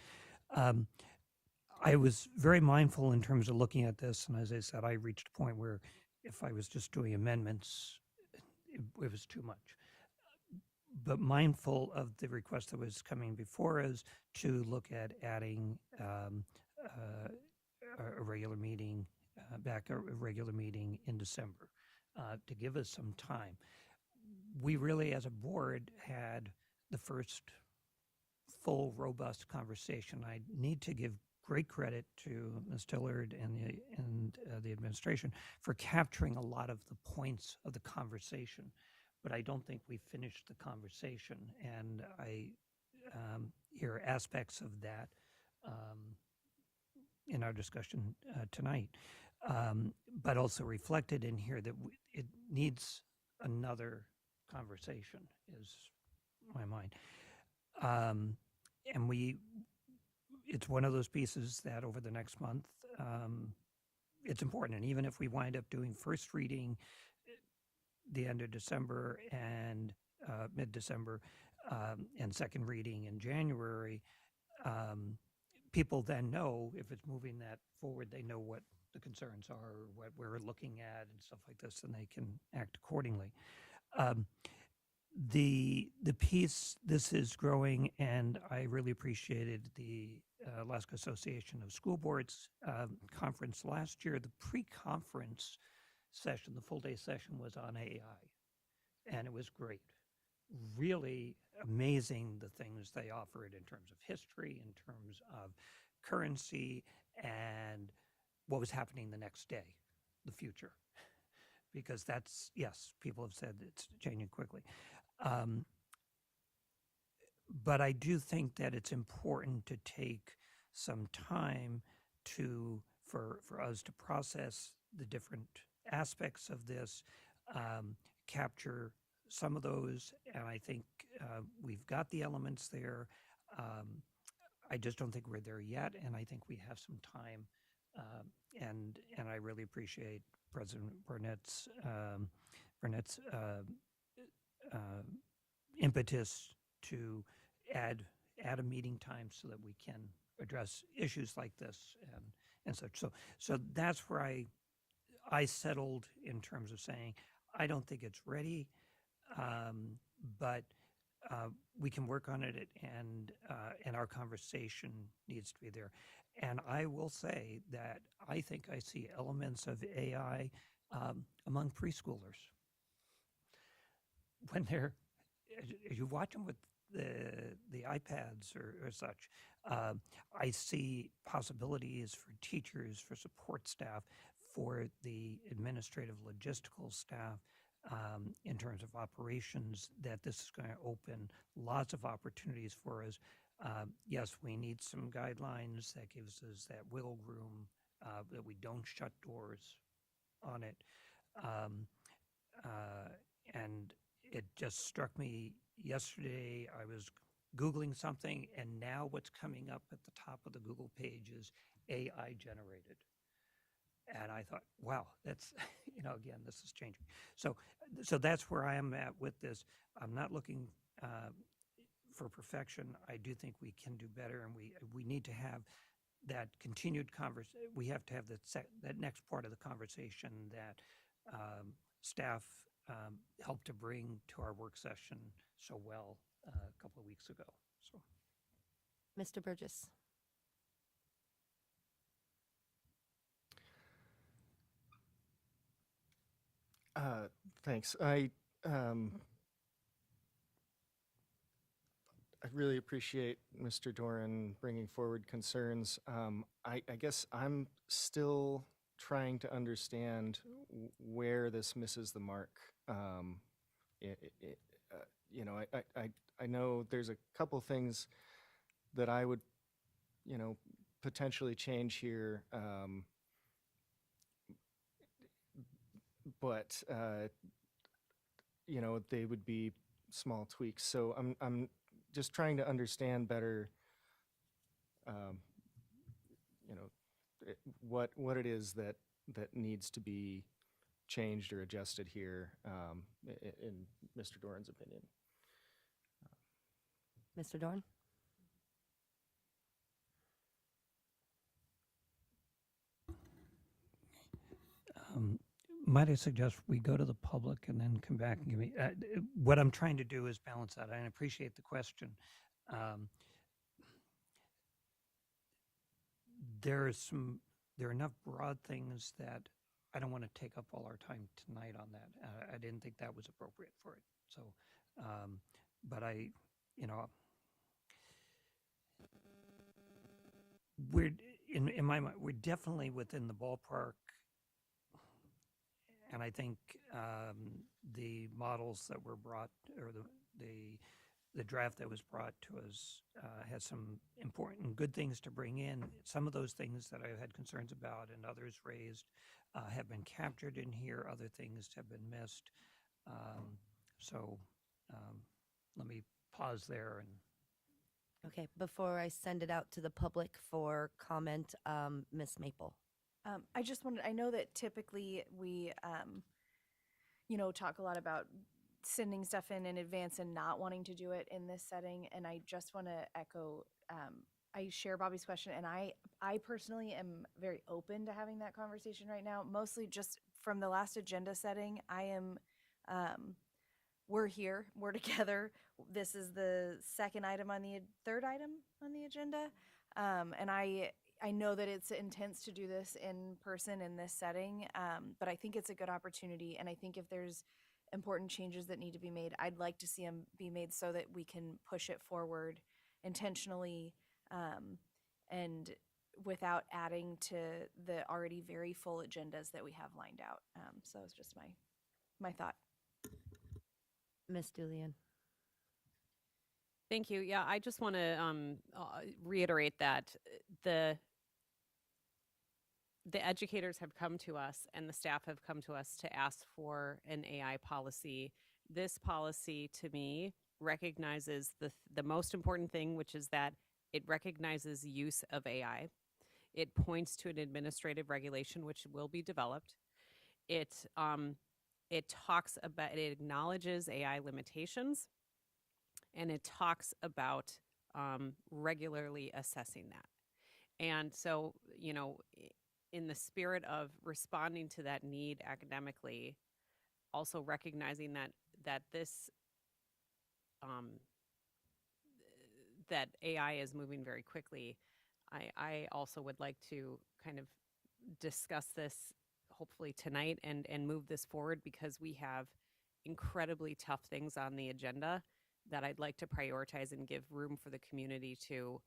I was very mindful in terms of looking at this, and as I said, I reached a point where if I was just doing amendments, it was too much. But mindful of the request that was coming before us to look at adding a regular meeting, a regular meeting in December, to give us some time. We really, as a board, had the first full, robust conversation. I need to give great credit to Ms. Tillard and the administration for capturing a lot of the points of the conversation, but I don't think we finished the conversation, and I hear aspects of that in our discussion tonight, but also reflected in here that it needs another conversation, is my mind. And it's one of those pieces that over the next month, it's important. And even if we wind up doing first reading the end of December and mid-December, and second reading in January, people then know if it's moving that forward, they know what the concerns are, or what we're looking at and stuff like this, and they can act accordingly. The piece, this is growing, and I really appreciated the Alaska Association of School Boards conference last year. The pre-conference session, the full-day session, was on AI, and it was great. Really amazing the things they offered in terms of history, in terms of currency, and what was happening the next day, the future. Because that's, yes, people have said it's changing quickly. But I do think that it's important to take some time for us to process the different aspects of this, capture some of those, and I think we've got the elements there. I just don't think we're there yet, and I think we have some time. And I really appreciate President Burnett's impetus to add a meeting time so that we can address issues like this and such. So that's where I settled in terms of saying I don't think it's ready, but we can work on it, and our conversation needs to be there. And I will say that I think I see elements of AI among preschoolers. When as you watch them with the iPads or such, I see possibilities for teachers, for support staff, for the administrative logistical staff, in terms of operations, that this is going to open lots of opportunities for us. Yes, we need some guidelines that gives us that wiggle room, that we don't shut doors on it. And it just struck me yesterday, I was Googling something, and now what's coming up at the top of the Google page is AI generated. And I thought, wow, that's, again, this is changing. So that's where I am at with this. I'm not looking for perfection. I do think we can do better, and we need to have that continued conversation. We have to have that next part of the conversation that staff helped to bring to our work session so well a couple of weeks ago. So, Mr. Burgess. Thanks. I really appreciate Mr. Doran bringing forward concerns. I guess I'm still trying to understand where this misses the mark. I know there's a couple things that I would, potentially change here. But they would be small tweaks. So I'm just trying to understand better, um, what it is that needs to be changed or adjusted here, in Mr. Doran's opinion. Mr. Dorn? Might I suggest we go to the public and then come back and give me, what I'm trying to do is balance that. I appreciate the question. There are enough broad things that I don't want to take up all our time tonight on that. I didn't think that was appropriate for it. So, but we're in my mind, we're definitely within the ballpark. And I think the models that were brought, or the draft that was brought to us, has some important good things to bring in. Some of those things that I had concerns about and others raised have been captured in here. Other things have been missed. So let me pause there. And Okay, before I send it out to the public for comment, Ms. Maple. I just wanted, I know that typically we, talk a lot about sending stuff in advance and not wanting to do it in this setting. And I just want to echo, I share Bobby's question, and I personally am very open to having that conversation right now, mostly just from the last agenda setting. We're here, we're together. This is the third item on the agenda. And I know that it's intense to do this in person in this setting, but I think it's a good opportunity. And I think if there's important changes that need to be made, I'd like to see them be made so that we can push it forward intentionally, and without adding to the already very full agendas that we have lined out. So it's just my thought. Ms. Julian. Thank you. Yeah, I just want to reiterate that the educators have come to us and the staff have come to us to ask for an AI policy. This policy, to me, recognizes the most important thing, which is that it recognizes use of AI. It points to an administrative regulation which will be developed. It talks about, it acknowledges AI limitations, and it talks about regularly assessing that. And so, in the spirit of responding to that need academically, also recognizing that this that AI is moving very quickly, I also would like to kind of discuss this hopefully tonight and move this forward, because we have incredibly tough things on the agenda that I'd like to prioritize and give room for the community to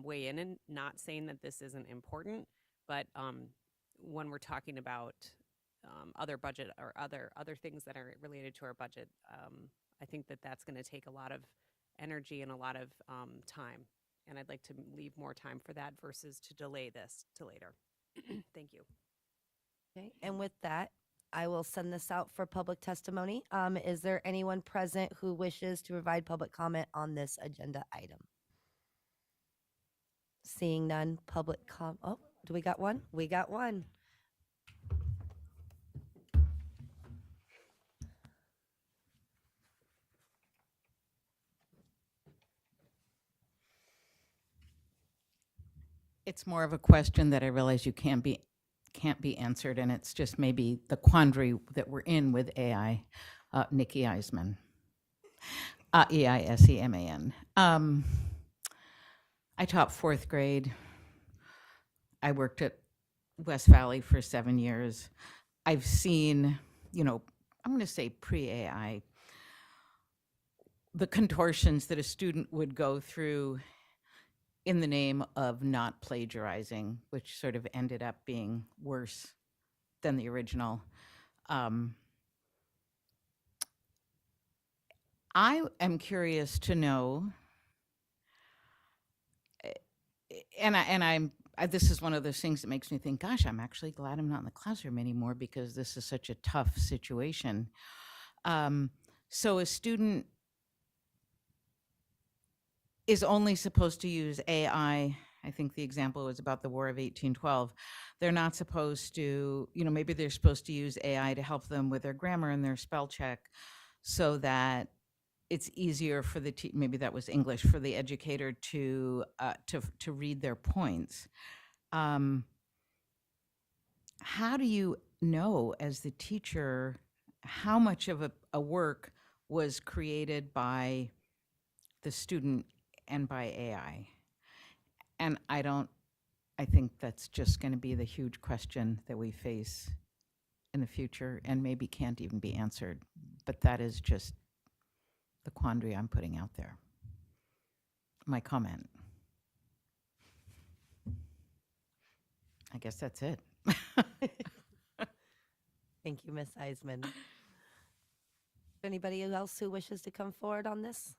weigh in. And not saying that this isn't important, but when we're talking about other budget or other things that are related to our budget, I think that that's going to take a lot of energy and a lot of time. And I'd like to leave more time for that versus to delay this to later. Thank you. Okay, and with that, I will send this out for public testimony. Is there anyone present who wishes to provide public comment on this agenda item? Seeing none, public oh, do we got one? We got one. It's more of a question that I realize you can't be answered, and it's just maybe the quandary that we're in with AI. Nikki Eisman, Eiseman. I taught fourth grade. I worked at West Valley for 7 years. I've seen, I'm going to say pre-AI, the contortions that a student would go through in the name of not plagiarizing, which sort of ended up being worse than the original. I am curious to know, and this is one of those things that makes me think, gosh, I'm actually glad I'm not in the classroom anymore, because this is such a tough situation. So a student is only supposed to use AI. I think the example was about the War of 1812. They're not supposed to, maybe they're supposed to use AI to help them with their grammar and their spell check so that it's easier for maybe that was English, for the educator to read their points. How do you know as the teacher how much of a work was created by the student and by AI? And I think that's just going to be the huge question that we face in the future and maybe can't even be answered. But that is just the quandary I'm putting out there. My comment. I guess that's it. Thank you, Ms. Eisman. Anybody else who wishes to come forward on this?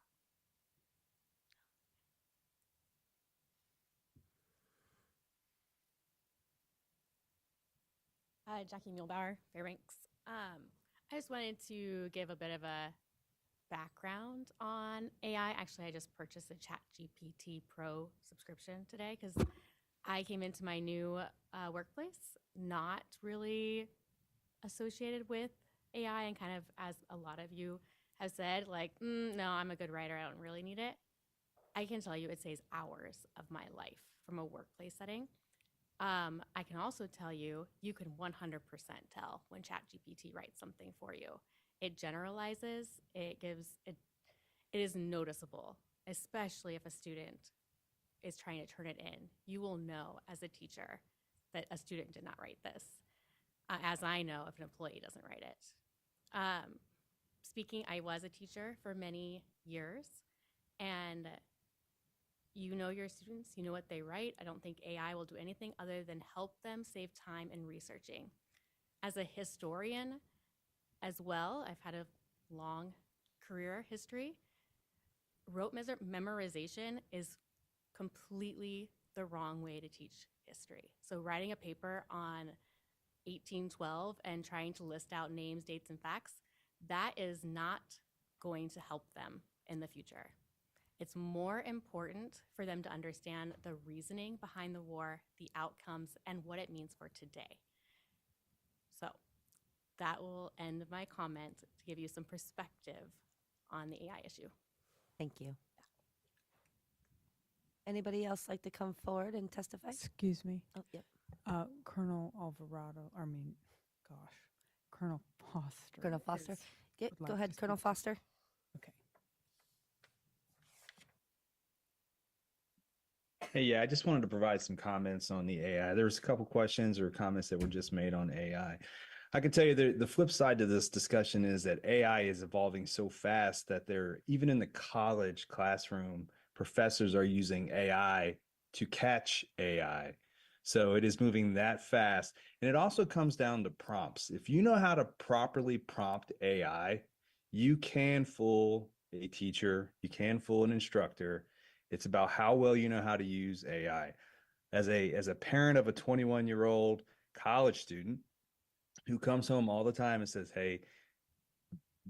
Jackie Muehlbauer, Fairbanks. I just wanted to give a bit of a background on AI. Actually, I just purchased a ChatGPT Pro subscription today because I came into my new workplace not really associated with AI, and kind of, as a lot of you have said, like, no, I'm a good writer. I don't really need it. I can tell you it saves hours of my life from a workplace setting. I can also tell you, you can 100% tell when ChatGPT writes something for you. It generalizes, it is noticeable, especially if a student is trying to turn it in. You will know as a teacher that a student did not write this, as I know if an employee doesn't write it. I was a teacher for many years, and you know your students, you know what they write. I don't think AI will do anything other than help them save time in researching. As a historian as well, I've had a long career history. Rote memorization is completely the wrong way to teach history. So writing a paper on 1812 and trying to list out names, dates, and facts, that is not going to help them in the future. It's more important for them to understand the reasoning behind the war, the outcomes, and what it means for today. So that will end my comment to give you some perspective on the AI issue. Thank you. Anybody else like to come forward and testify? Excuse me. Oh, yep. Colonel Colonel Foster. Colonel Foster. would Go like ahead, to Colonel speak. Foster. Okay. Hey, yeah, I just wanted to provide some comments on the AI. There's a couple questions or comments that were just made on AI. I can tell you the flip side to this discussion is that AI is evolving so fast that even in the college classroom, professors are using AI to catch AI. So it is moving that fast. And it also comes down to prompts. If you know how to properly prompt AI, you can fool a teacher, you can fool an instructor. It's about how well you know how to use AI. As a parent of a 21-year-old college student who comes home all the time and says, hey,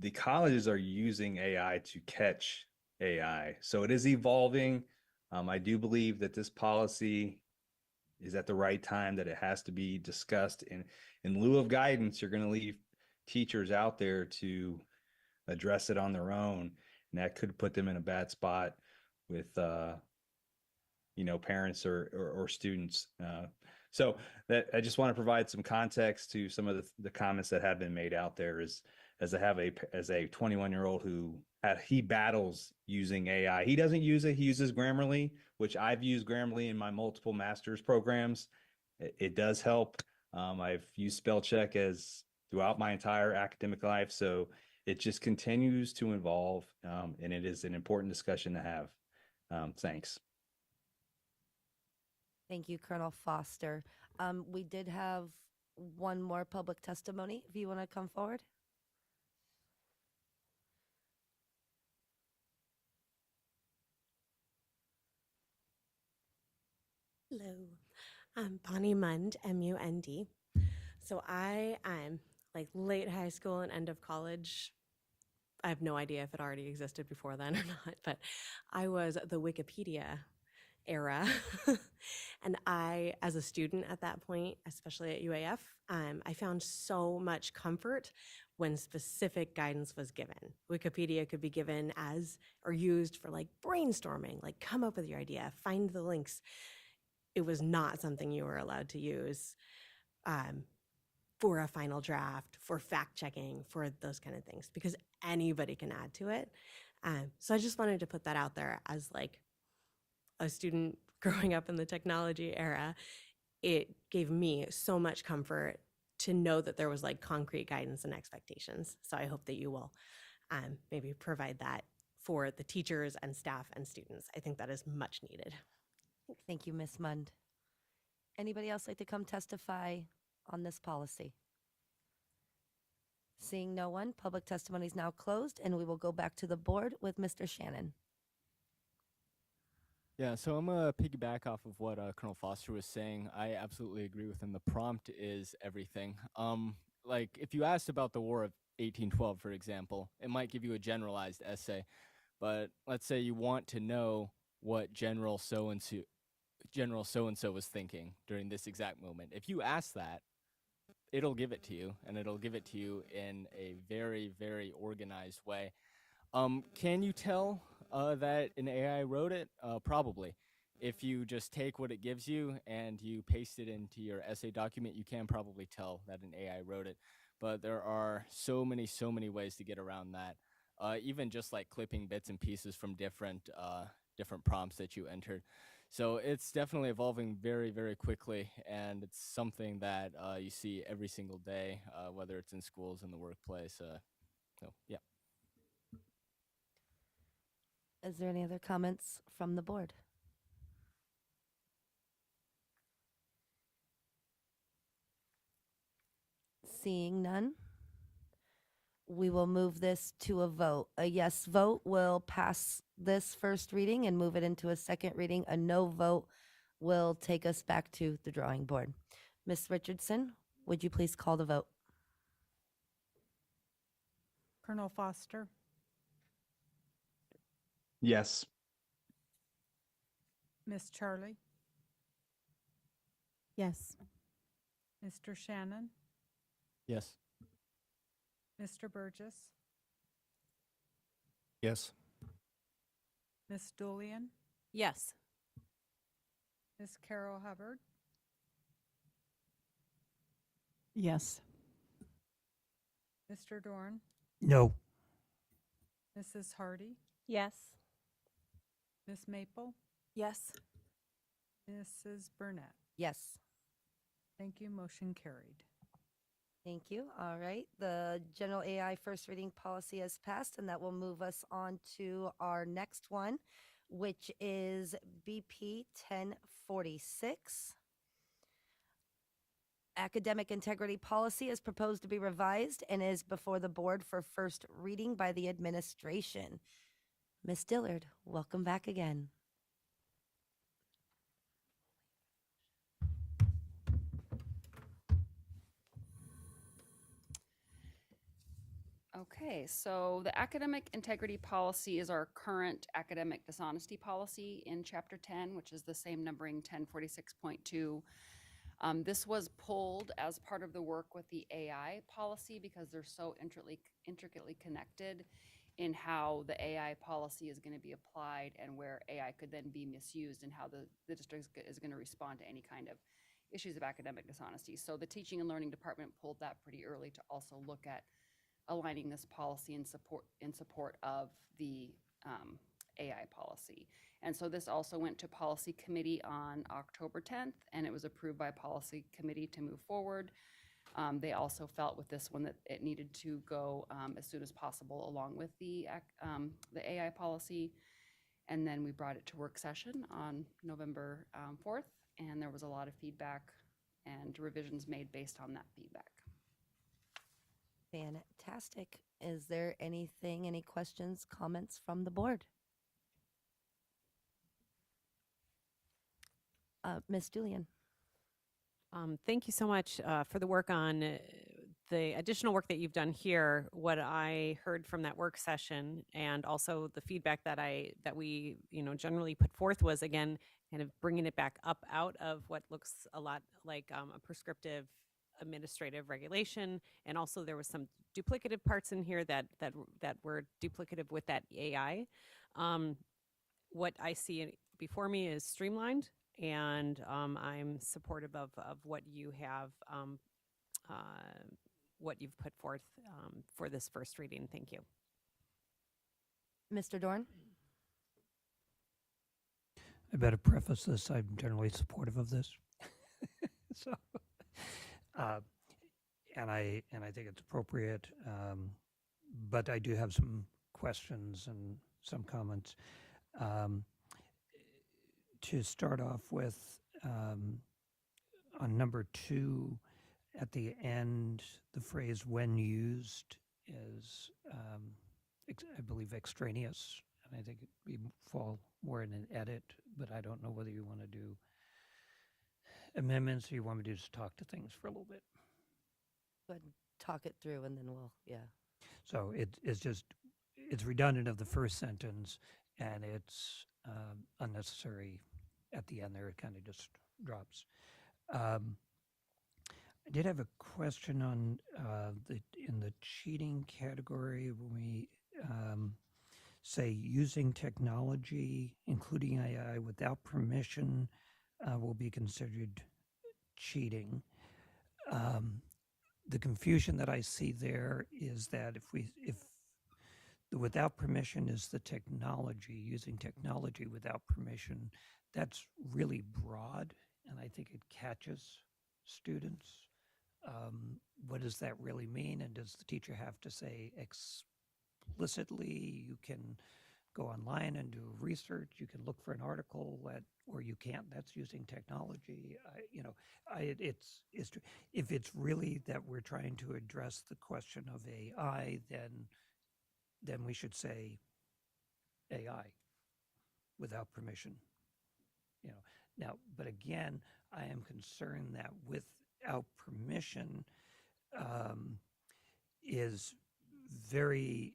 the colleges are using AI to catch AI. So it is evolving. I do believe that this policy is at the right time, that it has to be discussed. In lieu of guidance, you're going to leave teachers out there to address it on their own. And that could put them in a bad spot with parents or students. So that I just want to provide some context to some of the comments that have been made out there as a 21-year-old who he battles using AI. He doesn't use it. He uses Grammarly, which I've used Grammarly in my multiple master's programs. It does help. I've used spell check throughout my entire academic life. So it just continues to evolve, and it is an important discussion to have. Thanks. Thank you, Colonel Foster. We did have one more public testimony. If you want to come forward. Hello, I'm Bonnie Mund, M-U-N-D. So I am like late high school and end of college. I have no idea if it already existed before then or not, but I was the Wikipedia era. And I, as a student at that point, especially at UAF, I found so much comfort when specific guidance was given. Wikipedia could be given as or used for like brainstorming, like come up with your idea, find the links. It was not something you were allowed to use for a final draft, for fact checking, for those kind of things, because anybody can add to it. So I just wanted to put that out there as like a student growing up in the technology era. It gave me so much comfort to know that there was like concrete guidance and expectations. So I hope that you will maybe provide that for the teachers and staff and students. I think that is much needed. Thank you, Ms. Mund. Anybody else like to come testify on this policy? Seeing no one, public testimony is now closed, and we will go back to the board with Mr. Shannon. Yeah, so I'm gonna piggyback off of what Colonel Foster was saying. I absolutely agree with him. The prompt is everything. Like if you asked about the War of 1812, for example, it might give you a generalized essay, but let's say you want to know what General so and so was thinking during this exact moment. If you ask that, it'll give it to you, and it'll give it to you in a very, very organized way. Can you tell that an AI wrote it? Probably. If you just take what it gives you and you paste it into your essay document, you can probably tell that an AI wrote it. But there are so many ways to get around that. Even just like clipping bits and pieces from different prompts that you entered. So it's definitely evolving very, very quickly, and it's something that you see every single day, whether it's in schools, in the workplace. So yeah. Is there any other comments from the board? Seeing none, we will move this to a vote. A yes vote will pass this first reading and move it into a second reading. A no vote will take us back to the drawing board. Ms. Richardson, would you please call the vote? Colonel Foster, Yes. Miss Charlie, Yes. Mr. Shannon, Yes. Mr. Burgess, Yes. Miss Julian, Yes. Miss Carol Hubbard, Yes. Mr. Dorn, No. Mrs. Hardy, Yes. Miss Maple, Yes. Mrs. Burnett. Yes. Thank you. Motion carried. Thank you. All right. The general AI first reading policy has passed, and that will move us on to our next one, which is BP 1046. Academic integrity policy is proposed to be revised and is before the board for first reading by the administration. Ms. Dillard, welcome back again. Okay, so the academic integrity policy is our current academic dishonesty policy in Chapter 10, which is the same numbering 1046.2. This was pulled as part of the work with the AI policy because they're so intricately connected in how the AI policy is going to be applied and where AI could then be misused and how the district is going to respond to any kind of issues of academic dishonesty. So the teaching and learning department pulled that pretty early to also look at aligning this policy in support of the AI policy. And so this also went to policy committee on October 10th, and it was approved by policy committee to move forward. They also felt with this one that it needed to go as soon as possible along with the AI policy. And then we brought it to work session on November 4th, and there was a lot of feedback and revisions made based on that feedback. Fantastic. Is there anything, any questions, comments from the board? Ms. Julian. Thank you so much for the work on the additional work that you've done here, what I heard from that work session, and also the feedback that we generally put forth was, again, kind of bringing it back up out of what looks a lot like a prescriptive administrative regulation, and also there was some duplicative parts in here that were duplicative with that AI. What I see before me is streamlined, and I'm supportive of what you have. What you've put forth for this first reading. Thank you. Mr. Dorn? I better preface this, I'm generally supportive of this. So, and I think it's appropriate, but I do have some questions and some comments. To start off with, on number 2, at the end, the phrase "when used" is, I believe, extraneous, and I think it would fall more in an edit, but I don't know whether you want to do amendments or you want me to just talk to things for a little bit. Go ahead and talk it through, and then we'll, yeah. So it's redundant of the first sentence, and it's unnecessary at the end there. It kind of just drops. I did have a question on in the cheating category when we say using technology, including AI, without permission will be considered cheating. The confusion that I see there is that if the without permission is the technology, using technology without permission, that's really broad, and I think it catches students. What does that really mean? And does the teacher have to say explicitly, you can go online and do research, you can look for an article, or you can't, that's using technology? If it's really that we're trying to address the question of AI, then we should say AI without permission. Now, but again, I am concerned that without permission is very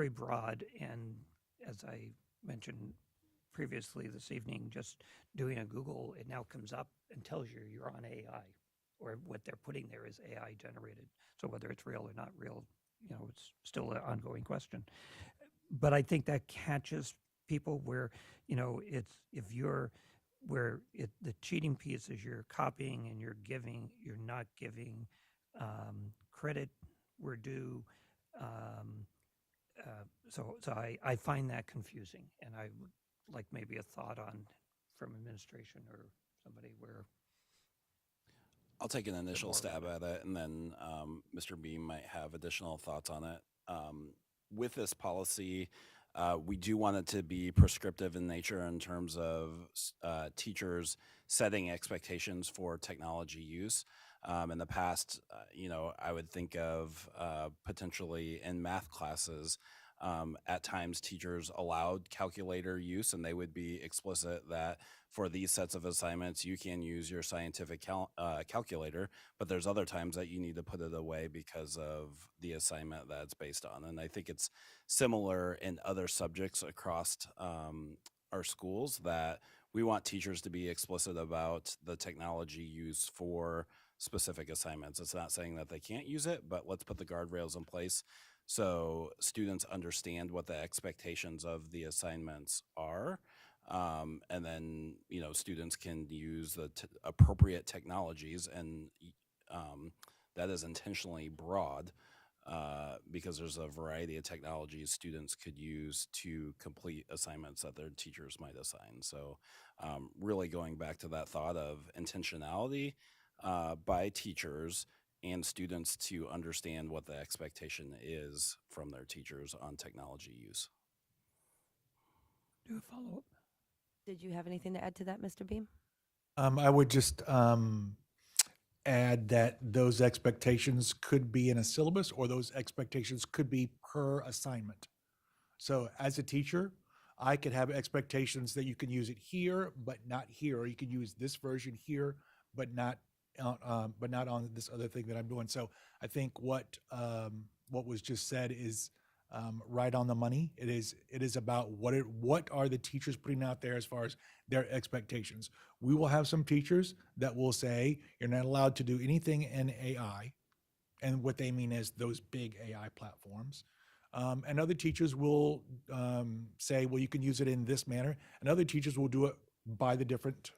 broad, and as I mentioned previously this evening, just doing a Google, it now comes up and tells you you're on AI, or what they're putting there is AI generated. So whether it's real or not real, it's still an ongoing question. But I think that catches people where, the cheating piece is you're copying and you're not giving credit where due. So I find that confusing, and I would like maybe a thought from administration or somebody where. I'll take an initial stab at it, and then Mr. Beam might have additional thoughts on it. With this policy, we do want it to be prescriptive in nature in terms of teachers setting expectations for technology use. In the past, I would think of potentially in math classes, at times teachers allowed calculator use, and they would be explicit that for these sets of assignments, you can use your scientific calculator, but there's other times that you need to put it away because of the assignment that it's based on. And I think it's similar in other subjects across our schools, that we want teachers to be explicit about the technology used for specific assignments. It's not saying that they can't use it, but let's put the guardrails in place so students understand what the expectations of the assignments are. And then, students can use the appropriate technologies, and that is intentionally broad because there's a variety of technologies students could use to complete assignments that their teachers might assign. So really going back to that thought of intentionality by teachers and students to understand what the expectation is from their teachers on technology use. Do a follow-up. Did you have anything to add to that, Mr. Beam? I would just add that those expectations could be in a syllabus, or those expectations could be per assignment. So as a teacher, I could have expectations that you can use it here, but not here, or you can use this version here, but not but not on this other thing that I'm doing. So I think what was just said is right on the money. It is about what are the teachers putting out there as far as their expectations. We will have some teachers that will say you're not allowed to do anything in AI, and what they mean is those big AI platforms. And other teachers will say, well, you can use it in this manner, and other teachers will do it by the different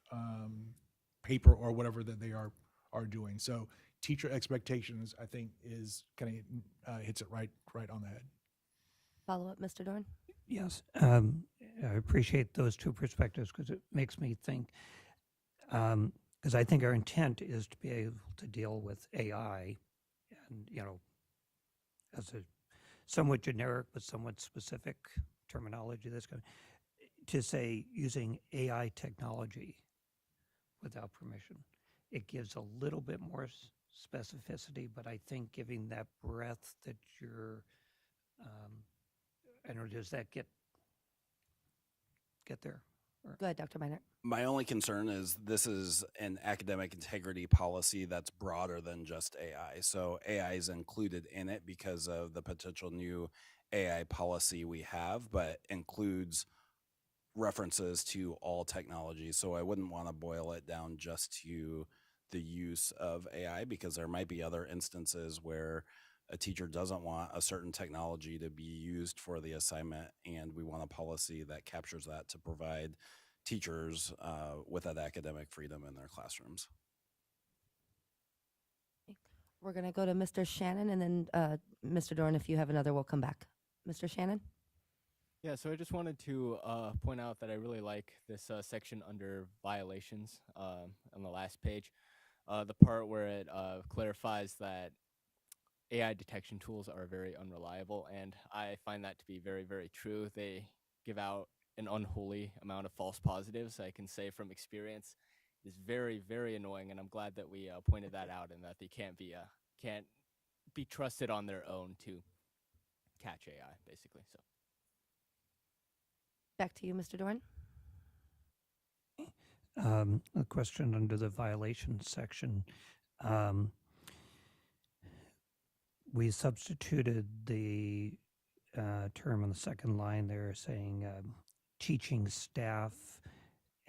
paper or whatever that they are doing. So teacher expectations, I think, is kind of hits it right on the head. Follow up, Mr. Dorn? Yes, I appreciate those two perspectives because it makes me think, because I think our intent is to be able to deal with AI and, as a somewhat generic but somewhat specific terminology that's going to say using AI technology without permission. It gives a little bit more specificity, but I think giving that breadth that you're, I don't know, does that get there? Go ahead, Dr. Meinert. My only concern is this is an academic integrity policy that's broader than just AI. So AI is included in it because of the potential new AI policy we have, but includes references to all technology. So I wouldn't want to boil it down just to the use of AI, because there might be other instances where a teacher doesn't want a certain technology to be used for the assignment, and we want a policy that captures that to provide teachers with that academic freedom in their classrooms. We're going to go to Mr. Shannon, and then Mr. Dorn, if you have another, we'll come back. Mr. Shannon? Yeah, so I just wanted to point out that I really like this section under violations on the last page. The part where it clarifies that AI detection tools are very unreliable, and I find that to be very, very true. They give out an unholy amount of false positives. I can say from experience, it's very, very annoying, and I'm glad that we pointed that out and that they can't be trusted on their own to catch AI, basically. So. Back to you, Mr. Dorn. A question under the violations section. We substituted the term on the second line there saying teaching staff,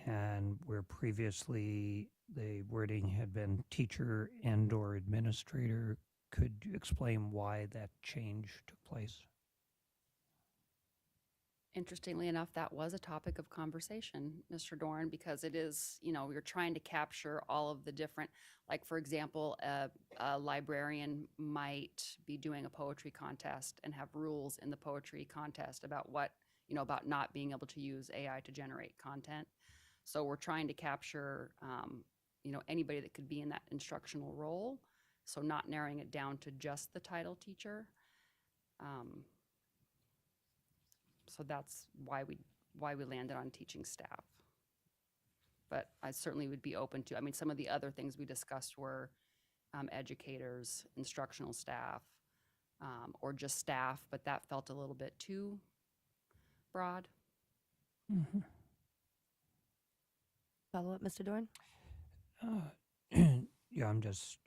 and where previously the wording had been teacher and/or administrator. Could you explain why that change took place? Interestingly enough, that was a topic of conversation, Mr. Dorn, because it is, we're trying to capture all of the different, like, for example, a librarian might be doing a poetry contest and have rules in the poetry contest about about not being able to use AI to generate content. So we're trying to capture, anybody that could be in that instructional role. So not narrowing it down to just the title teacher. So that's why we landed on teaching staff. But I certainly would be open to, some of the other things we discussed were educators, instructional staff, or just staff, but that felt a little bit too broad. Mm-hmm. Follow up, Mr. Dorn? Yeah, I'm just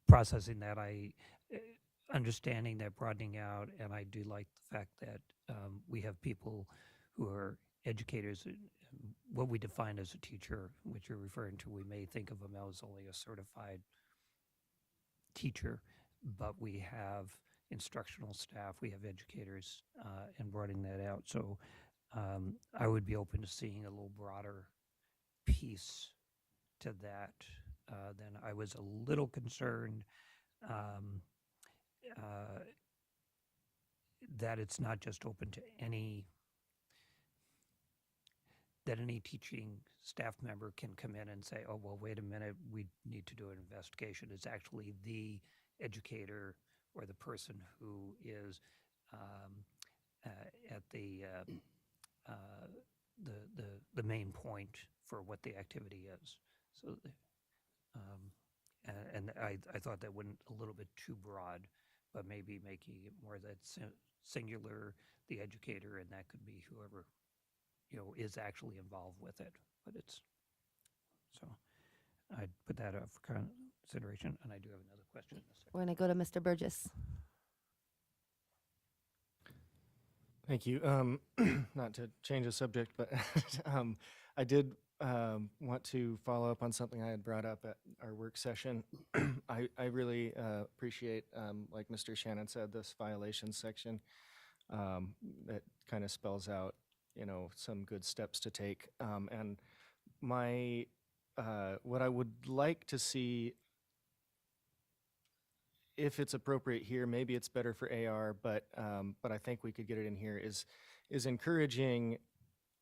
processing that. Understanding that broadening out, and I do like the fact that we have people who are educators. What we define as a teacher, which you're referring to, we may think of them as only a certified teacher, but we have instructional staff, we have educators, and broadening that out. So I would be open to seeing a little broader piece to that. Then I was a little concerned that it's not just open to that any teaching staff member can come in and say, oh, well, wait a minute, we need to do an investigation. It's actually the educator or the person who is at the main point for what the activity is. So, and I thought that went a little bit too broad, but maybe making it more that singular, the educator, and that could be whoever, is actually involved with it. But it's so. I'd put that up for consideration. And I do have another question in a second. We're going to go to Mr. Burgess. Thank you. Not to change the subject, but I did want to follow up on something I had brought up at our work session. I really appreciate, like Mr. Shannon said, this violations section that kind of spells out, some good steps to take. And my what I would like to see, if it's appropriate here, maybe it's better for AR, but I think we could get it in here, is encouraging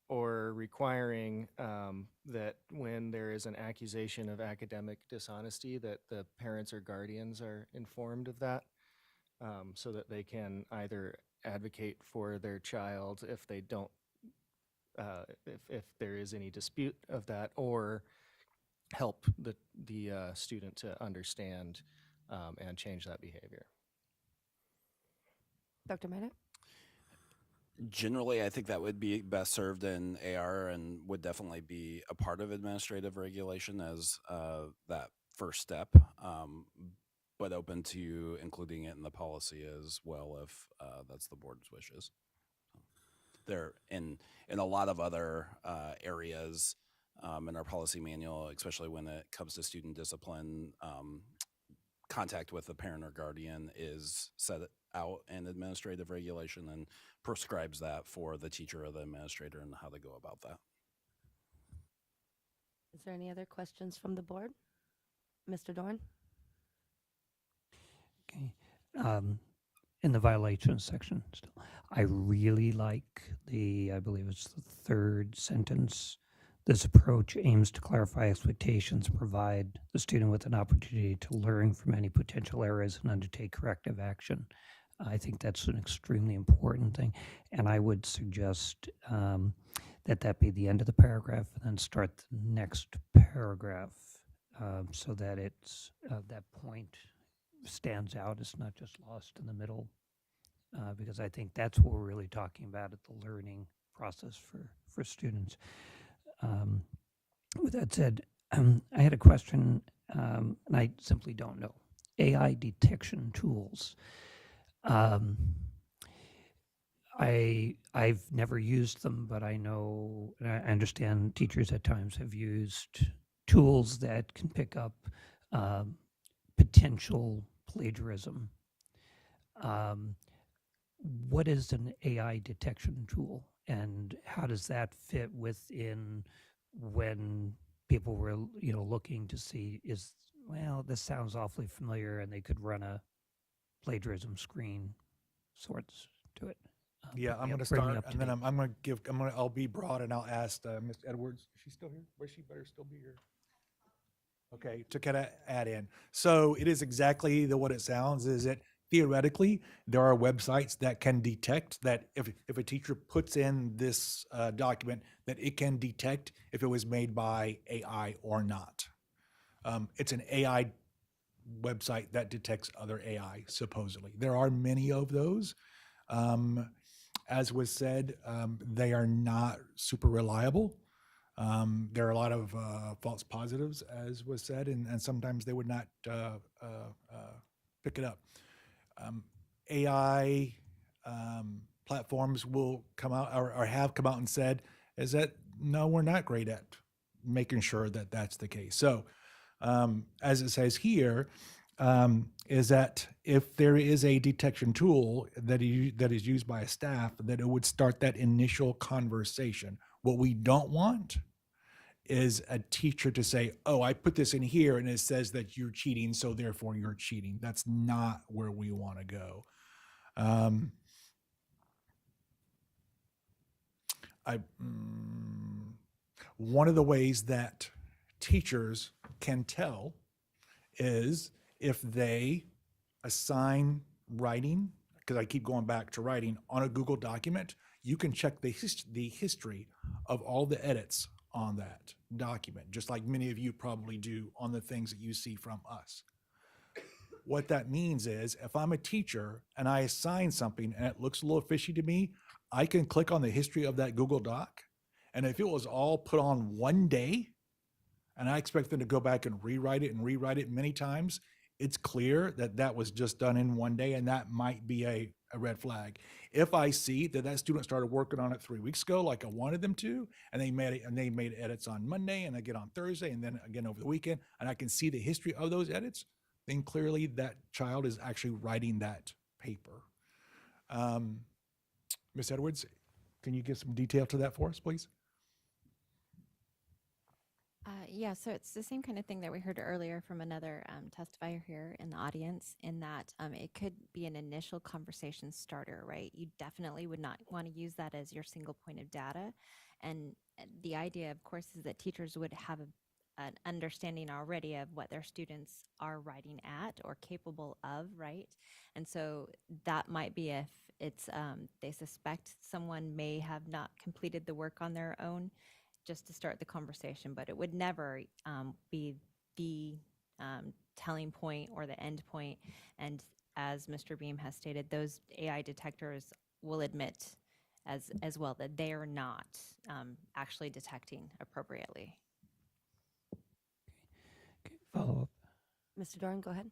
or requiring that when there is an accusation of academic dishonesty, that the parents or guardians are informed of that, so that they can either advocate for their child if they don't, if there is any dispute of that, or help the student to understand and change that behavior. Dr. Maynard? Generally, I think that would be best served in AR and would definitely be a part of administrative regulation as that first step, but open to including it in the policy as well if that's the board's wishes. There, in a lot of other areas in our policy manual, especially when it comes to student discipline, contact with the parent or guardian is set out in administrative regulation and prescribes that for the teacher or the administrator and how to go about that. Is there any other questions from the board? Mr. Dorn? Okay. In the violations section still, I really like I believe it's the third sentence. This approach aims to clarify expectations, provide the student with an opportunity to learn from any potential errors and undertake corrective action. I think that's an extremely important thing. And I would suggest that be the end of the paragraph and then start the next paragraph so that it's that point stands out. It's not just lost in the middle, because I think that's what we're really talking about at the learning process for students. With that said, I had a question, and I simply don't know. AI detection tools. I've never used them, but I know, and I understand teachers at times have used tools that can pick up potential plagiarism. What is an AI detection tool, and how does that fit within when people were, looking to see this sounds awfully familiar, and they could run a plagiarism screen sorts to it. Yeah, I'm going to bring me start, up to and then date. I'll be broad, and I'll ask Ms. Edwards. Is she still here? Where she better still be here? Okay, to kind of add in. So it is exactly what it sounds. Is it theoretically there are websites that can detect that if a teacher puts in this document, that it can detect if it was made by AI or not. It's an AI website that detects other AI, supposedly. There are many of those. As was said, they are not super reliable. There are a lot of false positives, as was said, and sometimes they would not pick it up. AI platforms will come out or have come out and said is that, no, we're not great at making sure that that's the case. So as it says here, is that if there is a detection tool that is used by a staff, that it would start that initial conversation. What we don't want is a teacher to say, oh, I put this in here and it says that you're cheating, so therefore you're cheating. That's not where we want to go. One of the ways that teachers can tell is if they assign writing, because I keep going back to writing, on a Google document, you can check the history of all the edits on that document, just like many of you probably do on the things that you see from us. What that means is if I'm a teacher and I assign something and it looks a little fishy to me, I can click on the history of that Google Doc. And if it was all put on one day, and I expect them to go back and rewrite it many times, it's clear that that was just done in one day, and that might be a red flag. If I see that that student started working on it 3 weeks ago, like I wanted them to, and they made edits on Monday and again on Thursday and then again over the weekend, and I can see the history of those edits, then clearly that child is actually writing that paper. Ms. Edwards, can you give some detail to that for us, please? Yeah, so it's the same kind of thing that we heard earlier from another testifier here in the audience, in that it could be an initial conversation starter, right? You definitely would not want to use that as your single point of data. And the idea, of course, is that teachers would have an understanding already of what their students are writing at or capable of, right? And so that might be if it's they suspect someone may have not completed the work on their own, just to start the conversation, but it would never be the telling point or the end point. And as Mr. Beam has stated, those AI detectors will admit as well that they are not actually detecting appropriately. Follow up. Mr. Doran, go ahead.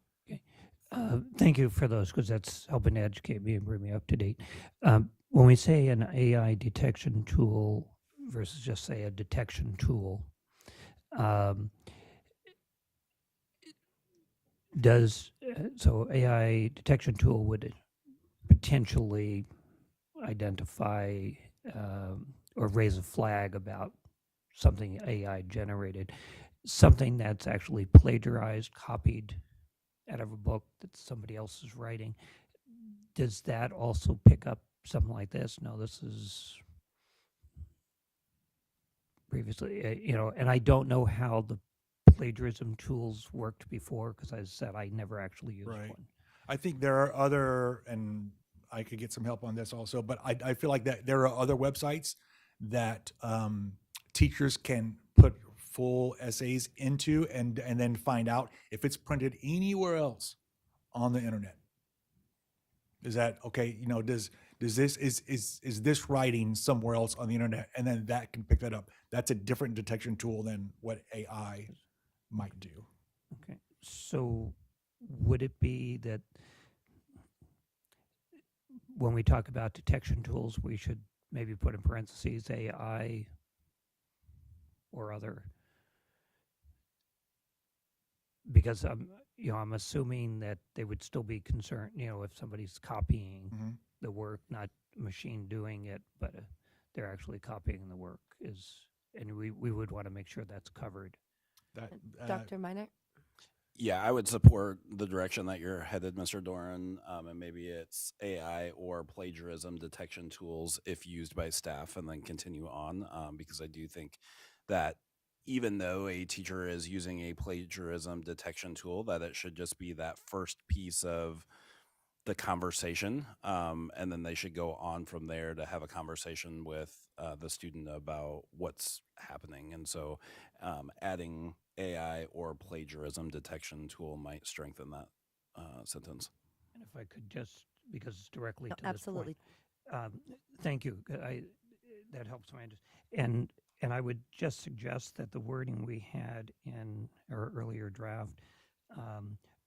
Thank you for those, because that's helping to educate me and bring me up to date. When we say an AI detection tool versus just say a detection tool, so AI detection tool would potentially identify or raise a flag about something AI generated, something that's actually plagiarized, copied out of a book that somebody else is writing. Does that also pick up something like this? No, this is previously, and I don't know how the plagiarism tools worked before, because I said I never actually used one. I think there are other, and I could get some help on this also, but I feel like that there are other websites that teachers can put full essays into and then find out if it's printed anywhere else on the internet. Is that okay? Does this is this writing somewhere else on the internet, and then that can pick that up? That's a different detection tool than what AI might do. Okay, so would it be that when we talk about detection tools, we should maybe put in parentheses AI or other? Because I'm assuming that they would still be concerned, if somebody's copying the work, not machine doing it, but they're actually copying the work, and we would want to make sure that's covered. Dr. Minor? Yeah, I would support the direction that you're headed, Mr. Doran, and maybe it's AI or plagiarism detection tools if used by staff, and then continue on, because I do think that even though a teacher is using a plagiarism detection tool, that it should just be that first piece of the conversation, and then they should go on from there to have a conversation with the student about what's happening. And so adding AI or plagiarism detection tool might strengthen that sentence. And if I could just, because it's directly No, to absolutely. this point. Thank you. That helps my understanding. And I would just suggest that the wording we had in our earlier draft,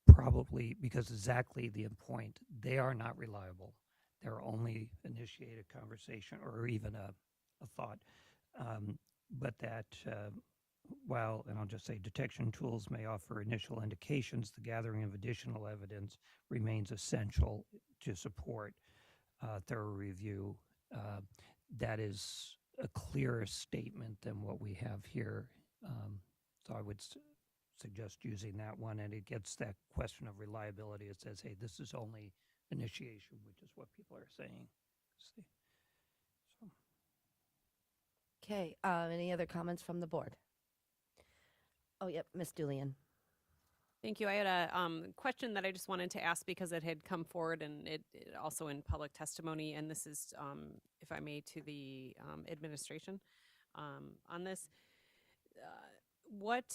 probably, because exactly the point, they are not reliable. They're only initiate a conversation or even a thought. But that while, and I'll just say, detection tools may offer initial indications, the gathering of additional evidence remains essential to support thorough review. That is a clearer statement than what we have here. So I would suggest using that one, and it gets that question of reliability. It says, hey, this is only initiation, which is what people are saying. So. Okay, any other comments from the board? Oh, yep, Ms. Julian. Thank you. I had a question that I just wanted to ask because it had come forward, and it also in public testimony, and this is, if I may, to the administration on this. What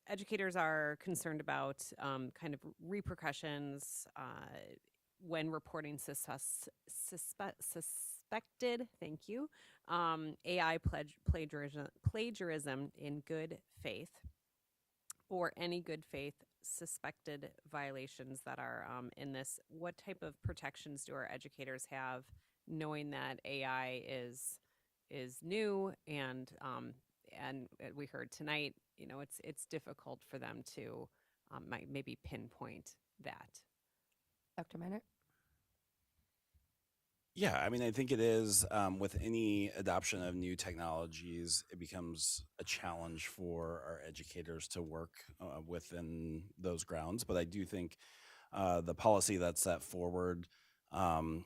educators are concerned about kind of repercussions when reporting suspicious suspected, thank you, AI plagiarism in good faith, or any good faith suspected violations that are in this. What type of protections do our educators have, knowing that AI is new and we heard tonight, you know, it's difficult for them to maybe pinpoint that. Dr. Minor? Yeah, I mean, I think it is with any adoption of new technologies, it becomes a challenge for our educators to work within those grounds. But I do think the policy that's set forward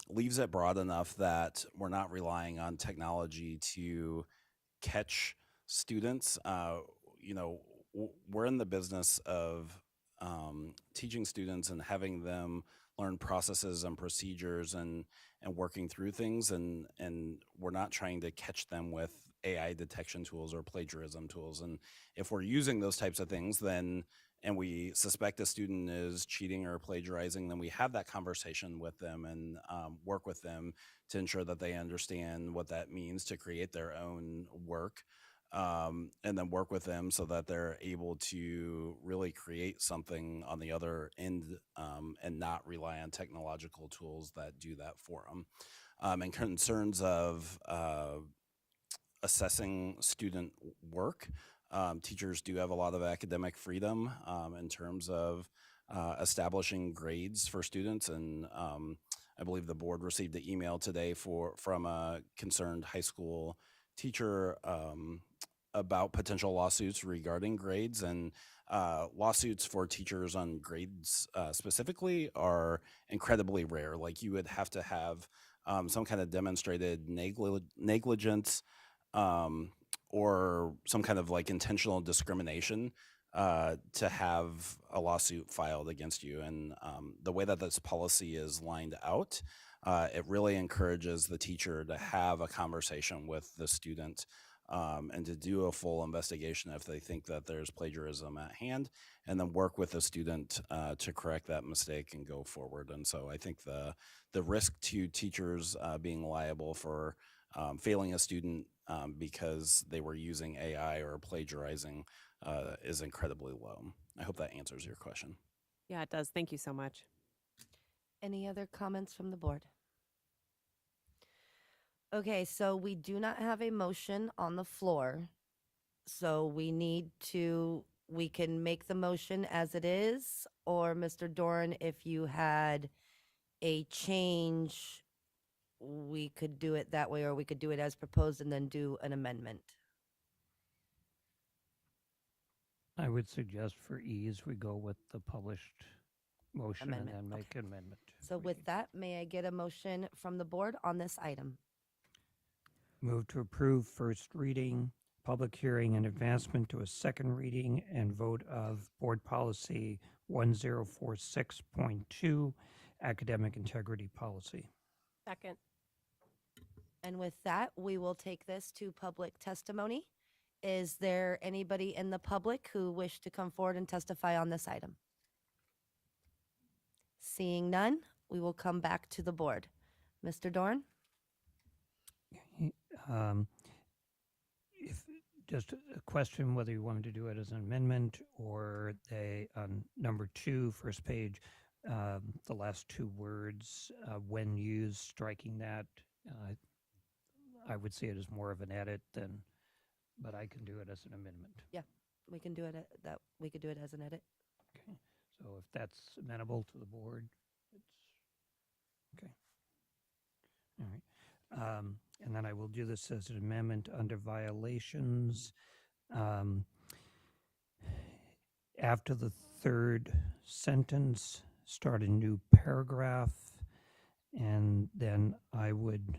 leaves it broad enough that we're not relying on technology to catch students. You know, we're in the business of teaching students and having them learn processes and procedures and working through things, and we're not trying to catch them with AI detection tools or plagiarism tools. And if we're using those types of things, then and we suspect a student is cheating or plagiarizing, then we have that conversation with them and work with them to ensure that they understand what that means to create their own work. And then work with them so that they're able to really create something on the other end and not rely on technological tools that do that for them. And concerns of assessing student work, teachers do have a lot of academic freedom in terms of establishing grades for students. And I believe the board received an email today from a concerned high school teacher about potential lawsuits regarding grades. And lawsuits for teachers on grades specifically are incredibly rare. Like, you would have to have some kind of demonstrated negligence or some kind of like intentional discrimination to have a lawsuit filed against you. And the way that this policy is lined out, it really encourages the teacher to have a conversation with the student and to do a full investigation if they think that there's plagiarism at hand, and then work with the student to correct that mistake and go forward. And so I think the risk to teachers being liable for failing a student because they were using AI or plagiarizing is incredibly low. I hope that answers your question. Yeah, it does. Thank you so much. Any other comments from the board? Okay, so we do not have a motion on the floor. So we can make the motion as it is, or Mr. Doran, if you had a change, we could do it that way, or we could do it as proposed and then do an amendment. I would suggest for ease, we go with the published motion Amendment, and then make an amendment. So with that, may I get a motion from the board on this item? Move to approve first reading, public hearing, and advancement to a second reading and vote of Board Policy 1046.2, Academic Integrity Policy. Second. And with that, we will take this to public testimony. Is there anybody in the public who wish to come forward and testify on this item? Seeing none, we will come back to the board. Mr. Dorn? If just a question whether you wanted to do it as an amendment or on number 2, first page, the last 2 words, when used, striking that. I would see it as more of an edit but I can do it as an amendment. Yeah, we can do it we could do it as an edit. Okay, so if that's amenable to the board, it's okay. All right. And then I will do this as an amendment under violations. After the third sentence, start a new paragraph, and then I would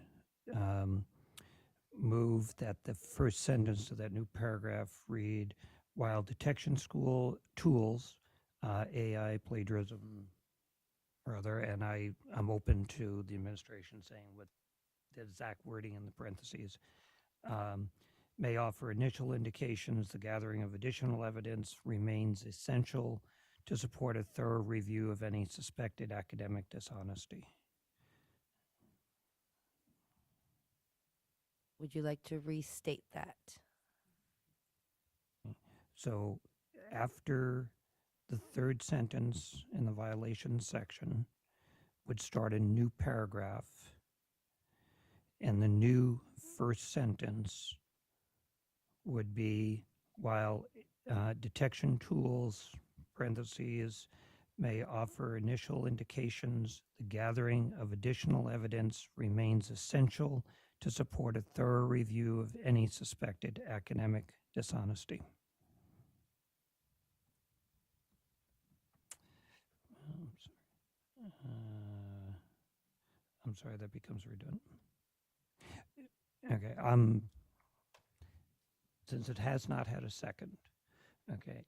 move that the first sentence of that new paragraph read, while detection school tools, AI, plagiarism, or other, and I'm open to the administration saying with the exact wording in the parentheses, may offer initial indications the gathering of additional evidence remains essential to support a thorough review of any suspected academic dishonesty. Would you like to restate that? So after the third sentence in the violations section would start a new paragraph, and the new first sentence would be, while detection tools, parentheses, may offer initial indications, the gathering of additional evidence remains essential to support a thorough review of any suspected academic dishonesty. I'm sorry, that becomes redundant. Okay, since it has not had a second, okay,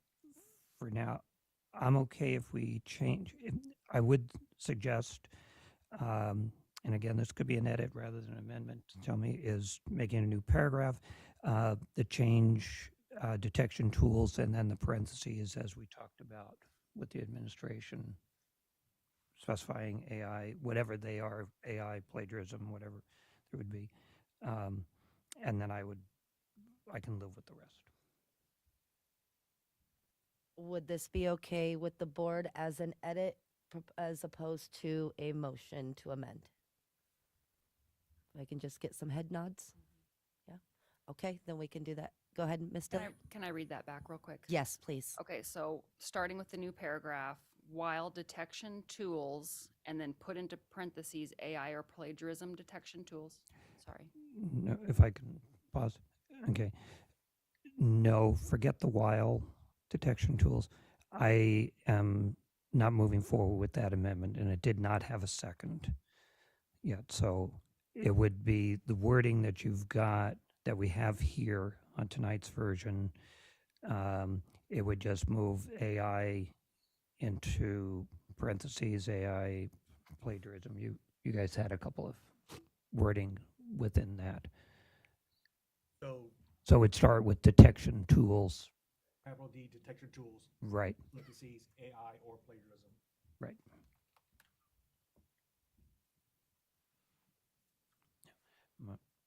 for now, I'm okay if we change. I would suggest, and again, this could be an edit rather than an amendment, tell me, is making a new paragraph, the change detection tools, and then the parentheses, as we talked about with the administration, specifying AI, whatever they are, AI, plagiarism, whatever there would be. And then I can live with the rest. Would this be okay with the board as an edit as opposed to a motion to amend? If I can just get some head nods? Yeah? Okay, then we can do that. Go ahead, Ms. Dillon. Can I read that back real quick? Yes, please. Okay, so starting with the new paragraph, while detection tools, and then put into parentheses AI or plagiarism detection tools. Sorry. No, if I can pause. Okay. No, forget the while detection tools. I am not moving forward with that amendment, and it did not have a second yet. So it would be the wording that you've got that we have here on tonight's version. It would just move AI into parentheses, AI plagiarism. You guys had a couple of wording within that. So it'd start with detection tools. Capital D detection tools. Right. Parentheses, AI or plagiarism. Right.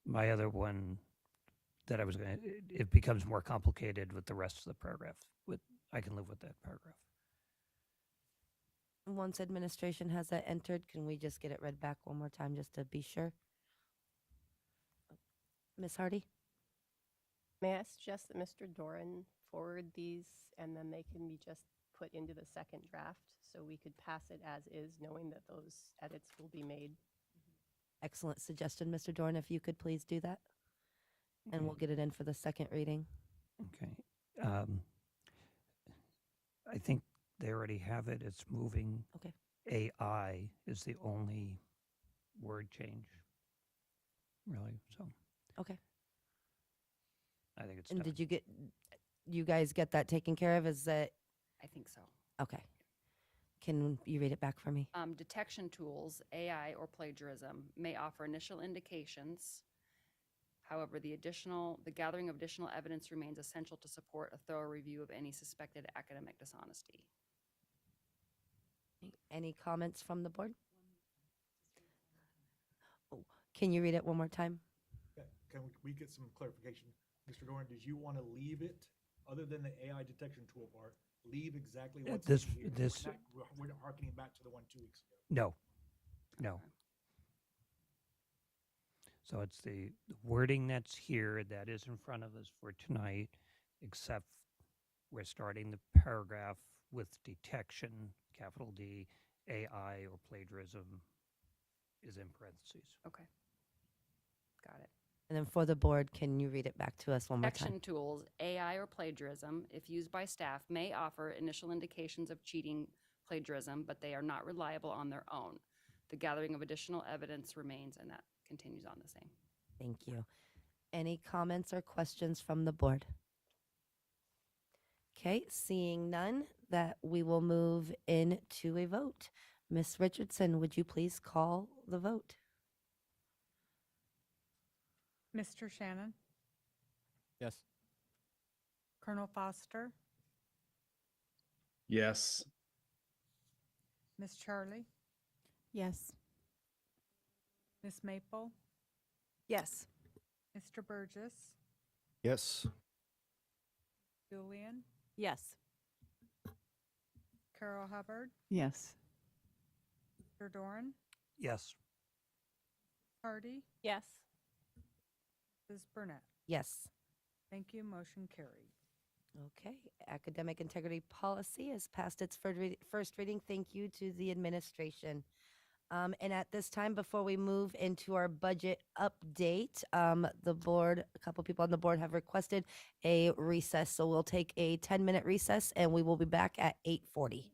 My other one that I was going to, it becomes more complicated with the rest of the paragraph. I can live with that paragraph. Once administration has that entered, can we just get it read back one more time just to be sure? Ms. Hardy? May I suggest that Mr. Doran forward these and then they can be just put into the second draft so we could pass it as is, knowing that those edits will be made? Excellent suggestion, Mr. Dorn. If you could please do that. And we'll get it in for the second reading. Okay. I think they already have it. It's moving. Okay. AI is the only word change, really. So. Okay. I think it's And done. did you guys get that taken care of? Is that? I think so. Okay. Can you read it back for me? Detection tools, AI or plagiarism, may offer initial indications. However, the gathering of additional evidence remains essential to support a thorough review of any suspected academic dishonesty. Any comments from the board? Oh, can you read it one more time? Yeah, can we get some clarification? Mr. Doran, did you want to leave it, other than the AI detection tool part, leave exactly what's in here? We're not harkening back to the one 2 weeks ago. No. So it's the wording that's here that is in front of us for tonight, except we're starting the paragraph with detection, capital D, AI or plagiarism is in parentheses. Okay. Got it. And then for the board, can you read it back to us one more time? Detection tools, AI or plagiarism, if used by staff, may offer initial indications of cheating, plagiarism, but they are not reliable on their own. The gathering of additional evidence remains, and that continues on the same. Thank you. Any comments or questions from the board? Okay, seeing none, that we will move into a vote. Ms. Richardson, would you please call the vote? Mr. Shannon? Yes. Colonel Foster? Yes. Ms. Charlie? Yes. Ms. Maple? Yes. Mr. Burgess, Yes. Julian, Yes. Carol Hubbard, Yes. Mr. Doran, Yes. Hardy, Yes. Mrs. Burnett. Yes. Thank you. Motion carried. Okay, academic integrity policy has passed its first reading. Thank you to the administration. And at this time, before we move into our budget update, the board, a couple people on the board have requested a recess. So we'll take a 10-minute recess and we will be back at 8:40.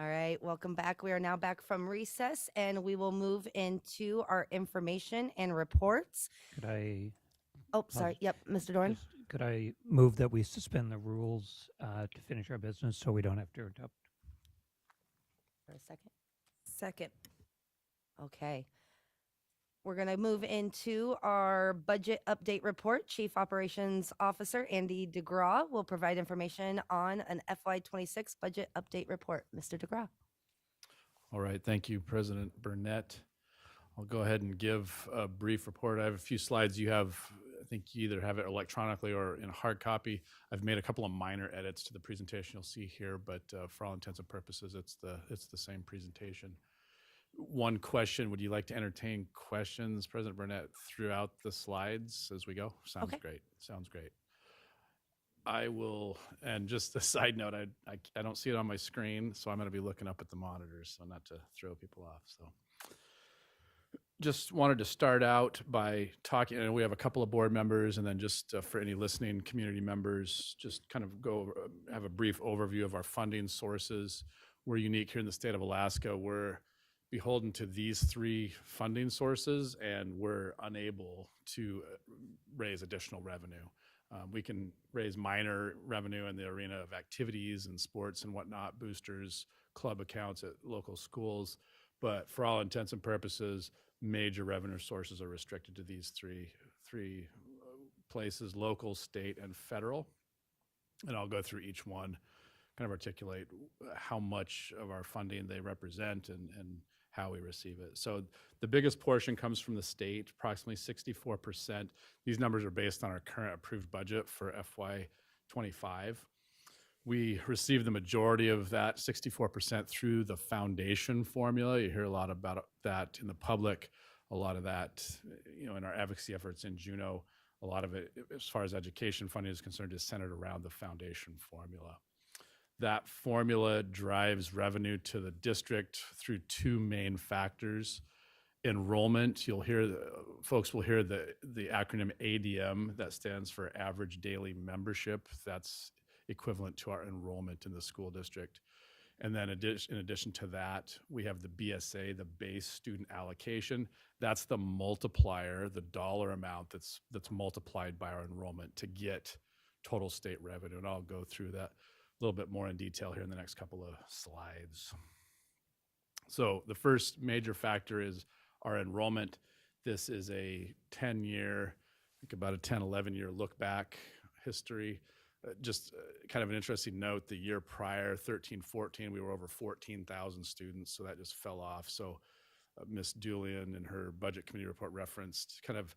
All right, welcome back. We are now back from recess, and we will move into our information and reports. Could I? Oh, sorry. Yep, Mr. Doran. Could I move that we suspend the rules to finish our business so we don't have to interrupt? For a second. Second. Okay. We're going to move into our budget update report. Chief Operations Officer Andy DeGraw will provide information on an FY26 budget update report. Mr. DeGraw. All right, thank you, President Burnett. I'll go ahead and give a brief report. I have a few slides. You have, I think you either have it electronically or in a hard copy. I've made a couple of minor edits to the presentation you'll see here, but for all intents and purposes, it's the same presentation. One question, would you like to entertain questions, President Burnett, throughout the slides as we go? Sounds great. Sounds great. I will, and just a side note, I don't see it on my screen, so I'm going to be looking up at the monitors, so not to throw people off. So just wanted to start out by talking, and we have a couple of board members, and then just for any listening community members, just kind of go have a brief overview of our funding sources. We're unique here in the state of Alaska. We're beholden to these three funding sources, and we're unable to raise additional revenue. We can raise minor revenue in the arena of activities and sports and whatnot, boosters, club accounts at local schools, but for all intents and purposes, major revenue sources are restricted to these three places: local, state, and federal. And I'll go through each one, kind of articulate how much of our funding they represent and how we receive it. So the biggest portion comes from the state, approximately 64%. These numbers are based on our current approved budget for FY25. We receive the majority of that 64% through the foundation formula. You hear a lot about that in the public, a lot of that, in our advocacy efforts in Juneau. A lot of it, as far as education funding is concerned, is centered around the foundation formula. That formula drives revenue to the district through two main factors. Enrollment, folks will hear the acronym ADM, that stands for Average Daily Membership. That's equivalent to our enrollment in the school district. And then in addition to that, we have the BSA, the base student allocation. That's the multiplier, the dollar amount that's multiplied by our enrollment to get total state revenue. And I'll go through that a little bit more in detail here in the next couple of slides. So the first major factor is our enrollment. This is a 10-year, I think about a 10, 11-year look back history. Just kind of an interesting note, the year prior, 13-14, we were over 14,000 students, so that just fell off. So Ms. Julian in her budget committee report referenced kind of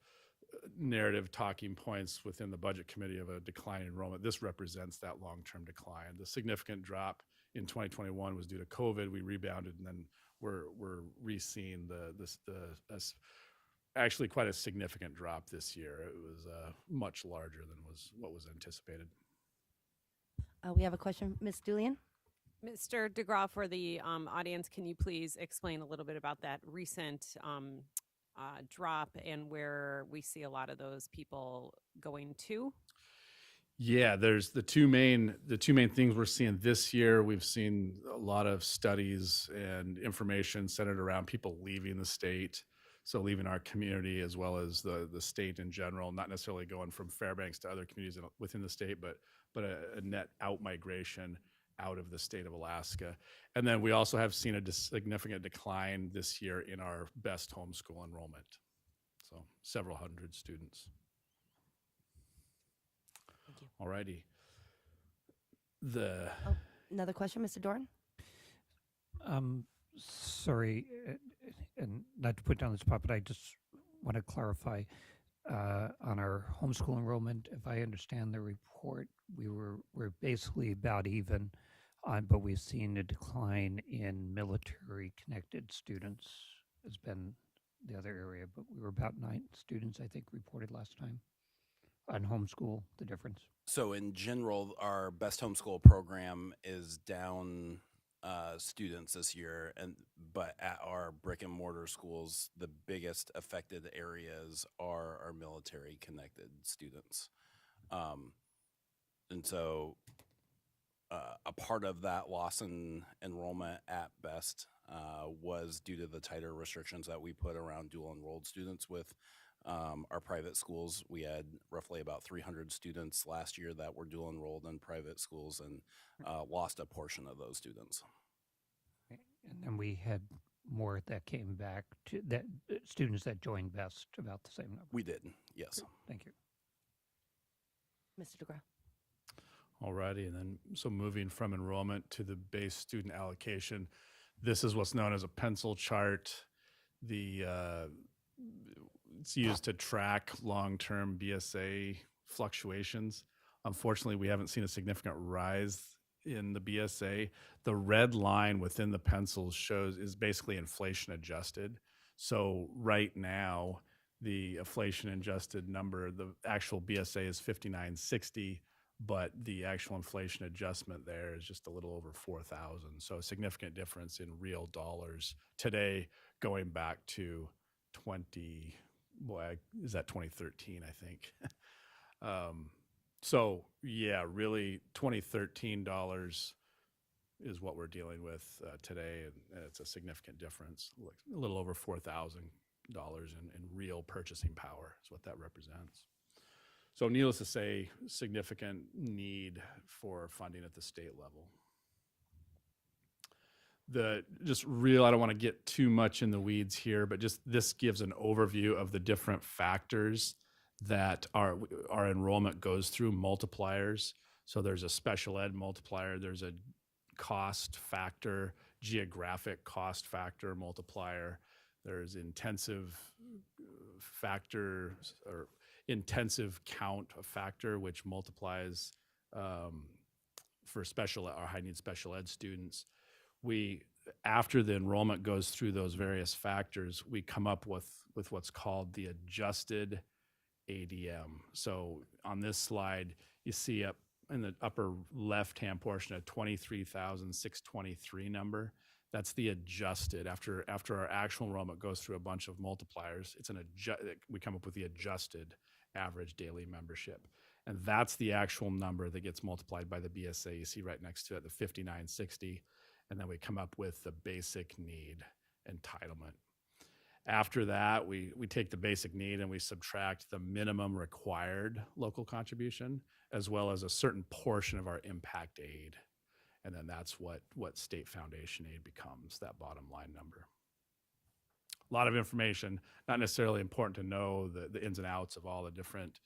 narrative talking points within the budget committee of a decline in enrollment. This represents that long-term decline. The significant drop in 2021 was due to COVID. We rebounded, and then we're re-seeing actually quite a significant drop this year. It was much larger than what was anticipated. We have a question, Ms. Julian. Mr. DeGraw, for the audience, can you please explain a little bit about that recent drop and where we see a lot of those people going to? Yeah, there's the two main things we're seeing this year. We've seen a lot of studies and information centered around people leaving the state, so leaving our community as well as the state in general, not necessarily going from Fairbanks to other communities within the state, but a net out migration out of the state of Alaska. And then we also have seen a significant decline this year in our best homeschool enrollment. So several hundred students. Thank you. All righty. Another question, Mr. Doran? Sorry, and not to put down the spot, but I just want to clarify on our homeschool enrollment. If I understand the report, we're basically about even, but we've seen a decline in military-connected students. Has been the other area, but we were about 9 students, I think, reported last time on homeschool. The difference. So in general, our best homeschool program is down students this year, but at our brick and mortar schools, the biggest affected areas are our military connected students. And so a part of that loss in enrollment at best was due to the tighter restrictions that we put around dual enrolled students with our private schools. We had roughly about 300 students last year that were dual enrolled in private schools and lost a portion of those students. And then we had more that came back to that students that joined BEST, about the same number. We did, yes. Thank you. Mr. DeGraw. Alrighty, and then so moving from enrollment to the base student allocation, this is what's known as a pencil chart. It's used to track long-term BSA fluctuations. Unfortunately, we haven't seen a significant rise in the BSA. The red line within the pencils is basically inflation adjusted. So right now, the inflation adjusted number, the actual BSA is 5960, but the actual inflation adjustment there is just a little over 4,000. So a significant difference in real dollars today, going back to 2013, I think. So yeah, really 2013 dollars is what we're dealing with today, and it's a significant difference, like a little over $4,000 in real purchasing power is what that represents. So needless to say, significant need for funding at the state level. I don't want to get too much in the weeds here, but just this gives an overview of the different factors that our enrollment goes through, multipliers. So there's a special ed multiplier, there's a cost factor, geographic cost factor multiplier, there's intensive factor or intensive count factor, which multiplies for special or high need special ed students. After the enrollment goes through those various factors, we come up with what's called the adjusted ADM. So on this slide, you see up in the upper left-hand portion a 23,623 number. That's the adjusted. After our actual enrollment goes through a bunch of multipliers, we come up with the adjusted average daily membership. And that's the actual number that gets multiplied by the BSA. You see right next to it, the 5960. And then we come up with the basic need entitlement. After that, we take the basic need and we subtract the minimum required local contribution, as well as a certain portion of our impact aid. And then that's what state foundation aid becomes, that bottom line number. A lot of information, not necessarily important to know the ins and outs of all the different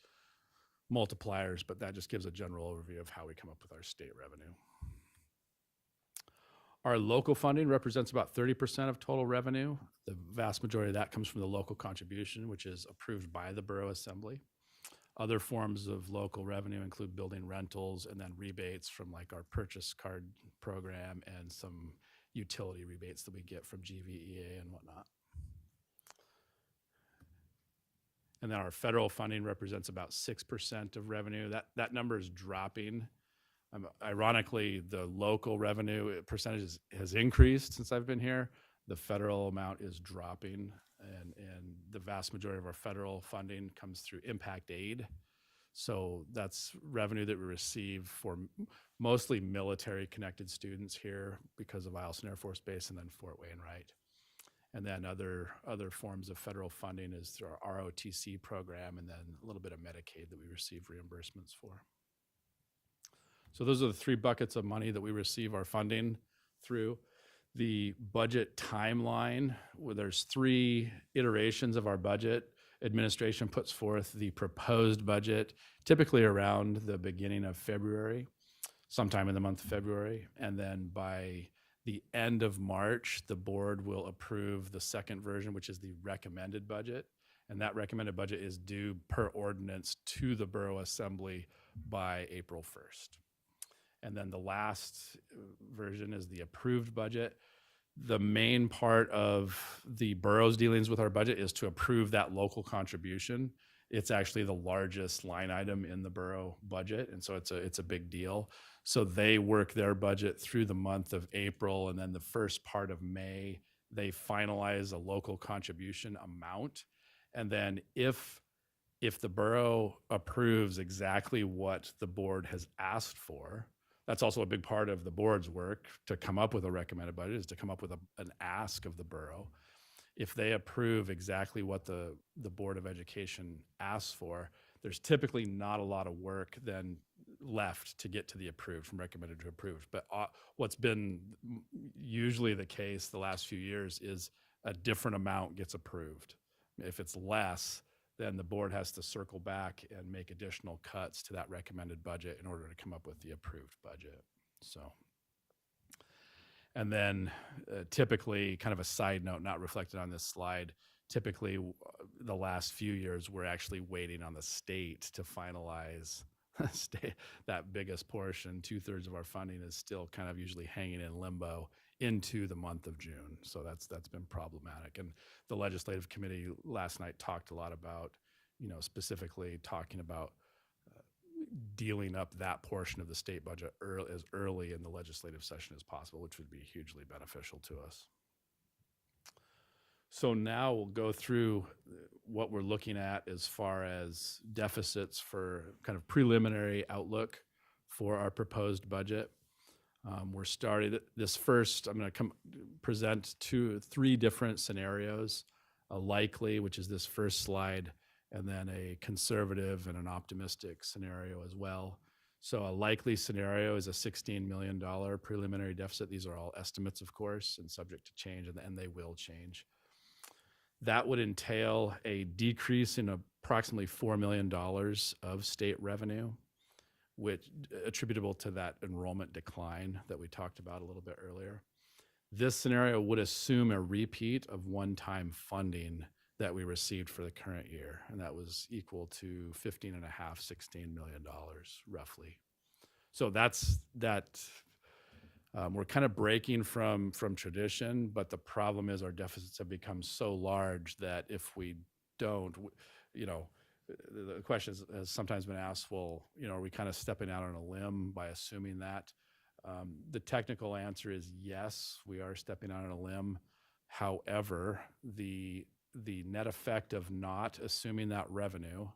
multipliers, but that just gives a general overview of how we come up with our state revenue. Our local funding represents about 30% of total revenue. The vast majority of that comes from the local contribution, which is approved by the Borough Assembly. Other forms of local revenue include building rentals and then rebates from like our purchase card program and some utility rebates that we get from GVEA and whatnot. And then our federal funding represents about 6% of revenue. That number is dropping. Ironically, the local revenue percentage has increased since I've been here. The federal amount is dropping, and the vast majority of our federal funding comes through impact aid. So that's revenue that we receive for mostly military connected students here because of Eielson Air Force Base and then Fort Wainwright. And then other forms of federal funding is through our ROTC program and then a little bit of Medicaid that we receive reimbursements for. So those are the three buckets of money that we receive our funding through. The budget timeline, where there's 3 iterations of our budget. Administration puts forth the proposed budget, typically around the beginning of February, sometime in the month of February. And then by the end of March, the board will approve the second version, which is the recommended budget. And that recommended budget is due per ordinance to the Borough Assembly by April 1st. And then the last version is the approved budget. The main part of the borough's dealings with our budget is to approve that local contribution. It's actually the largest line item in the borough budget, and so it's a big deal. So they work their budget through the month of April, and then the first part of May, they finalize a local contribution amount. And then if the borough approves exactly what the board has asked for, That's also a big part of the board's work to come up with a recommended budget, is to come up with an ask of the borough. If they approve exactly what the Board of Education asks for, there's typically not a lot of work then left to get to the approved, from recommended to approved. But what's been usually the case the last few years is a different amount gets approved. If it's less, then the board has to circle back and make additional cuts to that recommended budget in order to come up with the approved budget. So, and then typically, kind of a side note, not reflected on this slide, typically the last few years, we're actually waiting on the state to finalize that biggest portion. 2/3 of our funding is still kind of usually hanging in limbo into the month of June. So that's been problematic. And the legislative committee last night talked a lot about, specifically talking about dealing up that portion of the state budget as early in the legislative session as possible, which would be hugely beneficial to us. So now we'll go through what we're looking at as far as deficits for kind of preliminary outlook for our proposed budget. We're starting this first. I'm going to present three different scenarios: a likely, which is this first slide, and then a conservative and an optimistic scenario as well. So a likely scenario is a $16 million preliminary deficit. These are all estimates, of course, and subject to change, and they will change. That would entail a decrease in approximately $4 million of state revenue, which attributable to that enrollment decline that we talked about a little bit earlier. This scenario would assume a repeat of one-time funding that we received for the current year, and that was equal to $15.5, $16 million roughly. So that's that. We're kind of breaking from tradition, but the problem is our deficits have become so large that if we don't, the question has sometimes been asked, well, are we kind of stepping out on a limb by assuming that? The technical answer is yes, we are stepping out on a limb. However, the net effect of not assuming that revenue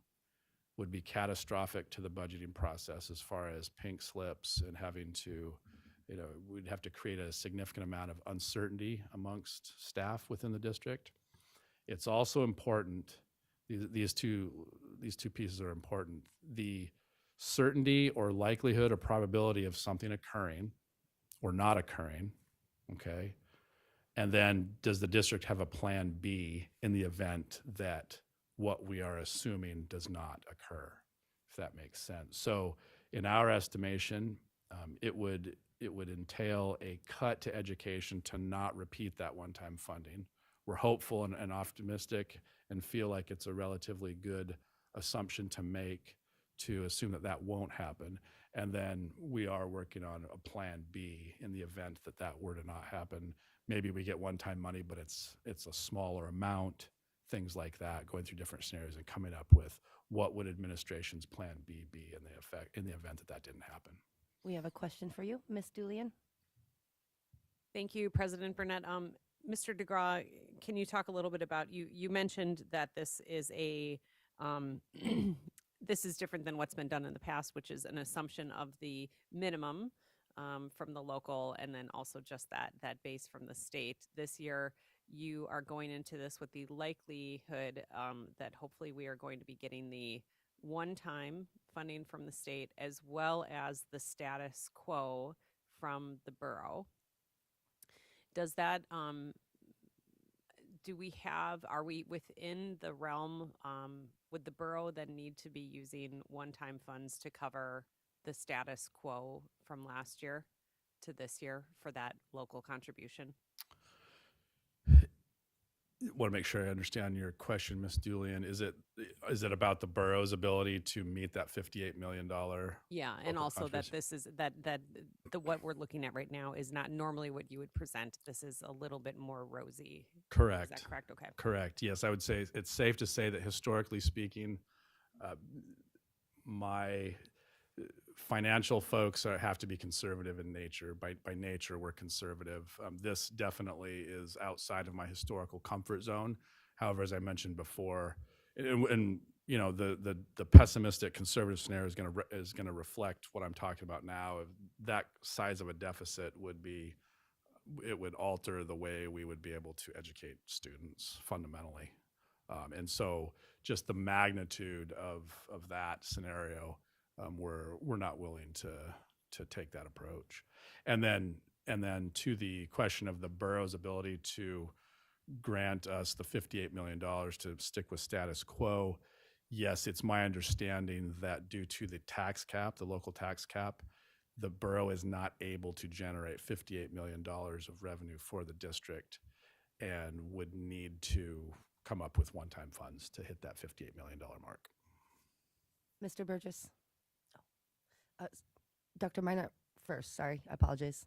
would be catastrophic to the budgeting process as far as pink slips and having to, we'd have to create a significant amount of uncertainty amongst staff within the district. It's also important, these two pieces are important. The certainty or likelihood or probability of something occurring or not occurring, okay? And then does the district have a plan B in the event that what we are assuming does not occur, if that makes sense? So in our estimation, it would entail a cut to education to not repeat that one-time funding. We're hopeful and optimistic and feel like it's a relatively good assumption to make to assume that that won't happen. And then we are working on a plan B in the event that that were to not happen. Maybe we get one-time money, but it's a smaller amount, things like that, going through different scenarios and coming up with what would administration's plan B be in the event that that didn't happen. We have a question for you, Ms. Dulian. Thank you, President Burnett. Mr. DeGraw, can you talk a little bit about, you mentioned that this is this is different than what's been done in the past, which is an assumption of the minimum from the local, and then also just that base from the state. This year, you are going into this with the likelihood that hopefully we are going to be getting the one-time funding from the state as well as the status quo from the borough. Does that, are we within the realm, would the borough then need to be using one-time funds to cover the status quo from last year to this year for that local contribution? Want to make sure I understand your question, Ms. Dulian. Is it about the borough's ability to meet that $58 million? Yeah, and also that this is what we're looking at right now is not normally what you would present. This is a little bit more rosy. Correct. Is that correct? Okay. Correct. Yes, I would say it's safe to say that historically speaking, my financial folks have to be conservative in nature. By nature, we're conservative. This definitely is outside of my historical comfort zone. However, as I mentioned before, and the pessimistic conservative scenario is going to reflect what I'm talking about now. That size of a deficit it would alter the way we would be able to educate students fundamentally. And so just the magnitude of that scenario, we're not willing to take that approach. And then to the question of the borough's ability to grant us the $58 million to stick with status quo, yes, it's my understanding that due to the tax cap, the local tax cap, the borough is not able to generate $58 million of revenue for the district and would need to come up with one-time funds to hit that $58 million mark. Mr. Burgess. Dr. Minor first, sorry, I apologize.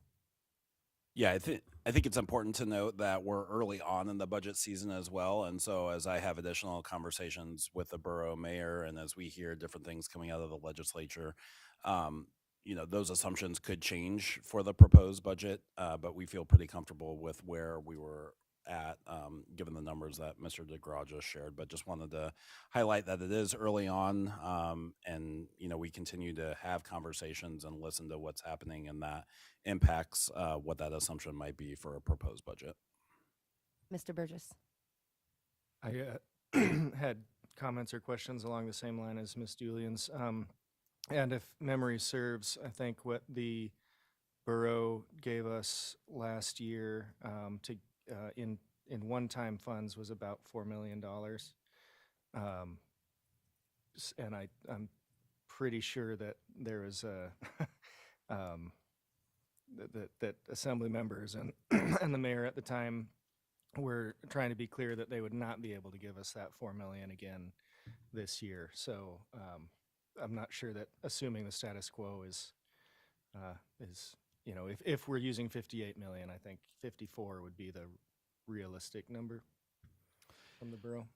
Yeah, I think it's important to note that we're early on in the budget season as well. And so as I have additional conversations with the borough mayor and as we hear different things coming out of the legislature, those assumptions could change for the proposed budget, but we feel pretty comfortable with where we were at, given the numbers that Mr. DeGraw just shared. But just wanted to highlight that it is early on, and we continue to have conversations and listen to what's happening, and that impacts what that assumption might be for a proposed budget. Mr. Burgess. I had comments or questions along the same line as Ms. Julian's. And if memory serves, I think what the borough gave us last year in one-time funds was about $4 million. And I'm pretty sure that there is that assembly members and and the mayor at the time were trying to be clear that they would not be able to give us that $4 million again this year. So I'm not sure that assuming the status quo is if we're using 58 million, I think 54 would be the realistic number from the borough.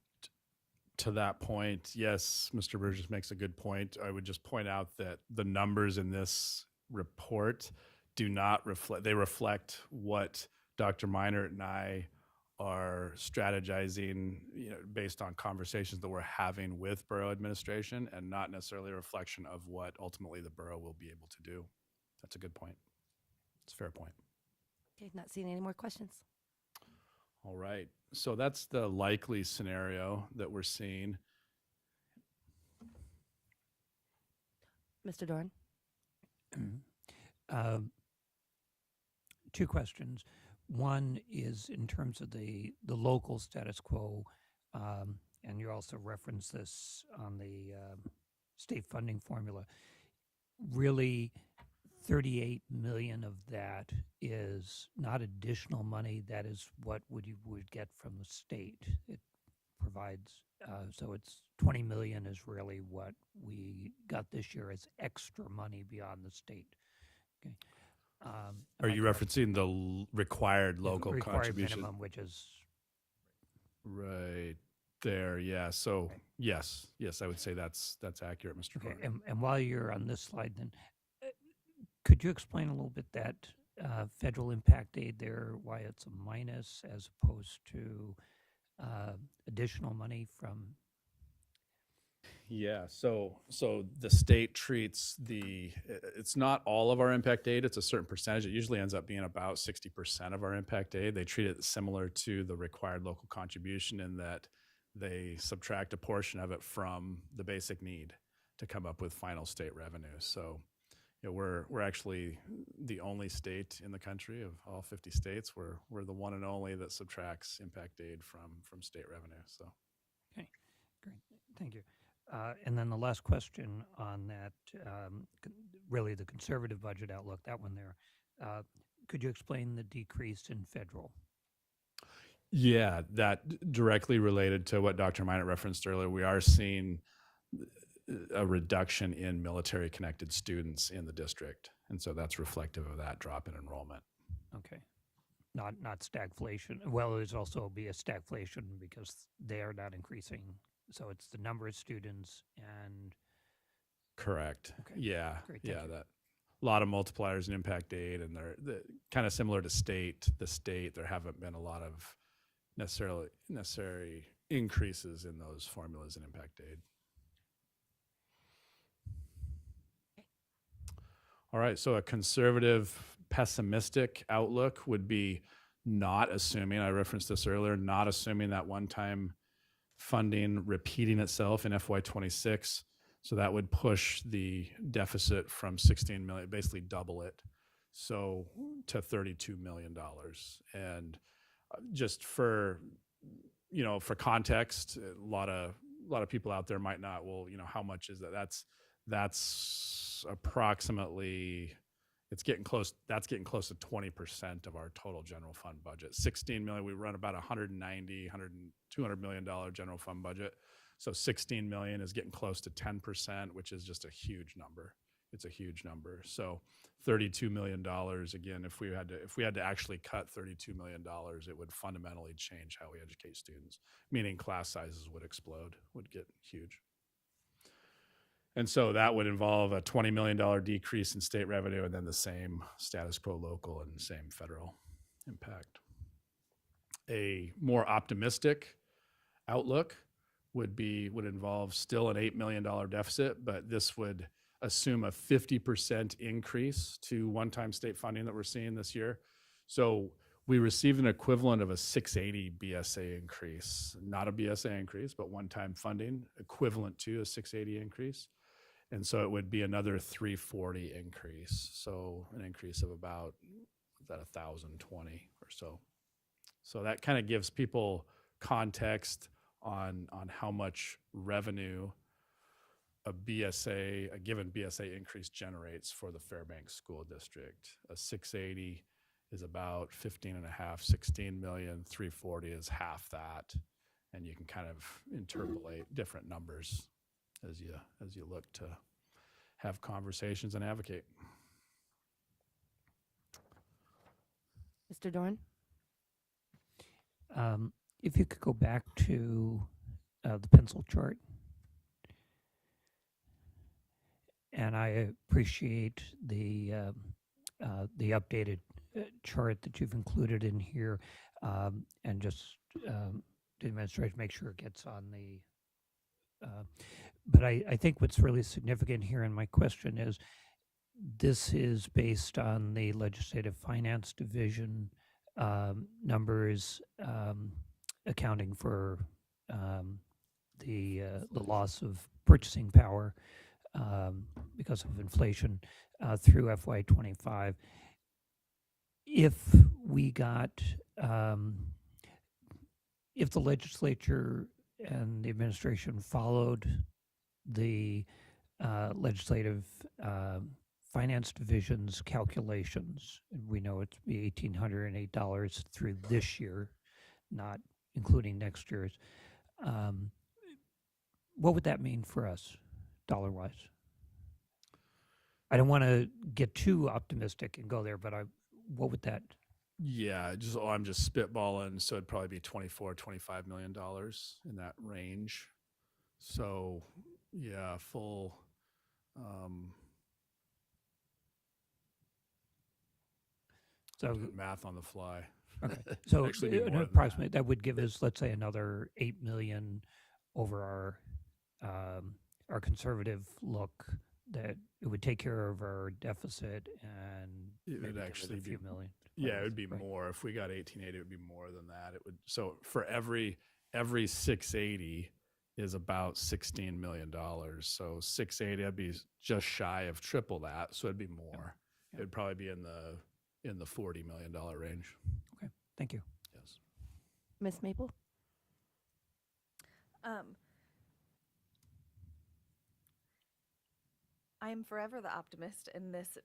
To that point, yes, Mr. Burgess makes a good point. I would just point out that the numbers in this report do not reflect, they reflect what Dr. Meinert and I are strategizing, based on conversations that we're having with borough administration, and not necessarily a reflection of what ultimately the borough will be able to do. That's a good point. It's a fair point. Okay, not seeing any more questions. All right. So that's the likely scenario that we're seeing. Mr. Doran. Two questions. One is in terms of the local status quo, and you also referenced this on the state funding formula. Really, 38 million of that is not additional money. That is what you would get from the state. It provides, so it's 20 million is really what we got this year as extra money beyond the state. Okay. Are you referencing the required local required contribution? minimum, which is right there? Yeah. So yes, I would say that's accurate, Mr. okay. Doran. And while you're on this slide, then could you explain a little bit that federal impact aid there, why it's a minus as opposed to additional money from? Yeah, so the state treats it's not all of our impact aid, it's a certain percentage. It usually ends up being about 60% of our impact aid. They treat it similar to the required local contribution in that they subtract a portion of it from the basic need to come up with final state revenue. So we're actually the only state in the country of all 50 states. We're the one and only that subtracts impact aid from state revenue. So, Okay, great, thank you. And then the last question on that, really the conservative budget outlook, that one there. Could you explain the decrease in federal? yeah, that directly related to what Dr. Minot referenced earlier. We are seeing a reduction in military connected students in the district. And so that's reflective of that drop in enrollment. Okay. Not stagflation. Well, there's also be a stagflation because they are not increasing. So it's the number of students and. Correct. Okay. Yeah. Great, thank yeah. you. That a lot of multipliers in impact aid, and they're kind of similar to the state. There haven't been a lot of necessary increases in those formulas in impact aid. All right, so a conservative, pessimistic outlook would be not assuming, I referenced this earlier, not assuming that one-time funding repeating itself in FY26. So that would push the deficit from 16 million, basically double it, so to $32 million. And just for, for context, a lot of people out there might not, well, how much is that? That's approximately, that's getting close to 20% of our total general fund budget. 16 million, we run about 190, $200 million general fund budget. So 16 million is getting close to 10%, which is just a huge number. It's a huge number. So $32 million, again, if we had to actually cut $32 million, it would fundamentally change how we educate students, meaning class sizes would explode, would get huge. And so that would involve a $20 million decrease in state revenue and then the same status quo local and same federal impact. A more optimistic outlook would involve still an $8 million deficit, but this would assume a 50% increase to one-time state funding that we're seeing this year. So we received an equivalent of a 680 BSA increase, not a BSA increase, but one-time funding equivalent to a 680 increase. And so it would be another 340 increase. So an increase of about, is that 1,020 or so. So that kind of gives people context on how much revenue a given BSA increase generates for the Fairbanks School District. A 680 is about 15 and a half, 16 million, 340 is half that. And you can kind of interpolate different numbers as you look to have conversations and advocate. Mr. Dorn? If you could go back to the pencil chart. And I appreciate the updated chart that you've included in here, and just the administration make sure it gets on the. But I think what's really significant here, and my question is, this is based on the Legislative Finance Division numbers accounting for the loss of purchasing power because of inflation through FY25. If we got, if the legislature and the administration followed the Legislative Finance Division's calculations, and we know it's be $1,808 through this year, not including next year's, what would that mean for us, dollar-wise? I don't want to get too optimistic and go there, but what would that? Yeah, I'm just spitballing. So it'd probably be $24-25 million in that range. So yeah, full. So math on the fly. Okay, so approximately that would give us, let's say, another $8 million over our conservative look. That it would take care of our deficit, and it would actually a few million. Yeah, it would be more. If we got 1880, it would be more than that. It would. So for every 680 is about $16 million. So 680, I'd be just shy of triple that. So it'd be more. Yeah. It'd probably be in the $40 million range. Okay, thank you. Yes. Ms. Maple? I am forever the optimist, and this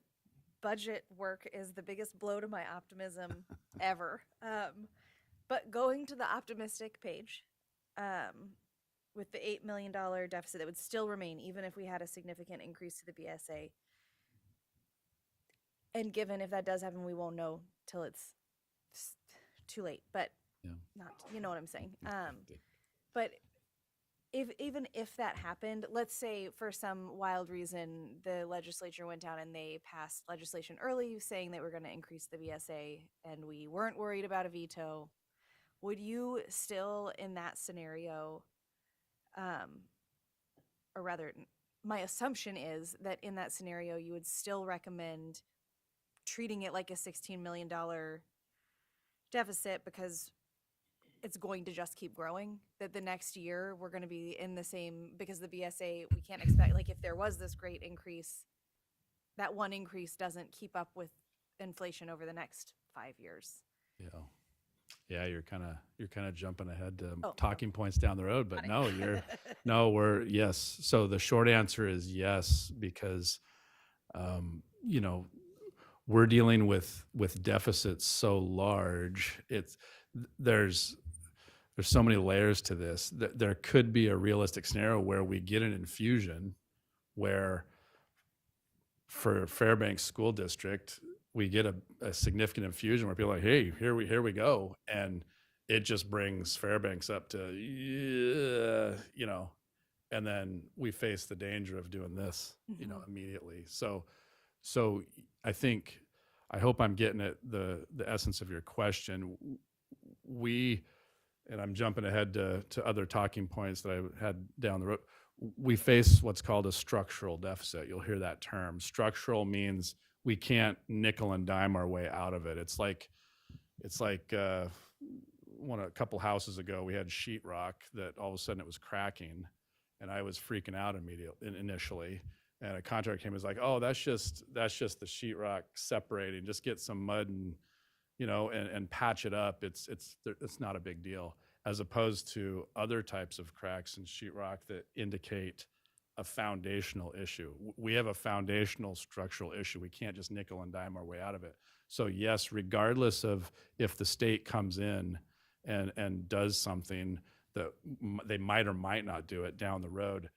budget work is the biggest blow to my optimism ever. But going to the optimistic page, with the $8 million deficit that would still remain, even if we had a significant increase to the BSA. And given if that does happen, we won't know till it's too late, but not, you know what I'm saying? But even if that happened, let's say for some wild reason, the legislature went down and they passed legislation early saying that we're going to increase the BSA and we weren't worried about a veto, would you still in that scenario, or rather my assumption is that in that scenario, you would still recommend treating it like a $16 million deficit because it's going to just keep growing, that the next year we're going to be in the same, because the BSA, we can't expect, like if there was this great increase, that one increase doesn't keep up with inflation over the next 5 years. Yeah. Yeah, you're kind of jumping ahead to Oh, talking points down the road, but got it. no, yes. So the short answer is yes, because, you know, we're dealing with deficits so large. There's so many layers to this. There could be a realistic scenario where we get an infusion where for Fairbanks School District, we get a significant infusion where people are like, hey, here we go. And it just brings Fairbanks up to, you know, and then we face the danger of doing this, you know, immediately. So I hope I'm getting at the essence of your question. And I'm jumping ahead to other talking points that I had down the road. We face what's called a structural deficit. You'll hear that term. Structural means we can't nickel and dime our way out of it. It's like a couple houses ago, we had sheetrock that all of a sudden it was cracking, and I was freaking out initially. And a contractor came and was like, "Oh, that's just the sheetrock separating. Just get some mud and, you know, and patch it up. It's not a big deal." As opposed to other types of cracks in sheetrock that indicate a foundational issue. We have a foundational structural issue. We can't just nickel and dime our way out of it. So yes, regardless of if the state comes in and does something that they might or might not do it down the road,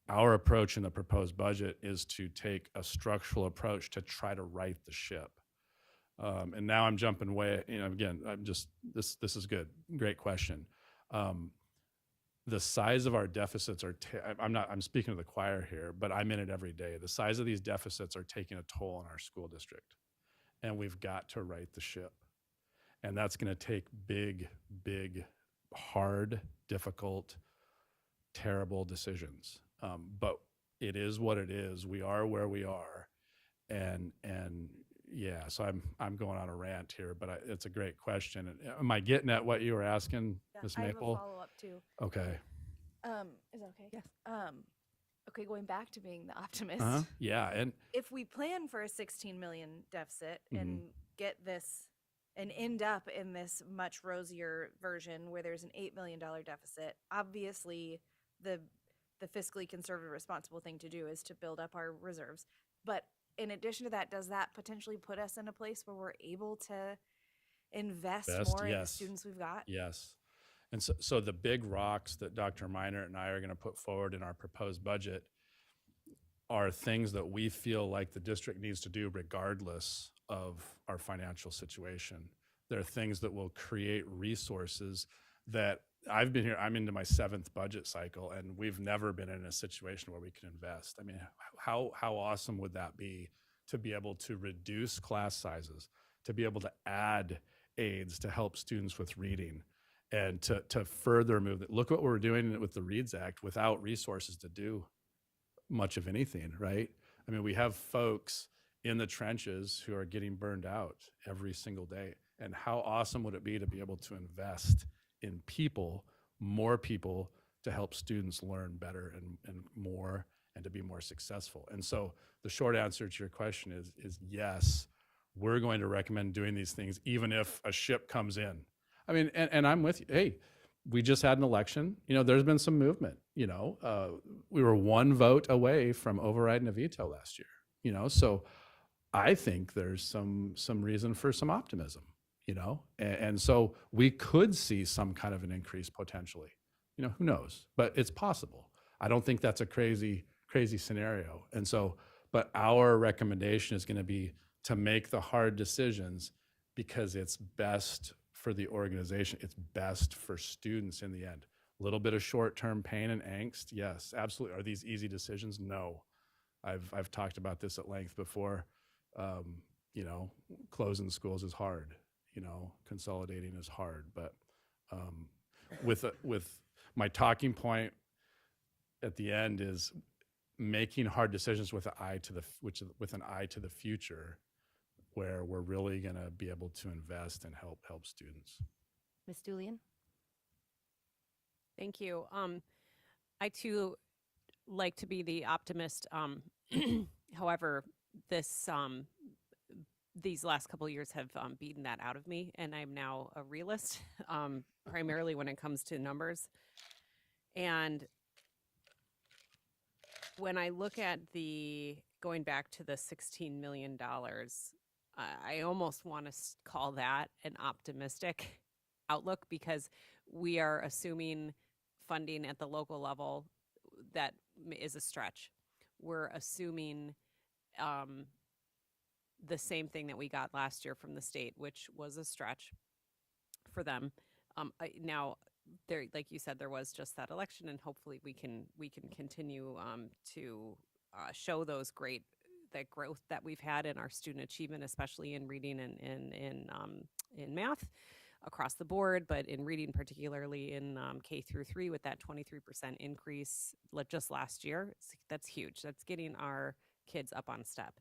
our approach in the proposed budget is to take a structural approach to try to right the ship. And now I'm jumping way, you know, again, this is good. Great question. The size of our deficits I'm speaking to the choir here, but I'm in it every day. The size of these deficits are taking a toll on our school district, and we've got to right the ship. And that's going to take big, hard, difficult, terrible decisions. But it is what it is. We are where we are. And yeah, so I'm going on a rant here, but it's a great question. Am I getting at what you were asking, Ms. I have a Maple? follow-up too. Okay. Is that okay? Yes. Okay, going back to being the optimist. Yeah, and If we plan for a 16 million deficit and get this and end up in this much rosier version where there's an $8 million deficit, obviously the fiscally conservative, responsible thing to do is to build up our reserves. But in addition to that, does that potentially put us in a place where we're able to invest more in the students we've got? Yes. And so the big rocks that Dr. Minert and I are going to put forward in our proposed budget are things that we feel like the district needs to do regardless of our financial situation. There are things that will create resources that I'm into my 7th budget cycle, and we've never been in a situation where we can invest. I mean, how awesome would that be to be able to reduce class sizes, to be able to add aids to help students with reading, and to further move it. Look what we're doing with the READS Act without resources to do much of anything, right? I mean, we have folks in the trenches who are getting burned out every single day. And how awesome would it be to be able to invest in people, more people, to help students learn better and more, and to be more successful? And so the short answer to your question is yes, we're going to recommend doing these things even if a ship comes in. I mean, and I'm with you. Hey, we just had an election. You know, there's been some movement. You know, we were one vote away from overriding a veto last year. You know, so I think there's some reason for some optimism. You know, and so we could see some kind of an increase potentially. You know, who knows? But it's possible. I don't think that's a crazy scenario. And so, but our recommendation is going to be to make the hard decisions because it's best for the organization. It's best for students in the end. A little bit of short-term pain and angst. Yes, absolutely. Are these easy decisions? No. I've talked about this at length before. You know, closing schools is hard. You know, consolidating is hard. But with my talking point at the end is making hard decisions with an eye to the future, where we're really going to be able to invest and help students. Ms. Julian? Thank you. I too like to be the optimist. However, these last couple of years have beaten that out of me, and I'm now a realist, primarily when it comes to numbers. And when I look at going back to the $16 million, I almost want to call that an optimistic outlook, because we are assuming funding at the local level that is a stretch. We're assuming the same thing that we got last year from the state, which was a stretch for them. Now, there, like you said, there was just that election, and hopefully we can continue to show that growth that we've had in our student achievement, especially in reading and in math across the board, but in reading particularly in K through 3 with that 23% increase just last year. That's huge. That's getting our kids up on step.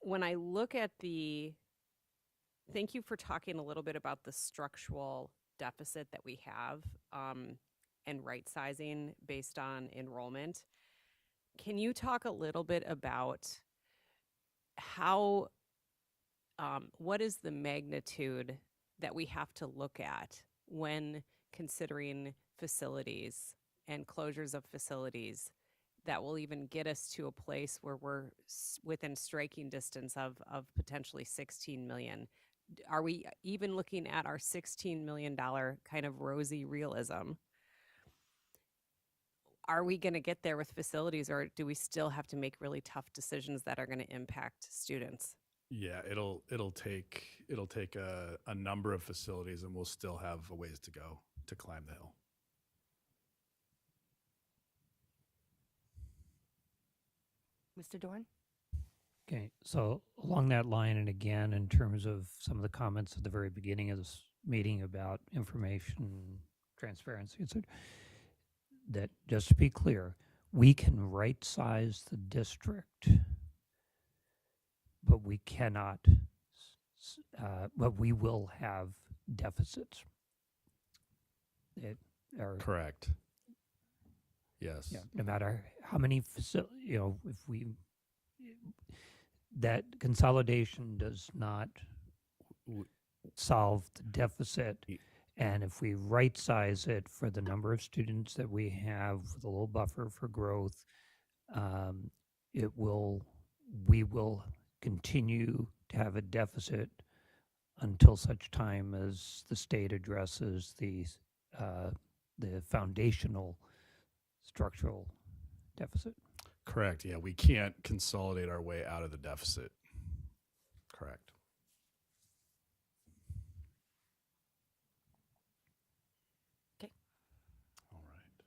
When I look at thank you for talking a little bit about the structural deficit that we have and right sizing based on enrollment. Can you talk a little bit about how, what is the magnitude that we have to look at when considering facilities and closures of facilities that will even get us to a place where we're within striking distance of potentially 16 million? Are we even looking at our $16 million kind of rosy realism? Are we going to get there with facilities, or do we still have to make really tough decisions that are going to impact students? Yeah, it'll take a number of facilities, and we'll still have a ways to go to climb the hill. Mr. Dorn? Okay, so along that line, and again, in terms of some of the comments at the very beginning of this meeting about information transparency, etc., that just to be clear, we can right size the district, but we cannot, but we will have deficits. Are correct. Yes. Yeah, no matter how many if we, that consolidation does not solve the deficit. And if we right size it for the number of students that we have with a little buffer for growth, we will continue to have a deficit until such time as the state addresses the foundational structural deficit. Correct. Yeah, we can't consolidate our way out of the deficit. Correct. Okay. All right.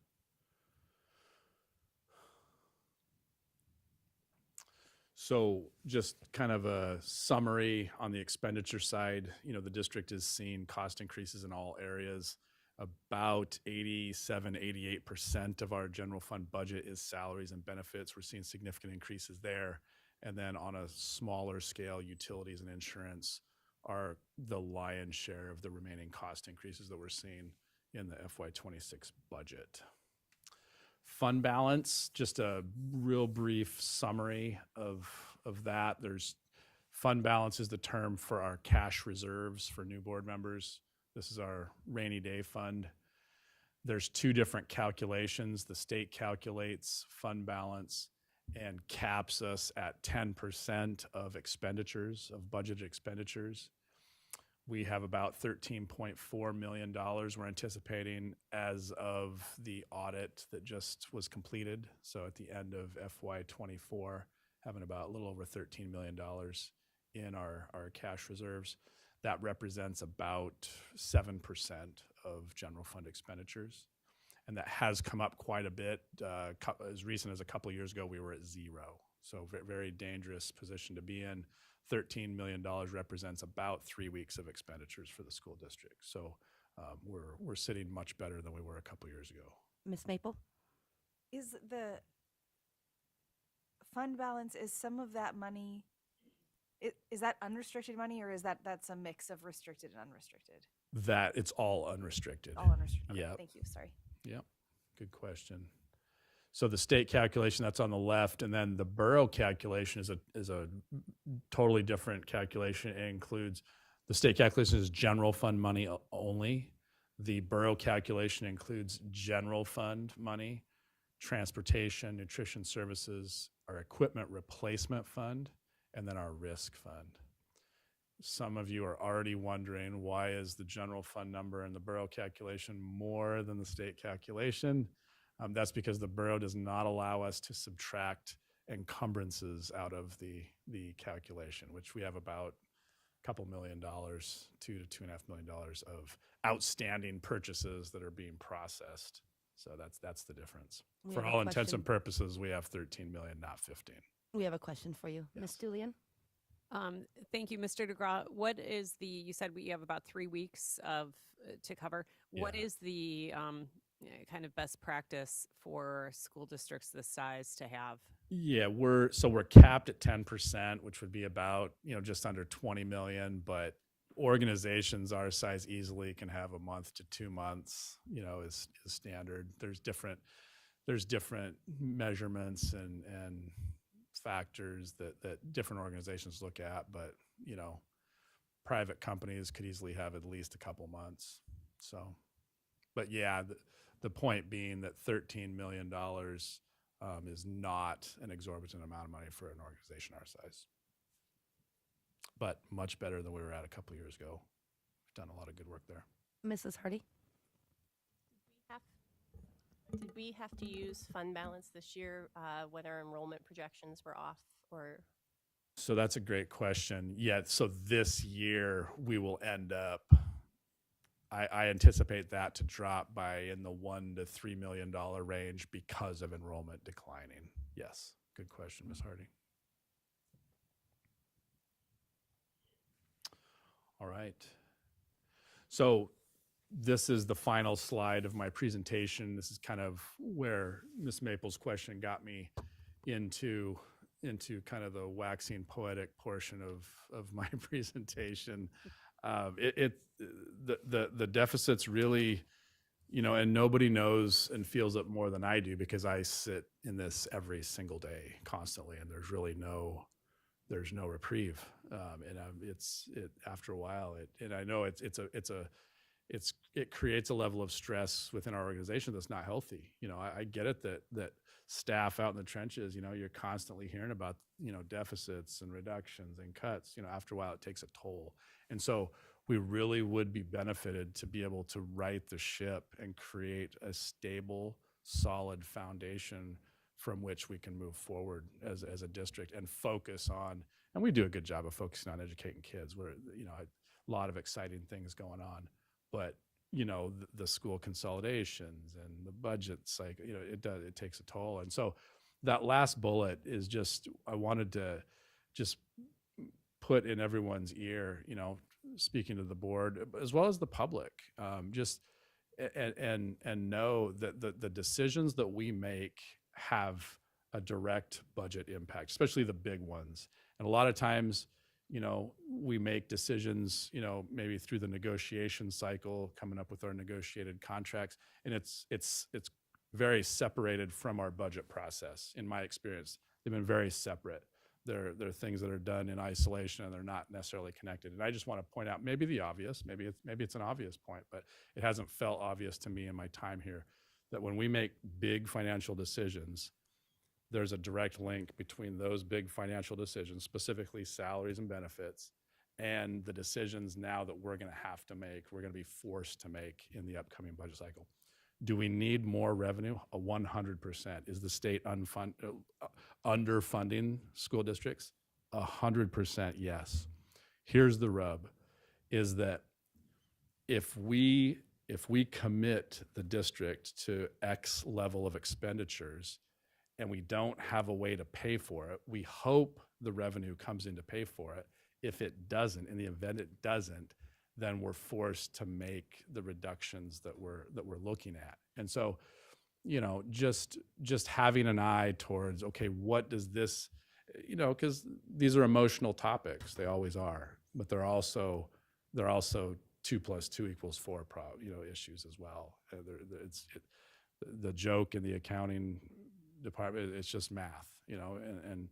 So just kind of a summary on the expenditure side, the district is seeing cost increases in all areas. About 88% of our general fund budget is salaries and benefits. We're seeing significant increases there. And then on a smaller scale, utilities and insurance are the lion's share of the remaining cost increases that we're seeing in the FY26 budget. Fund balance, just a real brief summary of that. Fund balance is the term for our cash reserves for new board members. This is our rainy day fund. There's two different calculations. The state calculates fund balance and caps us at 10% of expenditures, of budgeted expenditures. We have about $13.4 million we're anticipating as of the audit that just was completed. So at the end of FY24, having about a little over $13 million in our cash reserves. That represents about 7% of general fund expenditures. And that has come up quite a bit. As recent as a couple of years ago, we were at 0. So very dangerous position to be in. $13 million represents about 3 weeks of expenditures for the school district. So we're sitting much better than we were a couple of years ago. Ms. Maple? Is the fund balance, is some of that money, is that unrestricted money, or is that's a mix of restricted and unrestricted? That it's all unrestricted. All unrestricted. Okay, Yeah. thank you. Sorry. Yep. Good question. So the state calculation, that's on the left, and then the borough calculation is a totally different calculation. It includes, the state calculation is general fund money only. The borough calculation includes general fund money, transportation, nutrition services, our equipment replacement fund, and then our risk fund. Some of you are already wondering, why is the general fund number in the borough calculation more than the state calculation? That's because the borough does not allow us to subtract encumbrances out of the calculation, which we have about a couple $1 million, $2 to $2.5 million of outstanding purchases that are being processed. So that's the difference. We For have a all intents and question. purposes, we have 13 million, not 15. We have a question for you. Ms. Julian? Thank you, Mr. DeGraw. What is you said we have about 3 weeks to cover. What Yeah. is the kind of best practice for school districts this size to have? Yeah, we're capped at 10%, which would be about, just under 20 million, but organizations our size easily can have a month to 2 months, is standard. There's different measurements and factors that different organizations look at, but, private companies could easily have at least a couple months. So, but yeah, the point being that $13 million is not an exorbitant amount of money for an organization our size, but much better than we were at a couple of years ago. We've done a lot of good work there. Mrs. Hardy? Did we have to use fund balance this year when our enrollment projections were off, or? So that's a great question. Yeah, so this year we will end up, I anticipate that to drop by in the $1 to $3 million range because of enrollment declining. Yes, good question, Ms. Hardy. All right. So this is the final slide of my presentation. This is kind of where Ms. Maple's question got me into kind of the waxing poetic portion of my presentation. The deficit's really, and nobody knows and feels it more than I do, because I sit in this every single day constantly, and there's really no reprieve. And after a while, and I know it creates a level of stress within our organization that's not healthy. I get it that staff out in the trenches, you're constantly hearing about, deficits and reductions and cuts. After a while, it takes a toll. And so we really would be benefited to be able to right the ship and create a stable, solid foundation from which we can move forward as a district and focus on, and we do a good job of focusing on educating kids. We're, a lot of exciting things going on, but the school consolidations and the budget cycle, it takes a toll. And so that last bullet is just, I wanted to just put in everyone's ear, speaking to the board as well as the public, and know that the decisions that we make have a direct budget impact, especially the big ones. And a lot of times, we make decisions, maybe through the negotiation cycle, coming up with our negotiated contracts, and it's very separated from our budget process. In my experience, they've been very separate. There are things that are done in isolation, and they're not necessarily connected. And I just want to point out maybe the obvious, maybe it's an obvious point, but it hasn't felt obvious to me in my time here, that when we make big financial decisions, there's a direct link between those big financial decisions, specifically salaries and benefits, and the decisions now that we're going to be forced to make in the upcoming budget cycle. Do we need more revenue? 100%. Is the state underfunding school districts? 100% yes. Here's the rub, is that if we commit the district to X level of expenditures and we don't have a way to pay for it, we hope the revenue comes in to pay for it. If it doesn't, in the event it doesn't, then we're forced to make the reductions that we're looking at. And so just having an eye towards, okay, what does this, because these are emotional topics, they always are, but they're also 2 + 2 = 4 issues as well. The joke in the accounting department, it's just math, and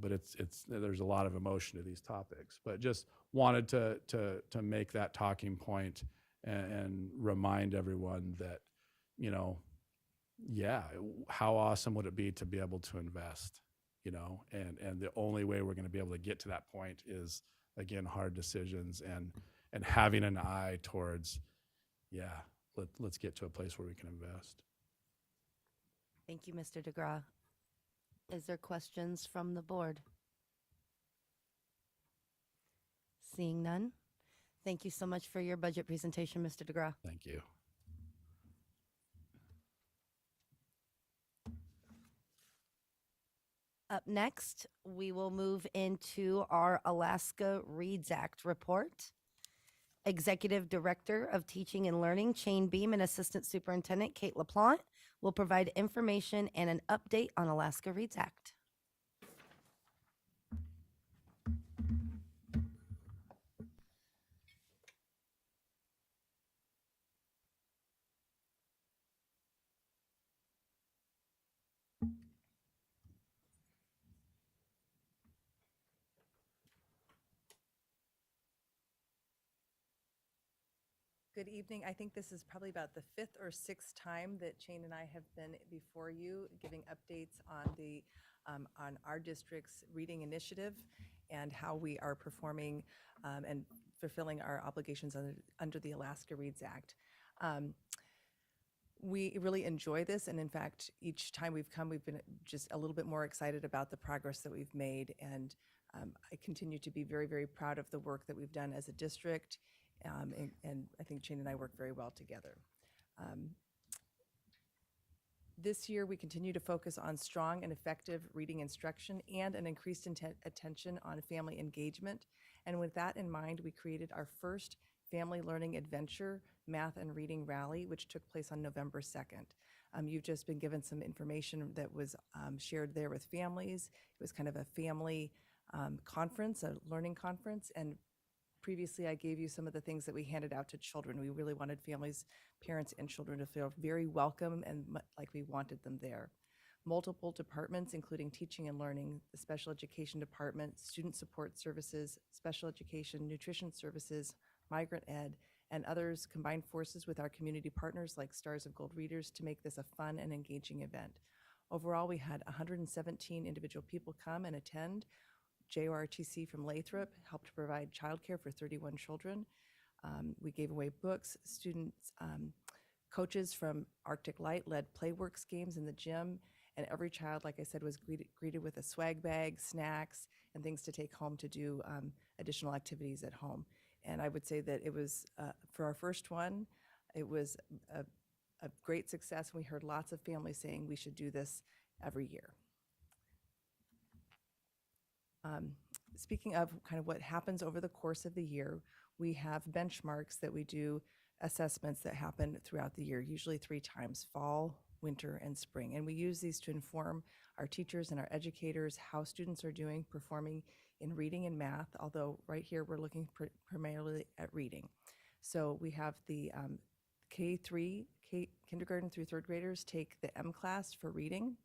but it's there's a lot of emotion to these topics. But just wanted to make that talking point and remind everyone that, yeah, how awesome would it be to be able to invest, and the only way we're going to be able to get to that point is, again, hard decisions and having an eye towards, yeah, let's get to a place where we can invest. Thank you, Mr. DeGraw. Is there questions from the board? Seeing none. Thank you so much for your budget presentation, Mr. DeGraw. Thank you. Up next, we will move into our Alaska Reads Act report. Executive Director of Teaching and Learning, Chain Beam, and Assistant Superintendent Kate LaPlante will provide information and an update on Alaska Reads Act. Good evening. I think this is probably about the 5th or 6th time that Shane and I have been before you giving updates on our district's reading initiative and how we are performing and fulfilling our obligations under the Alaska Reads Act. We really enjoy this, and in fact, each time we've come, we've been just a little bit more excited about the progress that we've made, and I continue to be very, very proud of the work that we've done as a district. And I think Shane and I work very well together. This year, we continue to focus on strong and effective reading instruction and an increased attention on family engagement. And with that in mind, we created our first Family Learning Adventure Math and Reading Rally, which took place on November 2nd. You've just been given some information that was shared there with families. It was kind of a family conference, a learning conference, and previously, I gave you some of the things that we handed out to children. We really wanted families, parents, and children to feel very welcome and like we wanted them there. Multiple departments, including teaching and learning, the special education department, student support services, special education, nutrition services, migrant ed, and others combined forces with our community partners like Stars of Gold Readers to make this a fun and engaging event. Overall, we had 117 individual people come and attend. JORTC from Lathrop helped provide childcare for 31 children. We gave away books. Students, coaches from Arctic Light led Playworks games in the gym, and every child, like I said, was greeted with a swag bag, snacks, and things to take home to do additional activities at home. And I would say that it was, for our first one, it was a great success. We heard lots of families saying we should do this every year. Speaking of kind of what happens over the course of the year, we have benchmarks that we do, assessments that happen throughout the year, usually 3 times, fall, winter, and spring. And we use these to inform our teachers and our educators how students are doing, performing in reading and math, although right here we're looking primarily at reading. So we have the K3, kindergarten through 3rd graders take the M class for reading.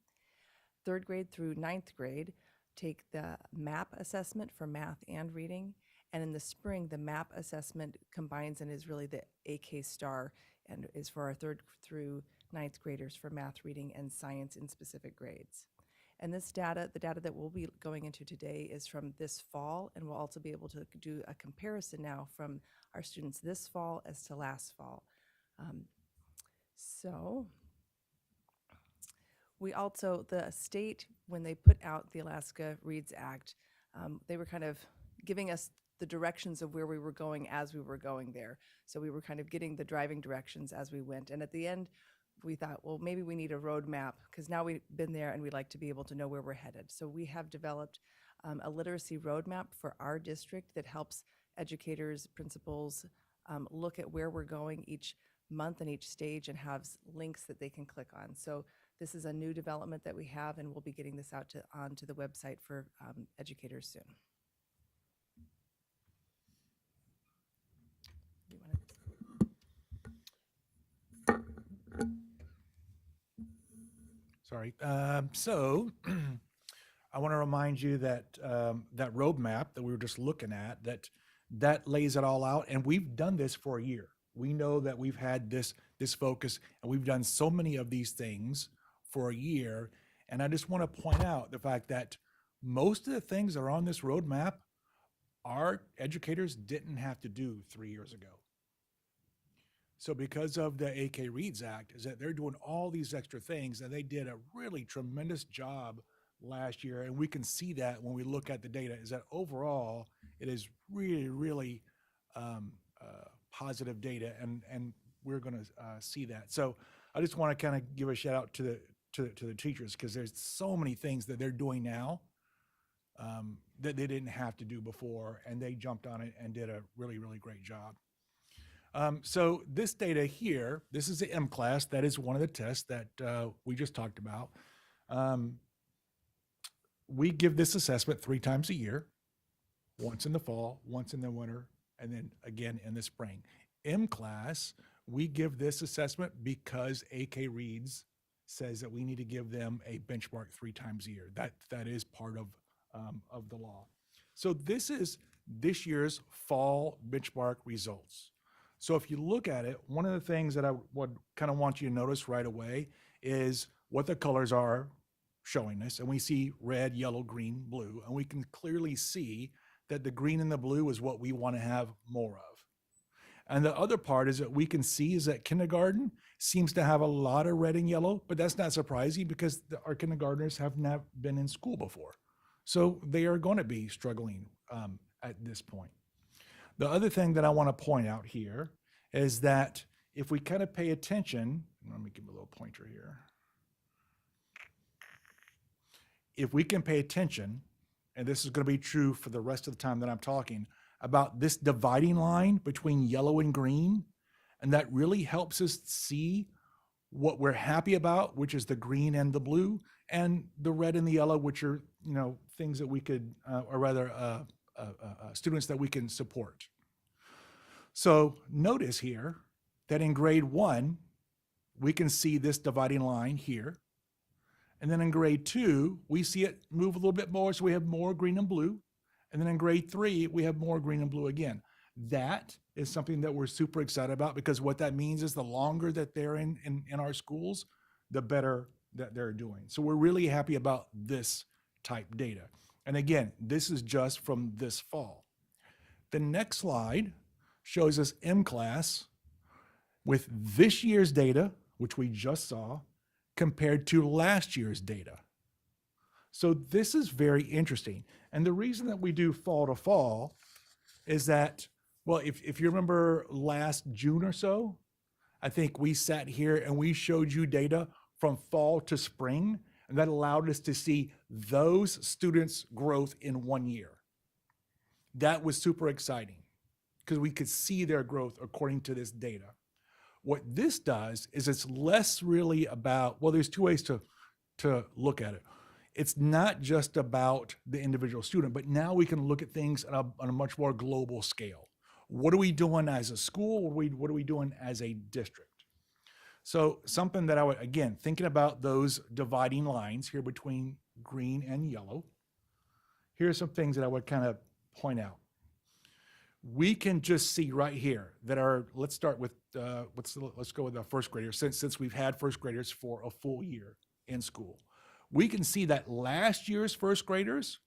3rd grade through 9th grade take the MAP assessment for math and reading. And in the spring, the MAP assessment combines and is really the AK star and is for our 3rd through 9th graders for math, reading, and science in specific grades. And this data, the data that we'll be going into today is from this fall, and we'll also be able to do a comparison now from our students this fall as to last fall. We also, the state, when they put out the Alaska Reads Act, they were kind of giving us the directions of where we were going as we were going there. So we were kind of getting the driving directions as we went. And at the end, we thought, well, maybe we need a roadmap because now we've been there and we'd like to be able to know where we're headed. So we have developed a literacy roadmap for our district that helps educators, principals look at where we're going each month in each stage and has links that they can click on. So this is a new development that we have, and we'll be getting this out onto the website for educators soon. You wanna- Sorry. So I want to remind you that that roadmap that we were just looking at, that lays it all out. And we've done this for a year. We know that we've had this focus, and we've done so many of these things for a year. And I just want to point out the fact that most of the things that are on this roadmap, our educators didn't have to do 3 years ago. So because of the AK Reads Act, is that they're doing all these extra things, and they did a really tremendous job last year. And we can see that when we look at the data, is that overall, it is really, really positive data, and we're going to see that. So I just want to kind of give a shout out to the teachers, because there's so many things that they're doing now that they didn't have to do before, and they jumped on it and did a really, really great job. So this data here, this is the M-class. That is one of the tests that we just talked about. We give this assessment 3 times a year, once in the fall, once in the winter, and then again in the spring. M-class, we give this assessment because AK Reads says that we need to give them a benchmark 3 times a year. That is part of the law. So this is this year's fall benchmark results. So if you look at it, one of the things that I would kind of want you to notice right away is what the colors are showing us. And we see red, yellow, green, blue, and we can clearly see that the green and the blue is what we want to have more of. And the other part is that we can see is that kindergarten seems to have a lot of red and yellow, but that's not surprising because our kindergartners have not been in school before. So they are going to be struggling at this point. The other thing that I want to point out here is that if we kind of pay attention, let me give a little pointer here. If we can pay attention, and this is going to be true for the rest of the time that I'm talking, about this dividing line between yellow and green, and that really helps us see what we're happy about, which is the green and the blue, and the red and the yellow, which are, things that we could, or rather, students that we can support. So notice here that in grade 1, we can see this dividing line here. And then in grade 2, we see it move a little bit more, so we have more green and blue. And then in grade 3, we have more green and blue again. That is something that we're super excited about, because what that means is the longer that they're in our schools, the better that they're doing. So we're really happy about this type data. And again, this is just from this fall. The next slide shows us M-class with this year's data, which we just saw, compared to last year's data. So this is very interesting. And the reason that we do fall to fall is that, well, if you remember last June or so, I think we sat here and we showed you data from fall to spring, and that allowed us to see those students' growth in 1 year. That was super exciting because we could see their growth according to this data. What this does is it's less really about, well, there's 2 ways to look at it. It's not just about the individual student, but now we can look at things on a much more global scale. What are we doing as a school? What are we doing as a district? So something that I would, again, thinking about those dividing lines here between green and yellow, here's some things that I would kind of point out. We can just see right here that let's start with, let's go with the first graders, since we've had first graders for a full year in school. We can see that last year's first graders,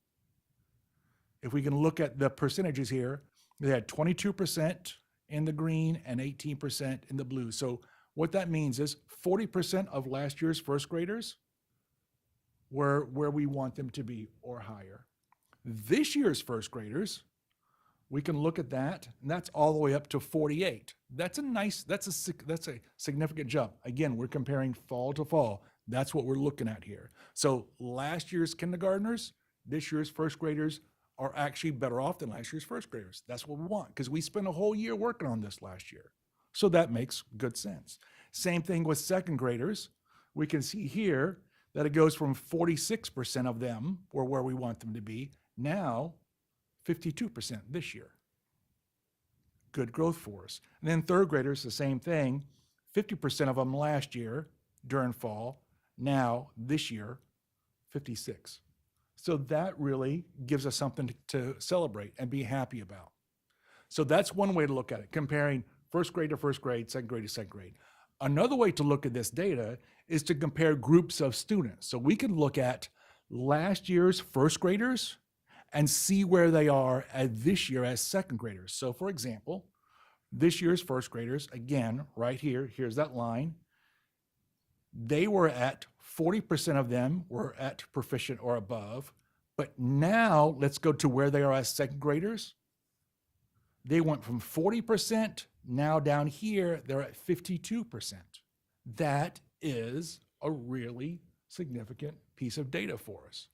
if we can look at the percentages here, they had 22% in the green and 18% in the blue. So what that means is 40% of last year's first graders were where we want them to be or higher. This year's first graders, we can look at that, and that's all the way up to 48. That's a significant jump. Again, we're comparing fall to fall. That's what we're looking at here. So last year's kindergartners, this year's first graders are actually better off than last year's first graders. That's what we want, because we spent a whole year working on this last year. So that makes good sense. Same thing with second graders. We can see here that it goes from 46% of them were where we want them to be, now 52% this year. Good growth for us. And then third graders, the same thing, 50% of them last year during fall, now this year, 56. So that really gives us something to celebrate and be happy about. So that's one way to look at it, comparing first grade to first grade, second grade to second grade. Another way to look at this data is to compare groups of students. So we can look at last year's first graders and see where they are at this year as second graders. So for example, this year's first graders, again, right here, here's that line. They were at 40% of them were at proficient or above. But now let's go to where they are as second graders. They went from 40%, now down here, they're at 52%. That is a really significant piece of data for us.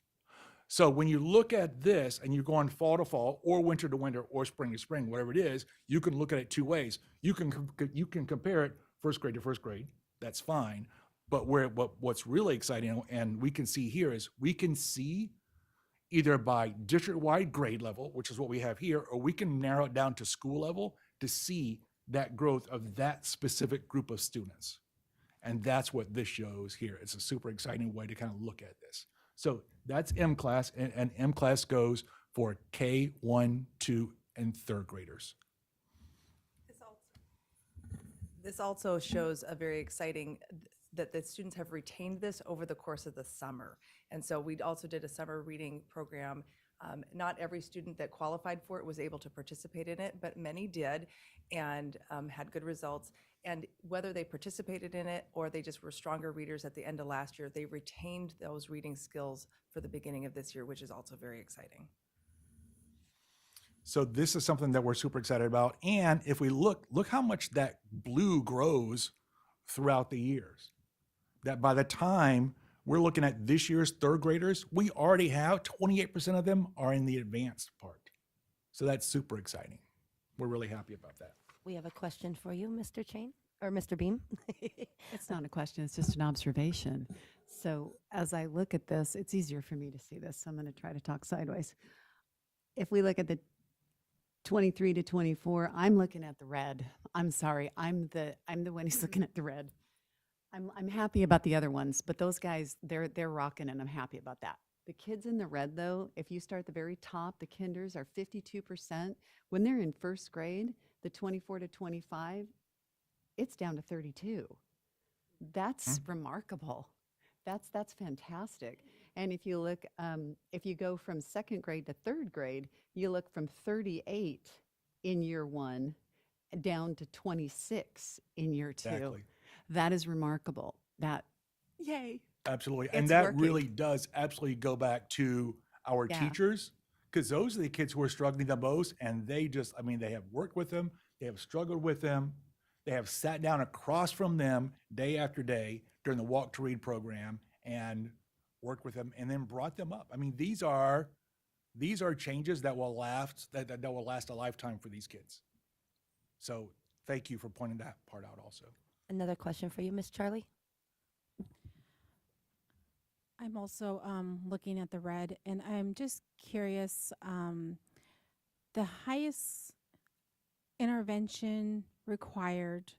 So when you look at this and you're going fall to fall or winter to winter or spring to spring, whatever it is, you can look at it two ways. You can compare it first grade to first grade. That's fine. But what's really exciting, and we can see here, is we can see either by district-wide grade level, which is what we have here, or we can narrow it down to school level to see that growth of that specific group of students. And that's what this shows here. It's a super exciting way to kind of look at this. So that's M-Class, and M-Class goes for K1, 2, and third graders. This also shows a very exciting that the students have retained this over the course of the summer. And so we also did a summer reading program. Not every student that qualified for it was able to participate in it, but many did and had good results. And whether they participated in it or they just were stronger readers at the end of last year, they retained those reading skills for the beginning of this year, which is also very exciting. So this is something that we're super excited about. And if we look how much that blue grows throughout the years. That by the time we're looking at this year's third graders, we already have 28% of them are in the advanced part. So that's super exciting. We're really happy about that. We have a question for you, Mr. Chain, or Mr. Beam. It's not a question, it's just an observation. So as I look at this, it's easier for me to see this, so I'm going to try to talk sideways. If we look at the 23 to 24, I'm looking at the red. I'm sorry, I'm the one who's looking at the red. I'm happy about the other ones, but those guys, they're rocking, and I'm happy about that. The kids in the red, though, if you start at the very top, the kinders are 52%. When they're in first grade, the 24 to 25, it's down to 32. That's remarkable. That's fantastic. And if you look, if you go from second grade to third grade, you look from 38 in year one down to 26 in year two. Exactly. That is remarkable. That, yay. Absolutely. It's And that working. really does absolutely go back to our Yeah. teachers, because those are the kids who are struggling the most. And they just, I mean, they have worked with them, they have struggled with them, they have sat down across from them day after day during the Walk to Read program and worked with them and then brought them up. I mean, these are changes that will last, that will last a lifetime for these kids. So thank you for pointing that part out also. Another question for you, Miss Charlie. I'm also looking at the red, and I'm just curious, the highest intervention required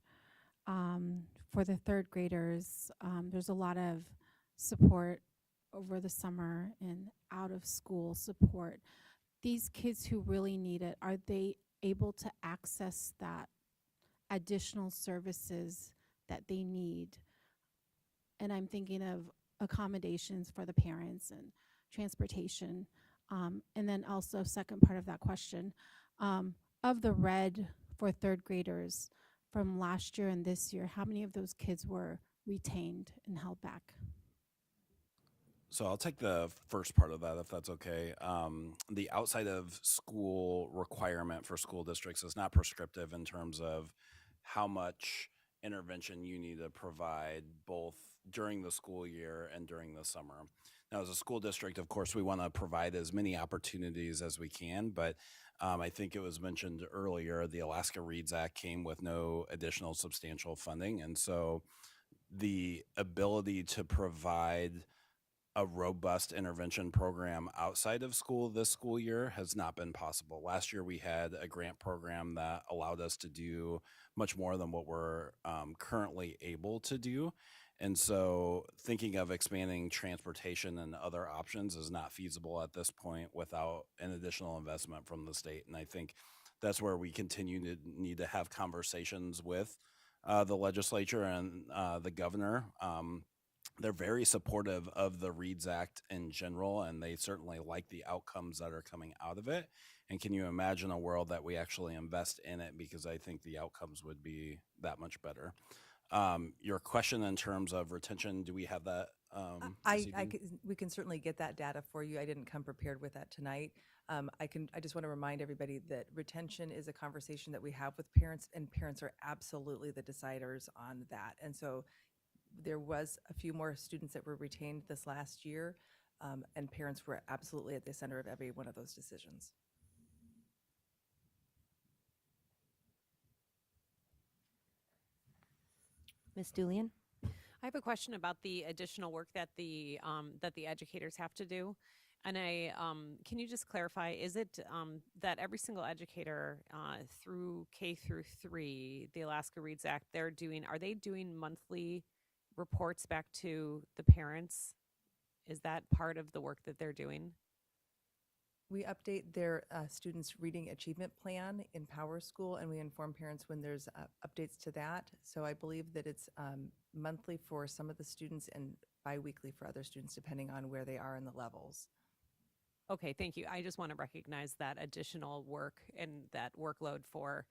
for the third graders, there's a lot of support over the summer and out of school support. These kids who really need it, are they able to access that additional services that they need? And I'm thinking of accommodations for the parents and transportation. And then also, second part of that question, of the red for third graders from last year and this year, how many of those kids were retained and held back? So I'll take the first part of that, if that's okay. The outside of school requirement for school districts is not prescriptive in terms of how much intervention you need to provide both during the school year and during the summer. Now, as a school district, of course, we want to provide as many opportunities as we can, but I think it was mentioned earlier, the Alaska Reads Act came with no additional substantial funding. And so the ability to provide a robust intervention program outside of school this school year has not been possible. Last year, we had a grant program that allowed us to do much more than what we're currently able to do. And so thinking of expanding transportation and other options is not feasible at this point without an additional investment from the state. And I think that's where we continue to need to have conversations with the legislature and the governor. They're very supportive of the Reads Act in general, and they certainly like the outcomes that are coming out of it. And can you imagine a world that we actually invest in it, because I think the outcomes would be that much better. Your question in terms of retention, do we have that? This evening? We can certainly get that data for you. I didn't come prepared with that tonight. I just want to remind everybody that retention is a conversation that we have with parents, and parents are absolutely the deciders on that. And so there was a few more students that were retained this last year, and parents were absolutely at the center of every one of those decisions. Ms. Julian? I have a question about the additional work that the educators have to do. And can you just clarify, is it that every single educator through K through 3, the Alaska Reads Act, are they doing monthly reports back to the parents? Is that part of the work that they're doing? We update their students' reading achievement plan in Power School, and we inform parents when there's updates to that. So I believe that it's monthly for some of the students and biweekly for other students, depending on where they are in the levels. Okay, thank you. I just want to recognize that additional work and that workload for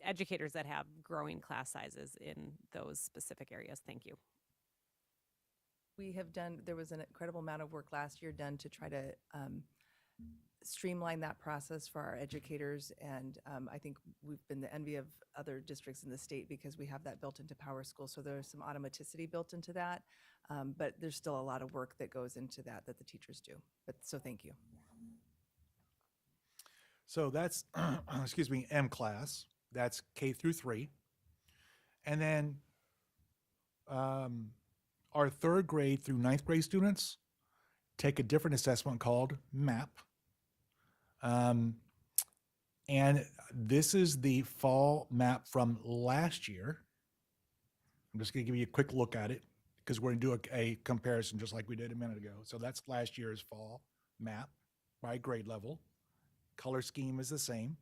educators that have growing class sizes in those specific areas. Thank you. There was an incredible amount of work last year done to try to streamline that process for our educators. And I think we've been the envy of other districts in the state because we have that built into Power School. So there's some automaticity built into that. But there's still a lot of work that goes into that the teachers do. So thank you. So that's, excuse me, M class. That's K through 3. And then our 3rd grade through 9th grade students take a different assessment called MAP. And this is the fall map from last year. I'm just going to give you a quick look at it because we're going to do a comparison just like we did a minute ago. So that's last year's fall map by grade level. Color scheme is the same.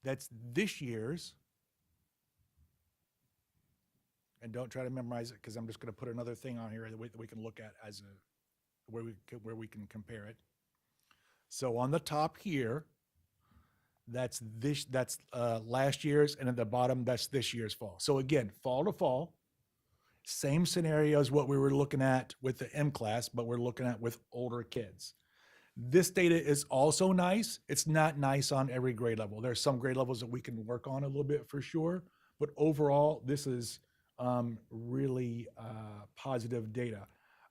That's this year's. And don't try to memorize it because I'm just going to put another thing on here that we can look at as where we can compare it. So on the top here, that's last year's, and at the bottom, that's this year's fall. So again, fall to fall, same scenario as what we were looking at with the M class, but we're looking at with older kids. This data is also nice. It's not nice on every grade level. There's some grade levels that we can work on a little bit for sure, but overall, this is really positive data.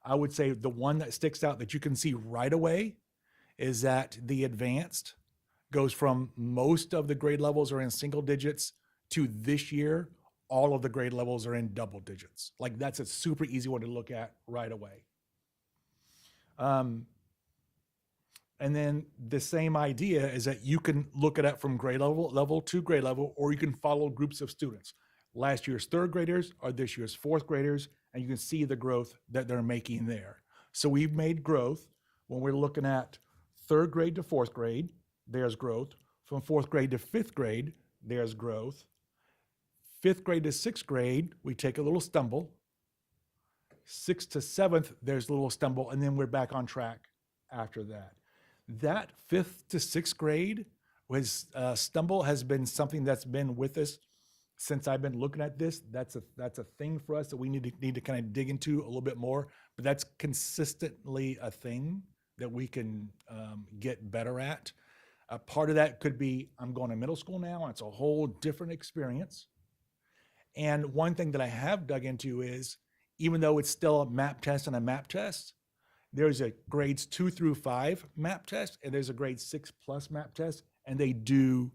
I would say the one that sticks out that you can see right away is that the advanced goes from most of the grade levels are in single digits to this year, all of the grade levels are in double digits. Like that's a super easy one to look at right away. And then the same idea is that you can look at it from grade level to grade level, or you can follow groups of students. Last year's 3rd graders are this year's 4th graders, and you can see the growth that they're making there. So we've made growth when we're looking at 3rd grade to 4th grade, there's growth. From 4th grade to 5th grade, there's growth. 5th grade to 6th grade, we take a little stumble. 6th to 7th, there's a little stumble, and then we're back on track after that. That 5th to 6th grade stumble has been something that's been with us since I've been looking at this. That's a thing for us that we need to kind of dig into a little bit more, but that's consistently a thing that we can get better at. Part of that could be I'm going to middle school now, and it's a whole different experience. And one thing that I have dug into is even though it's still a map test and a map test, there's a grades 2 through 5 map test, and there's a grade 6+ map test, and they do,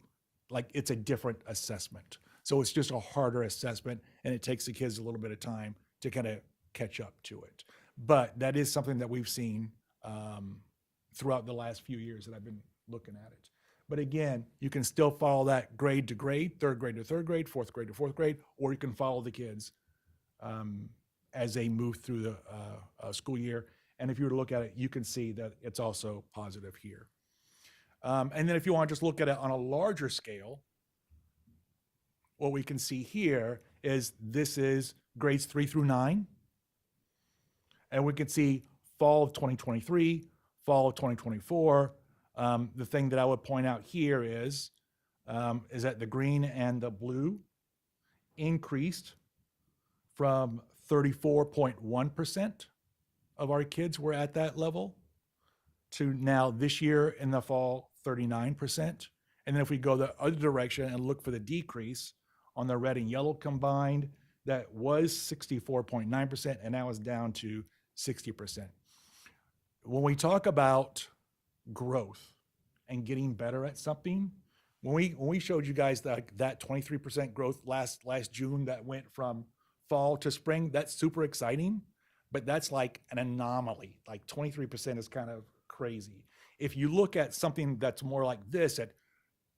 like, it's a different assessment. So it's just a harder assessment, and it takes the kids a little bit of time to kind of catch up to it. But that is something that we've seen throughout the last few years that I've been looking at it. But again, you can still follow that grade to grade, third grade to third grade, fourth grade to fourth grade, or you can follow the kids as they move through the school year. And if you were to look at it, you can see that it's also positive here. And then if you want to just look at it on a larger scale, what we can see here is this is grades 3 through 9. And we can see fall of 2023, fall of 2024. The thing that I would point out here is that the green and the blue increased from 34.1% of our kids were at that level to now this year in the fall, 39%. And then if we go the other direction and look for the decrease on the red and yellow combined, that was 64.9%, and now is down to 60%. When we talk about growth and getting better at something, when we showed you guys that 23% growth last June that went from fall to spring, that's super exciting, but that's like an anomaly. Like 23% is kind of crazy. If you look at something that's more like this at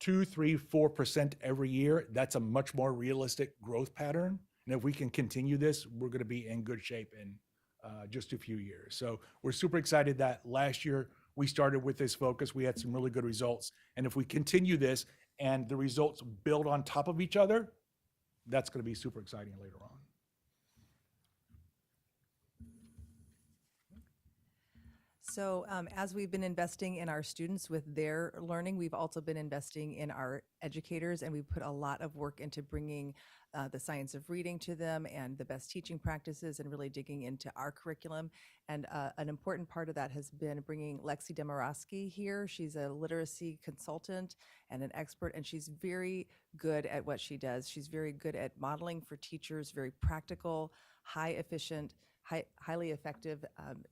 2, 3, 4% every year, that's a much more realistic growth pattern. And if we can continue this, we're going to be in good shape in just a few years. So we're super excited that last year we started with this focus. We had some really good results. And if we continue this and the results build on top of each other, that's going to be super exciting later on. So as we've been investing in our students with their learning, we've also been investing in our educators, and we put a lot of work into bringing the science of reading to them and the best teaching practices and really digging into our curriculum. And an important part of that has been bringing Lexi Demorowski here. She's a literacy consultant and an expert, and she's very good at what she does. She's very good at modeling for teachers, very practical, highly effective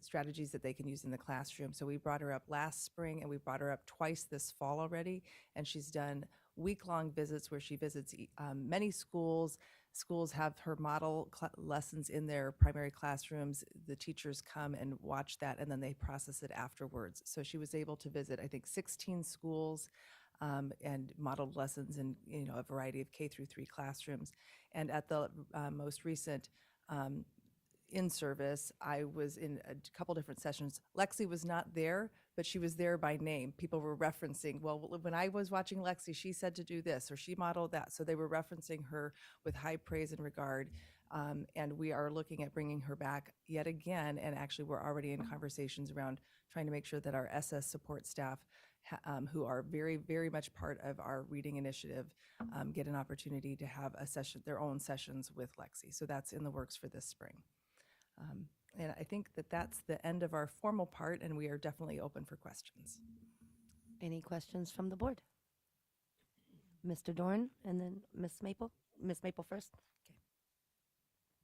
strategies that they can use in the classroom. So we brought her up last spring, and we brought her up twice this fall already, and she's done week-long visits where she visits many schools. Schools have her model lessons in their primary classrooms. The teachers come and watch that, and then they process it afterwards. So she was able to visit, I think, 16 schools and modeled lessons in a variety of K through 3 classrooms. And at the most recent in-service, I was in a couple different sessions. Lexi was not there, but she was there by name. People were referencing, well, when I was watching Lexi, she said to do this, or she modeled that. So they were referencing her with high praise and regard. And we are looking at bringing her back yet again. And actually, we're already in conversations around trying to make sure that our SS support staff, who are very, very much part of our reading initiative, get an opportunity to have their own sessions with Lexi. So that's in the works for this spring. And I think that that's the end of our formal part, and we are definitely open for questions. Any questions from the board? Mr. Dorn, and then Ms. Maple. Ms. Maple first.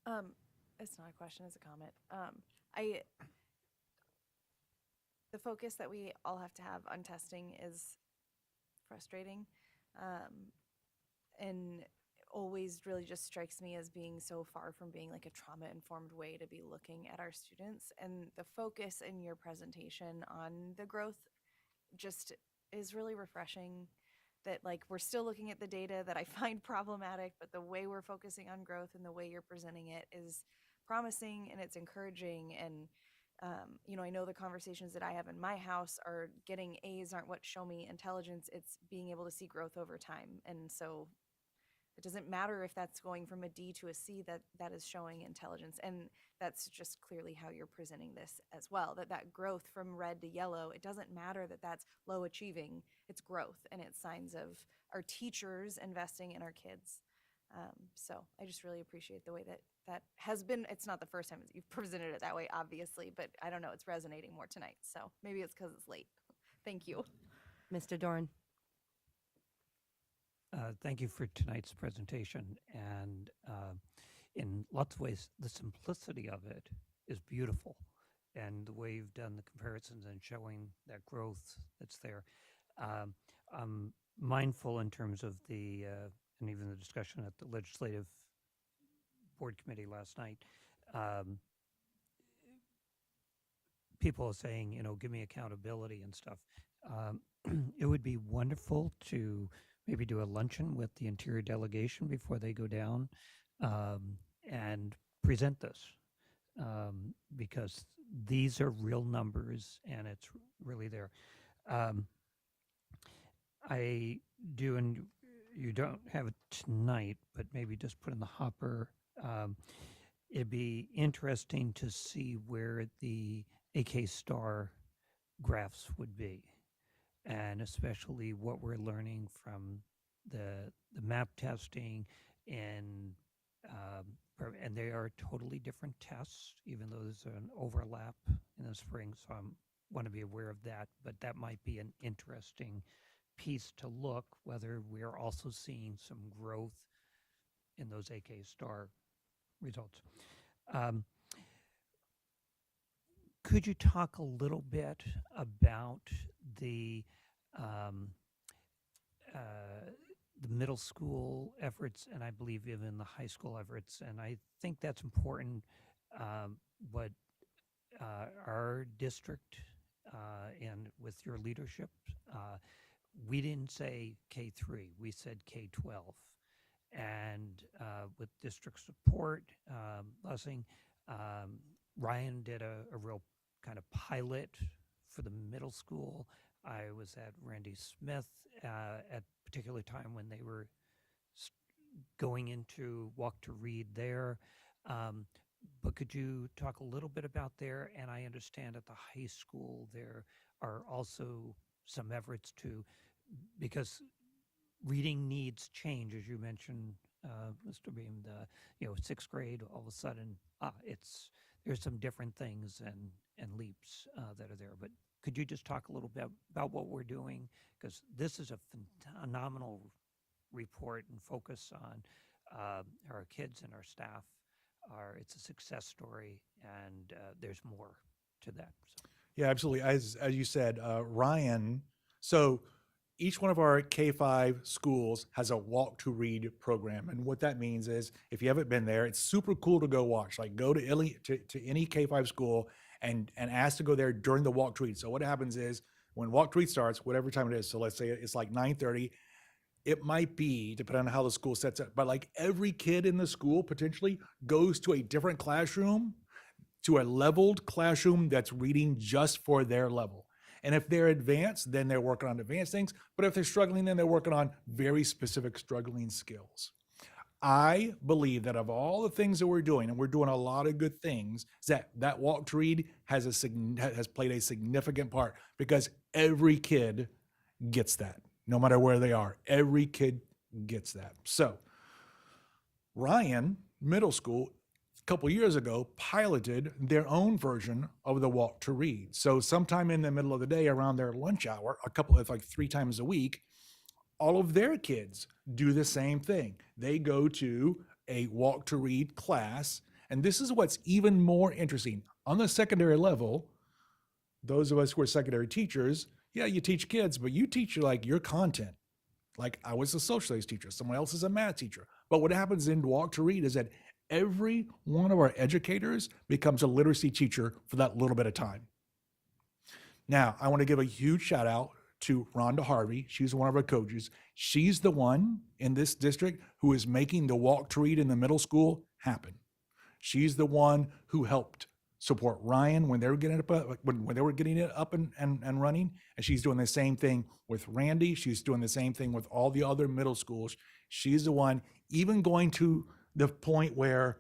Okay. It's not a question, it's a comment. The focus that we all have to have on testing is frustrating, and always really just strikes me as being so far from being like a trauma-informed way to be looking at our students. And the focus in your presentation on the growth just is really refreshing, that like we're still looking at the data that I find problematic, but the way we're focusing on growth and the way you're presenting it is promising and it's encouraging. And I know the conversations that I have in my house are getting A's aren't what show me intelligence, it's being able to see growth over time. And so it doesn't matter if that's going from a D to a C, that is showing intelligence. And that's just clearly how you're presenting this as well, that growth from red to yellow, it doesn't matter that that's low achieving, it's growth, and it's signs of our teachers investing in our kids. So I just really appreciate the way that has been, it's not the first time you've presented it that way, obviously, but I don't know, it's resonating more tonight. So maybe it's because it's late. Thank you. Mr. Dorn. Thank you for tonight's presentation. And in lots of ways, the simplicity of it is beautiful. And the way you've done the comparisons and showing that growth that's there. I'm mindful in terms of the, and even the discussion at the legislative board committee last night, people are saying, give me accountability and stuff. It would be wonderful to maybe do a luncheon with the interior delegation before they go down and present this, because these are real numbers and it's really there. I do, and you don't have it tonight, but maybe just put in the hopper. It'd be interesting to see where the AK star graphs would be, and especially what we're learning from the map testing and they are totally different tests, even though there's an overlap in the spring. So I want to be aware of that, but that might be an interesting piece to look, whether we're also seeing some growth in those AK star results. Could you talk a little bit about the middle school efforts, and I believe even the high school efforts? And I think that's important. What our district and with your leadership, we didn't say K-3, we said K-12. And with district support, blessing, Ryan did a real kind of pilot for the middle school. I was at Randy Smith at a particular time when they were going into Walk to Read there. But could you talk a little bit about there? And I understand at the high school there are also some efforts to, because reading needs change, as you mentioned, Mr. Beam. Sixth grade, all of a sudden, there's some different things and leaps that are there. But could you just talk a little bit about what we're doing? Because this is a phenomenal report and focus on our kids and our staff. It's a success story, and there's more to that. So. Yeah, absolutely. As you said, Ryan, so each one of our K-5 schools has a walk to read program. And what that means is, if you haven't been there, it's super cool to go watch. Like, go to any K-5 school and ask to go there during the walk to read. So what happens is, when walk to read starts, whatever time it is, so let's say it's like 9:30, it might be, depending on how the school sets it, but like every kid in the school potentially goes to a different classroom, to a leveled classroom that's reading just for their level. And if they're advanced, then they're working on advanced things. But if they're struggling, then they're working on very specific struggling skills. I believe that of all the things that we're doing, and we're doing a lot of good things, is that walk to read has played a significant part, because every kid gets that, no matter where they are. Every kid gets that. So Ryan Middle School, a couple years ago, piloted their own version of the walk to read. So sometime in the middle of the day, around their lunch hour, like 3 times a week, all of their kids do the same thing. They go to a walk to read class. And this is what's even more interesting. On the secondary level, those of us who are secondary teachers, yeah, you teach kids, but you teach your content. Like, I was a social studies teacher, someone else is a math teacher. But what happens in walk to read is that every one of our educators becomes a literacy teacher for that little bit of time. Now, I want to give a huge shout out to Rhonda Harvey. She's one of our coaches. She's the one in this district who is making the walk to read in the middle school happen. She's the one who helped support Ryan when they were getting it up and running. And she's doing the same thing with Randy. She's doing the same thing with all the other middle schools. She's the one even going to the point where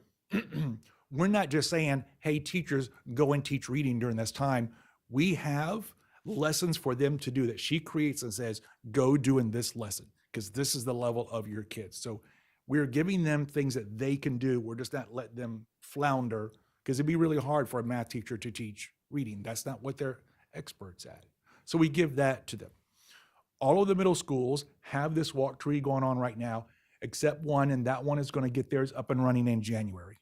we're not just saying, hey, teachers, go and teach reading during this time. We have lessons for them to do that she creates and says, go doing this lesson, because this is the level of your kids. So we're giving them things that they can do. We're just not letting them flounder, because it'd be really hard for a math teacher to teach reading. That's not what they're experts at. So we give that to them. All of the middle schools have this walk to read going on right now. except one, and that one is going to get theirs up and running in January.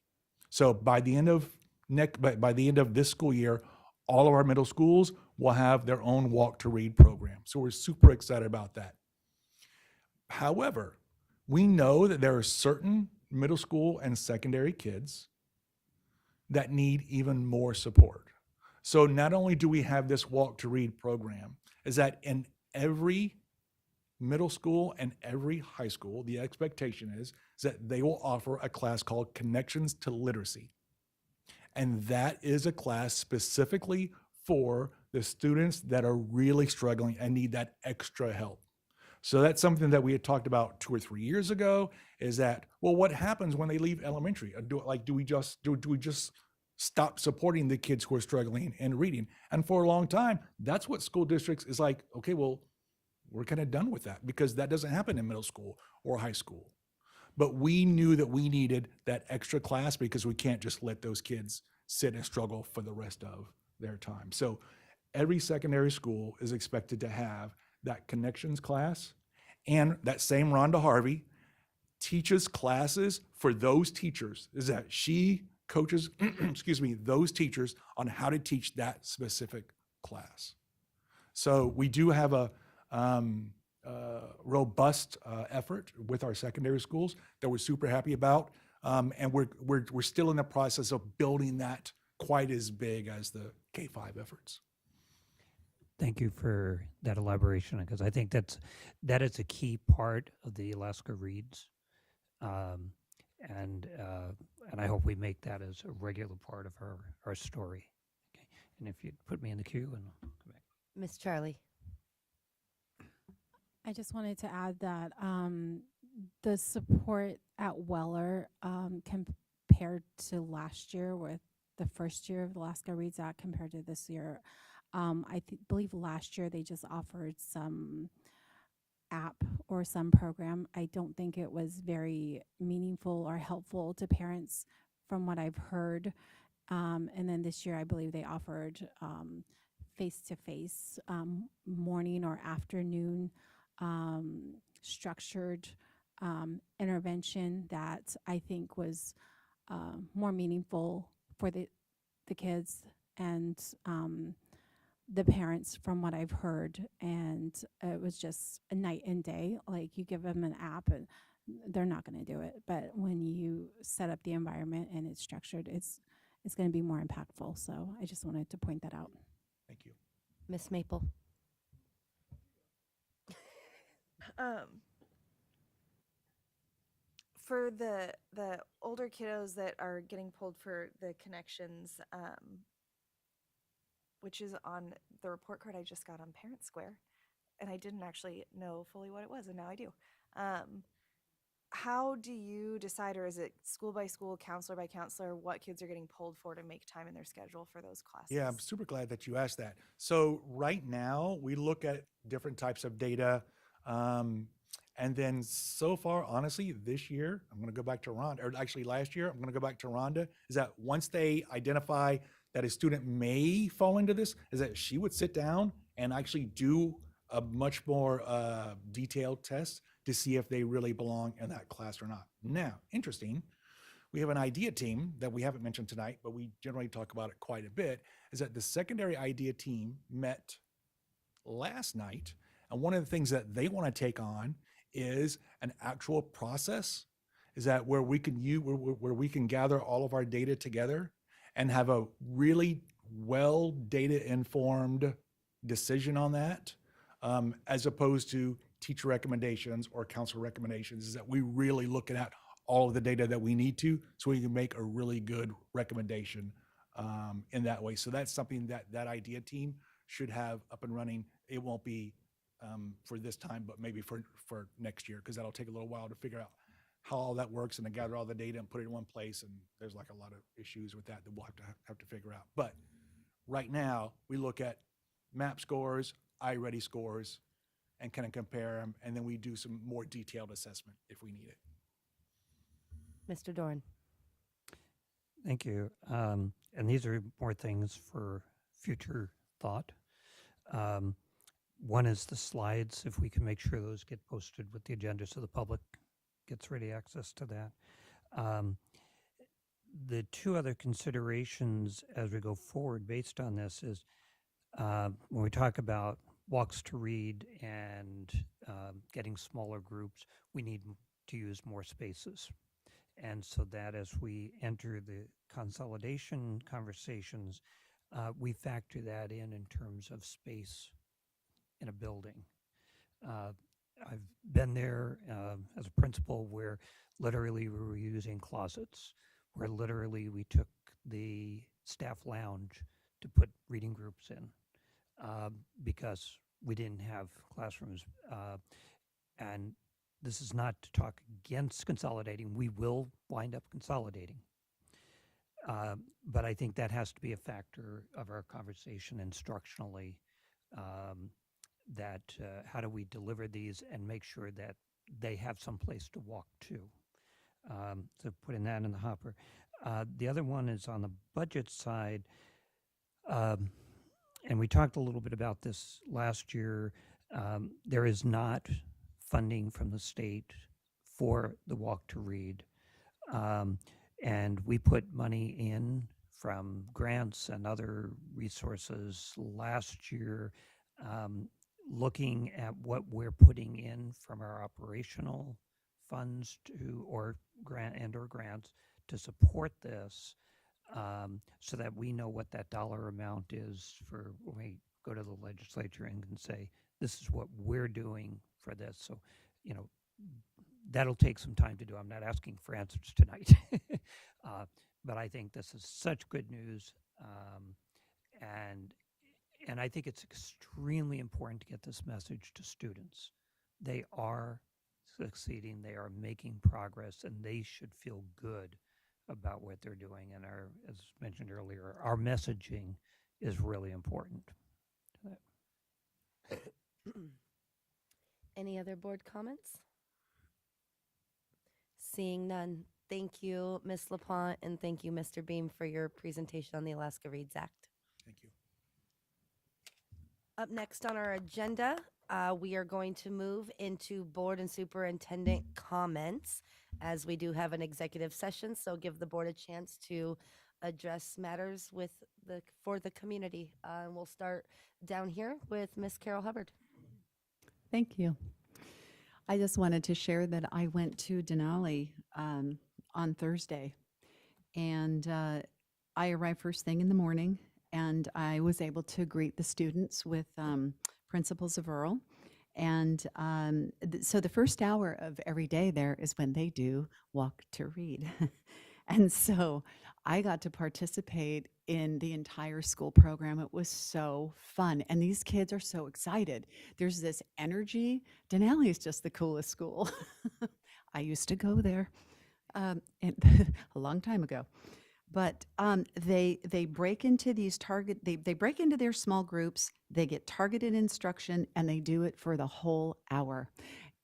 So by the end of by the end of this school year, all of our middle schools will have their own walk to read program. So we're super excited about that. However, we know that there are certain middle school and secondary kids that need even more support. So not only do we have this walk to read program, is that in every middle school and every high school, the expectation is that they will offer a class called Connections to Literacy. And that is a class specifically for the students that are really struggling and need that extra help. So that's something that we had talked about 2 or 3 years ago, is that, well, what happens when they leave elementary? Do we just stop supporting the kids who are struggling in reading? And for a long time, that's what school districts is like, okay, well, we're kind of done with that because that doesn't happen in middle school or high school. But we knew that we needed that extra class because we can't just let those kids sit and struggle for the rest of their time. So every secondary school is expected to have that connections class, and that same Rhonda Harvey teaches classes for those teachers, is that she coaches, excuse me, those teachers on how to teach that specific class. So we do have a robust effort with our secondary schools that we're super happy about, and we're still in the process of building that quite as big as the K-5 efforts. Thank you for that elaboration, because I think that is a key part of the Alaska Reads, and I hope we make that as a regular part of our story. Okay. And if you'd put me in the queue, and I'll come back. Miss Charlie. I just wanted to add that the support at Weller compared to last year, with the first year of the Alaska Reads Act compared to this year, I believe last year they just offered some app or some program. I don't think it was very meaningful or helpful to parents from what I've heard. And then this year, I believe they offered face-to-face morning or afternoon structured intervention that I think was more meaningful for the kids and the parents from what I've heard. And it was just a night and day. Like, you give them an app and they're not going to do it. But when you set up the environment and it's structured, it's going to be more impactful. So I just wanted to point that out. Thank you. Miss Maple. For the older kiddos that are getting pulled for the connections, which is on the report card I just got on Parent Square, and I didn't actually know fully what it was, and now I do. How do you decide, or is it school by school, counselor by counselor, what kids are getting pulled for to make time in their schedule for those classes? Yeah, I'm super glad that you asked that. So right now, we look at different types of data. And then so far, honestly, this year, I'm going to go back to Rhonda, or actually last year, I'm going to go back to Rhonda, is that once they identify that a student may fall into this, is that she would sit down and actually do a much more detailed test to see if they really belong in that class or not. Now, interesting, we have an IDEA team that we haven't mentioned tonight, but we generally talk about it quite a bit, is that the secondary IDEA team met last night, and one of the things that they want to take on is an actual process, is that where we can gather all of our data together and have a really well data informed decision on that, as opposed to teacher recommendations or counselor recommendations, is that we really looking at all of the data that we need to, so we can make a really good recommendation in that way. So that's something that IDEA team should have up and running. It won't be for this time, but maybe for next year, because that'll take a little while to figure out how all that works and to gather all the data and put it in one place. And there's like a lot of issues with that we'll have to figure out. But right now, we look at MAP scores, iReady scores, and kind of compare them, and then we do some more detailed assessment if we need it. Mr. Doran. Thank you. And these are more things for future thought. One is the slides, if we can make sure those get posted with the agenda so the public gets ready access to that. The two other considerations as we go forward based on this is when we talk about walks to read and getting smaller groups, we need to use more spaces. And so that as we enter the consolidation conversations, we factor that in terms of space in a building. I've been there as a principal where literally we were using closets, where literally we took the staff lounge to put reading groups in because we didn't have classrooms. And this is not to talk against consolidating. We will wind up consolidating. But I think that has to be a factor of our conversation instructionally, that how do we deliver these and make sure that they have some place to walk to. So putting that in the hopper. The other one is on the budget side. And we talked a little bit about this last year. There is not funding from the state for the Walk to Read. And we put money in from grants and other resources last year, looking at what we're putting in from our operational funds to or grants to support this, so that we know what that dollar amount is for when we go to the legislature and can say, this is what we're doing for this. So, you know, that'll take some time to do. I'm not asking for answers tonight. But I think this is such good news. And I think it's extremely important to get this message to students. They are succeeding, they are making progress, and they should feel good about what they're doing. And our, as mentioned earlier, our messaging is really important. Any other board comments? Seeing none, thank you, Ms. LaPlante, and thank you, Mr. Beam, for your presentation on the Alaska Reads Act. Thank you. Up next on our agenda, we are going to move into board and superintendent comments, as we do have an executive session, so give the board a chance to address matters for the community. And we'll start down here with Ms. Carol Hubbard. Thank you. I just wanted to share that I went to Denali on Thursday, and I arrived first thing in the morning, and I was able to greet the students with principals of Earl. And so the first hour of every day there is when they do Walk to Read. And so I got to participate in the entire school program. It was so fun. And these kids are so excited. There's this energy. Denali is just the coolest school. I used to go there a long time ago. But they break into these they break into their small groups, they get targeted instruction, and they do it for the whole hour.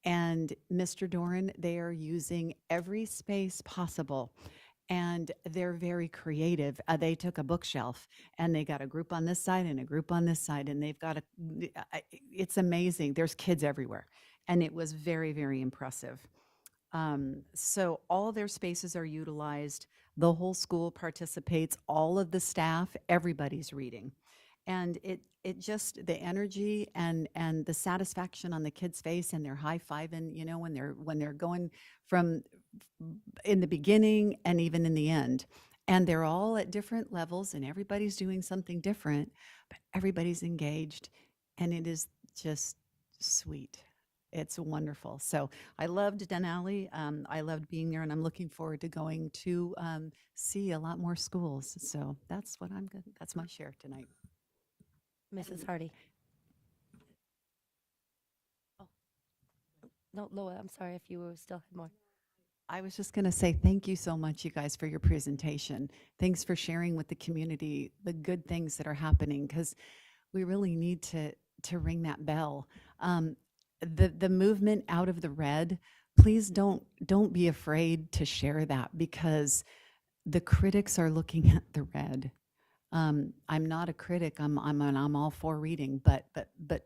And Mr. Doran, they are using every space possible. And they're very creative. They took a bookshelf and they got a group on this side and a group on this side, and they've got it's amazing. There's kids everywhere. And it was very, very impressive. So all their spaces are utilized. The whole school participates, all of the staff, everybody's reading. And it just, the energy and the satisfaction on the kids' face, and they're high-fiving, you know, when they're going from in the beginning and even in the end. And they're all at different levels, and everybody's doing something different, but everybody's engaged, and it is just sweet. It's wonderful. So I loved Denali. I loved being there, and I'm looking forward to going to see a lot more schools. So that's what I'm good. That's my share tonight. Mrs. Hardy. Oh, no, Loa, I'm sorry if you still had more. I was just going to say thank you so much, you guys, for your presentation. Thanks for sharing with the community the good things that are happening, because we really need to ring that bell. The movement out of the red, please don't be afraid to share that, because the critics are looking at the red. I'm not a critic. I'm all for reading, but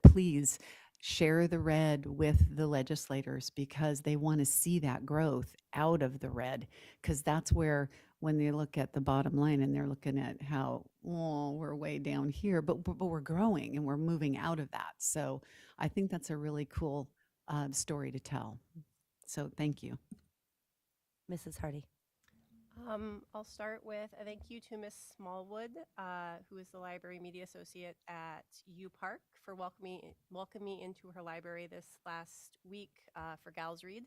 please share the red with the legislators because they want to see that growth out of the red, because that's where, when they look at the bottom line and they're looking at how, oh, we're way down here, but we're growing and we're moving out of that. So I think that's a really cool story to tell. So thank you. Mrs. Hardy. I'll start with a thank you to Miss Smallwood, who is the Library Media Associate at U Park, for welcoming me into her library this last week for Gals Read.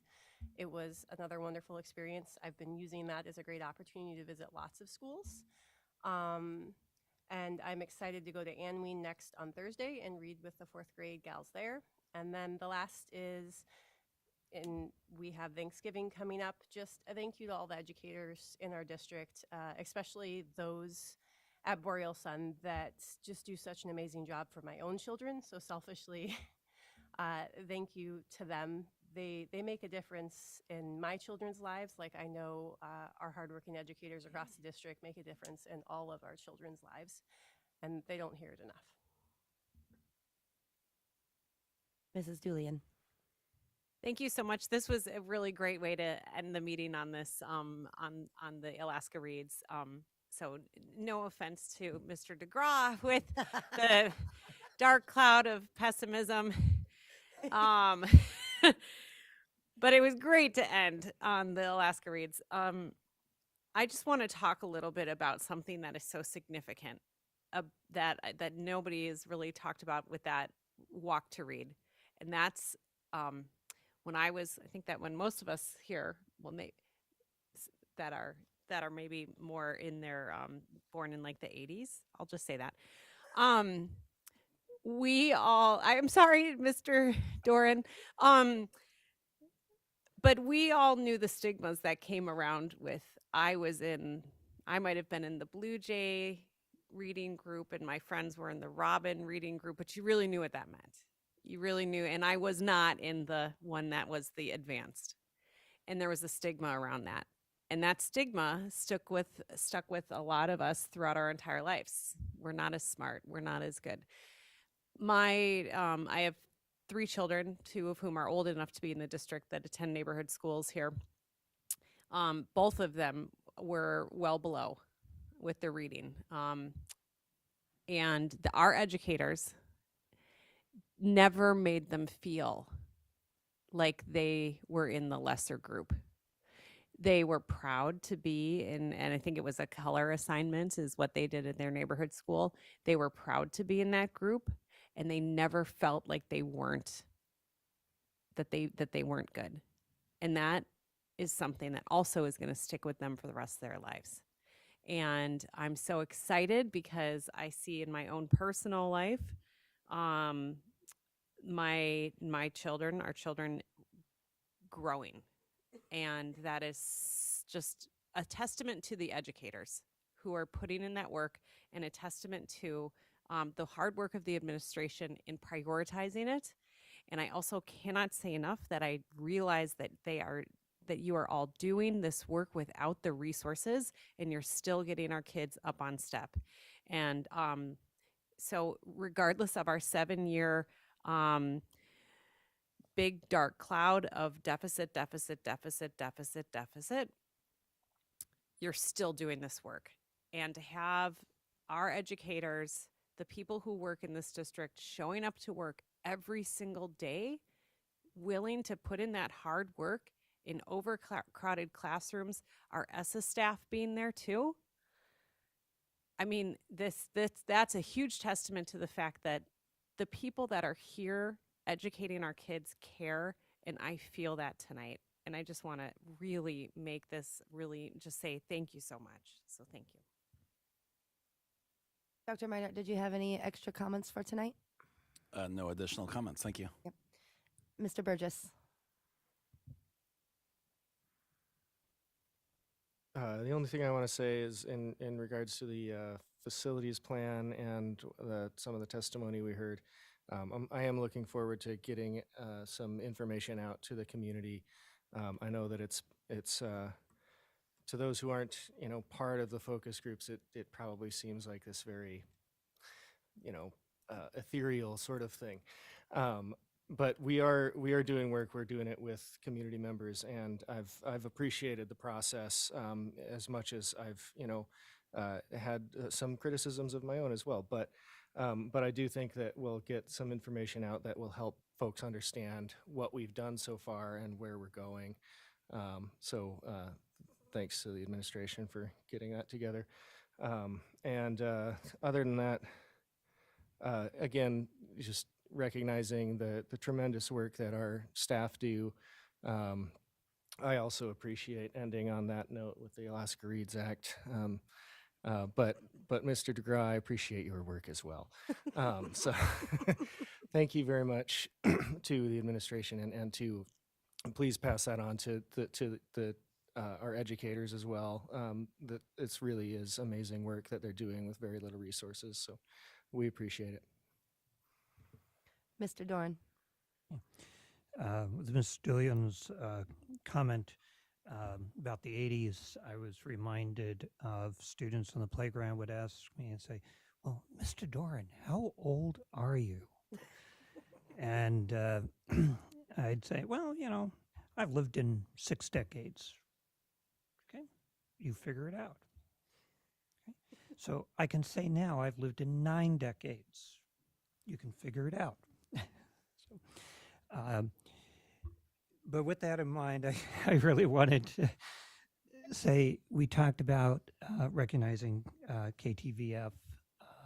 It was another wonderful experience. I've been using that as a great opportunity to visit lots of schools. And I'm excited to go to Anween next on Thursday and read with the 4th grade gals there. And then the last is, and we have Thanksgiving coming up. Just a thank you to all the educators in our district, especially those at Boreal Sun that just do such an amazing job for my own children. So selfishly, thank you to them. They make a difference in my children's lives. Like I know our hardworking educators across the district make a difference in all of our children's lives, and they don't hear it enough. Mrs. Julian. Thank you so much. This was a really great way to end the meeting on this, on the Alaska Reads. So no offense to Mr. DeGraw with the dark cloud of pessimism. But it was great to end on the Alaska Reads. I just want to talk a little bit about something that is so significant that nobody has really talked about with that walk to read. And that's when I think that when most of us here, well, that are maybe more in their born in like the 80s, I'll just say that. I'm sorry, Mr. Doran, but we all knew the stigmas that came around with, I might have been in the Blue Jay reading group and my friends were in the Robin reading group, but you really knew what that meant. You really knew, and I was not in the one that was the advanced. And there was a stigma around that. And that stigma stuck with a lot of us throughout our entire lives. We're not as smart, we're not as good. I have 3 children, 2 of whom are old enough to be in the district that attend neighborhood schools here. Both of them were well below with their reading. And our educators never made them feel like they were in the lesser group. They were proud to be in, and I think it was a color assignment is what they did at their neighborhood school. They were proud to be in that group, and they never felt like they weren't, that they weren't good. And that is something that also is going to stick with them for the rest of their lives. And I'm so excited because I see in my own personal life, my children, our children growing. And that is just a testament to the educators who are putting in that work, and a testament to the hard work of the administration in prioritizing it. And I also cannot say enough that I realize that you are all doing this work without the resources, and you're still getting our kids up on step. And so regardless of our 7-year big dark cloud of deficit, you're still doing this work. And to have our educators, the people who work in this district, showing up to work every single day, willing to put in that hard work in overcrowded classrooms, our ESSA staff being there too. I mean, that's a huge testament to the fact that the people that are here educating our kids care, and I feel that tonight. And I just want to really make this really just say thank you so much. So thank you. Dr. Minor, did you have any extra comments for tonight? No additional comments. Thank you. Yep. Mr. Burgess. The only thing I want to say is in regards to the facilities plan and some of the testimony we heard, I am looking forward to getting some information out to the community. I know that it's to those who aren't part of the focus groups, it probably seems like this very ethereal sort of thing. but we are doing work. We're doing it with community members, and I've appreciated the process as much as I've had some criticisms of my own as well. But I do think that we'll get some information out that will help folks understand what we've done so far and where we're going. Thanks to the administration for getting that together. Other than that, again, just recognizing the tremendous work that our staff do. I also appreciate ending on that note with the Alaska Reads Act. But Mr. DeGraw, I appreciate your work as well. So thank you very much to the administration and to please pass that on to our educators as well. That it's really is amazing work that they're doing with very little resources. So we appreciate it. Mr. Doran. With Ms. Dillion's comment about the 80s, I was reminded of students on the playground would ask me and say, "Well, Mr. Doran, how old are you?" And I'd say, "Well, I've lived in 6 decades." Okay, you figure it out. Okay? So I can say now I've lived in 9 decades. You can figure it out. But with that in mind, I really wanted to say we talked about recognizing KTVF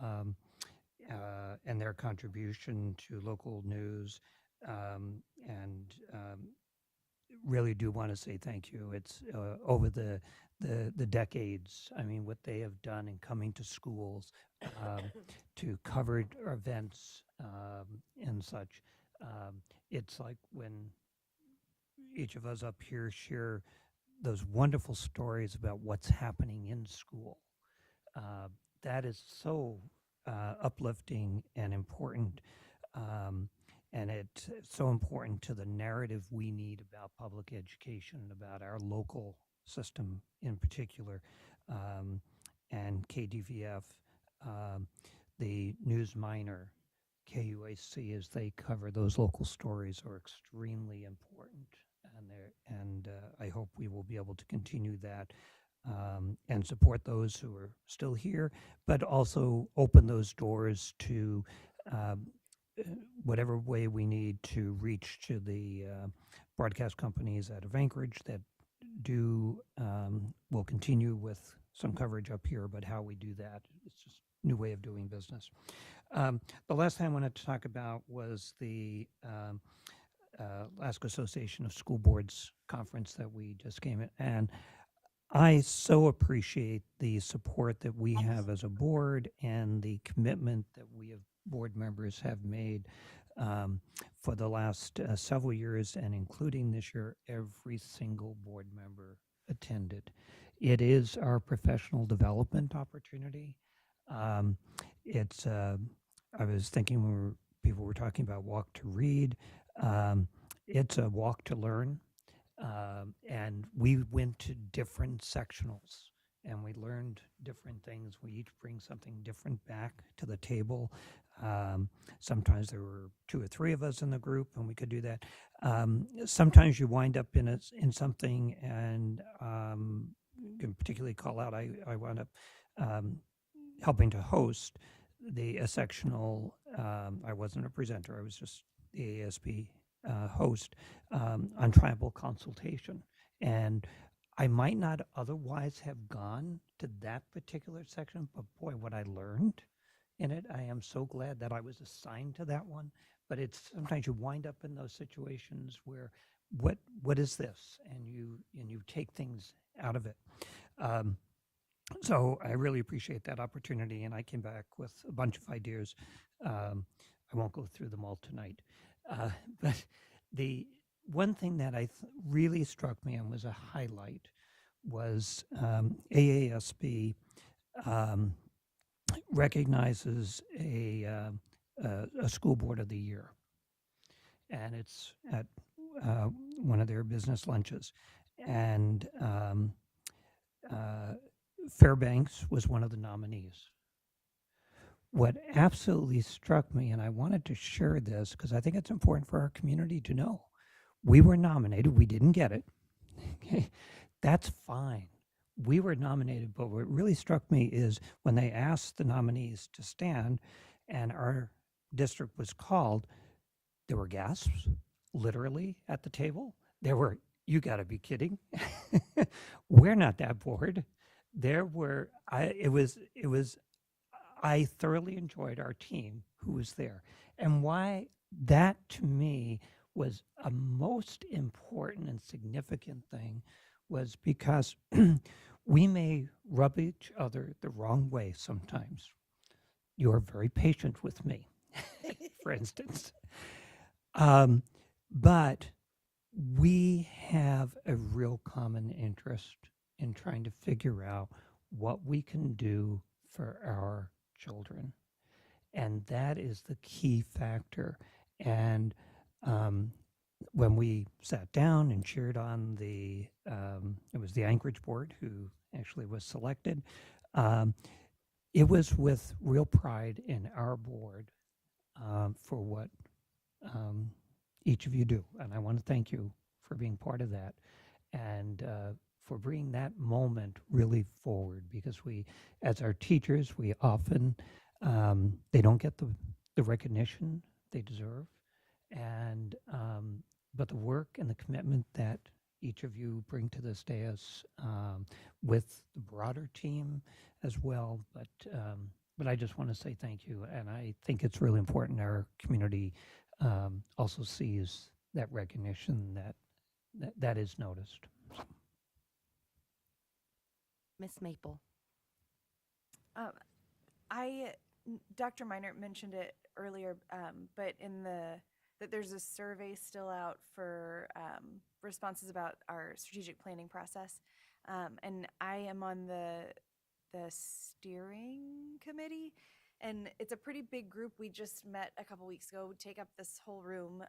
and their contribution to local news, and really do want to say thank you. It's over the decades, I mean, what they have done in coming to schools to cover events and such. It's like when each of us up here share those wonderful stories about what's happening in school. That is so uplifting and important. And it's so important to the narrative we need about public education, about our local system in particular, and KDVF, the News Minor, KUAC, as they cover those local stories, are extremely important. And I hope we will be able to continue that and support those who are still here, but also open those doors to whatever way we need to reach to the broadcast companies out of Anchorage that will continue with some coverage up here, but how we do that, it's just a new way of doing business. The last thing I wanted to talk about was the Alaska Association of School Boards conference that we just came in, and I so appreciate the support that we have as a board and the commitment that we have board members have made for the last several years, and including this year, every single board member attended. It is our professional development opportunity. It's I was thinking when people were talking about walk to read, it's a walk to learn. And we went to different sectionals and we learned different things. We each bring something different back to the table. Sometimes there were 2 or 3 of us in the group and we could do that. Sometimes you wind up in something, and you can particularly call out, I wound up helping to host a sectional. I wasn't a presenter, I was just the ASB host on tribal consultation. And I might not otherwise have gone to that particular section, but boy, what I learned in it, I am so glad that I was assigned to that one. But it's sometimes you wind up in those situations where what is this? And you take things out of it. So I really appreciate that opportunity, and I came back with a bunch of ideas. I won't go through them all tonight. But the one thing that really struck me and was a highlight was AASB recognizes a school board of the year, and it's at one of their business lunches, and Fairbanks was one of the nominees. what absolutely struck me, and I wanted to share this because I think it's important for our community to know. We were nominated, we didn't get it. Okay, that's fine. We were nominated, but what really struck me is when they asked the nominees to stand and our district was called, there were gasps, literally, at the table. There were, you got to be kidding. We're not that bored. There were, I thoroughly enjoyed our team who was there. And why that to me was a most important and significant thing was because we may rub each other the wrong way sometimes. You are very patient with me, for instance. But we have a real common interest in trying to figure out what we can do for our children. And that is the key factor. And when we sat down and cheered on it was the Anchorage board who actually was selected, it was with real pride in our board for what each of you do. And I want to thank you for being part of that and for bringing that moment really forward, because we, as our teachers, we often, they don't get the recognition they deserve. And, but the work and the commitment that each of you bring to this dais with the broader team as well. But I just want to say thank you. And I think it's really important our community also sees that recognition that is noticed. Miss Maple. Dr. Meinert mentioned it earlier, but that there's a survey still out for responses about our strategic planning process, and I am on the steering committee, and it's a pretty big group. We just met a couple weeks ago, take up this whole room,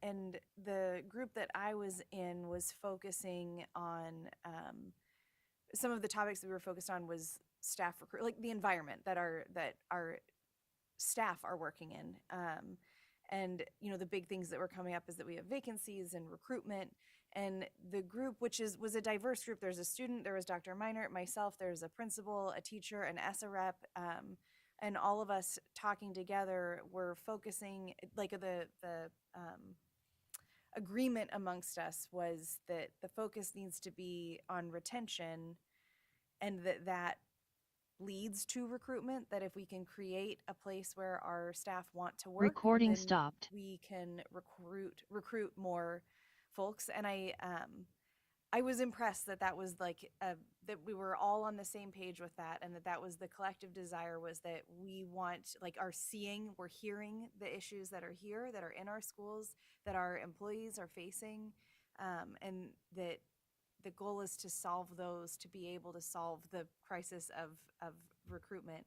and the group that I was in was focusing on some of the topics that we were focused on was staff recruit, like the environment that our staff are working in. And the big things that were coming up is that we have vacancies and recruitment, and the group, which was a diverse group. There's a student, there was Dr. Meinert, myself, there's a principal, a teacher, an ESSA rep, and all of us talking together were focusing, like the agreement amongst us was that the focus needs to be on retention, and that leads to recruitment, that if we can create a place where our staff want to work, Recording then stopped. we can recruit more folks. And I was impressed that was like that we were all on the same page with that, and that was the collective desire, was that we want, like, we're hearing the issues that are here, that are in our schools, that our employees are facing, and that the goal is to solve those, to be able to solve the crisis of recruitment.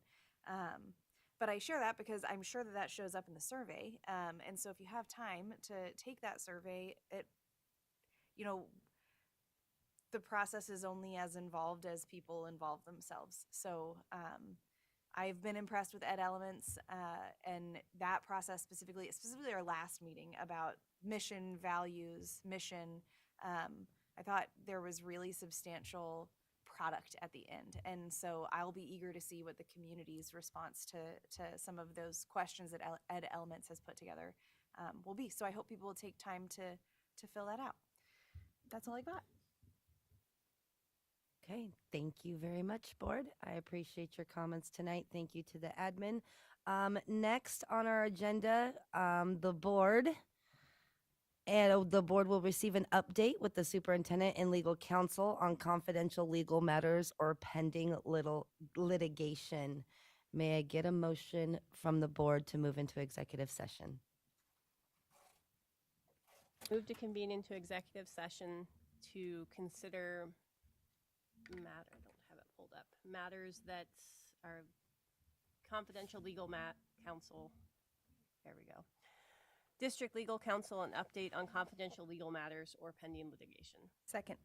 But I share that because I'm sure that shows up in the survey. And so if you have time to take that survey, the process is only as involved as people involve themselves. So I've been impressed with Ed Elements and that process specifically our last meeting about mission, values, mission. I thought there was really substantial product at the end. And so I'll be eager to see what the community's response to some of those questions that Ed Elements has put together will be. So I hope people will take time to fill that out. That's all I got. Okay, thank you very much, board. I appreciate your comments tonight. Thank you to the admin. Next on our agenda, the board will receive an update with the superintendent and legal counsel on confidential legal matters or pending litigation. May I get a motion from the board to move into executive session? Move to convene into executive session to consider I don't have it pulled up. Matters that are confidential legal counsel. There we go. District legal counsel, an update on confidential legal matters or pending litigation. Second.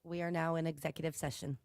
We are now in executive session.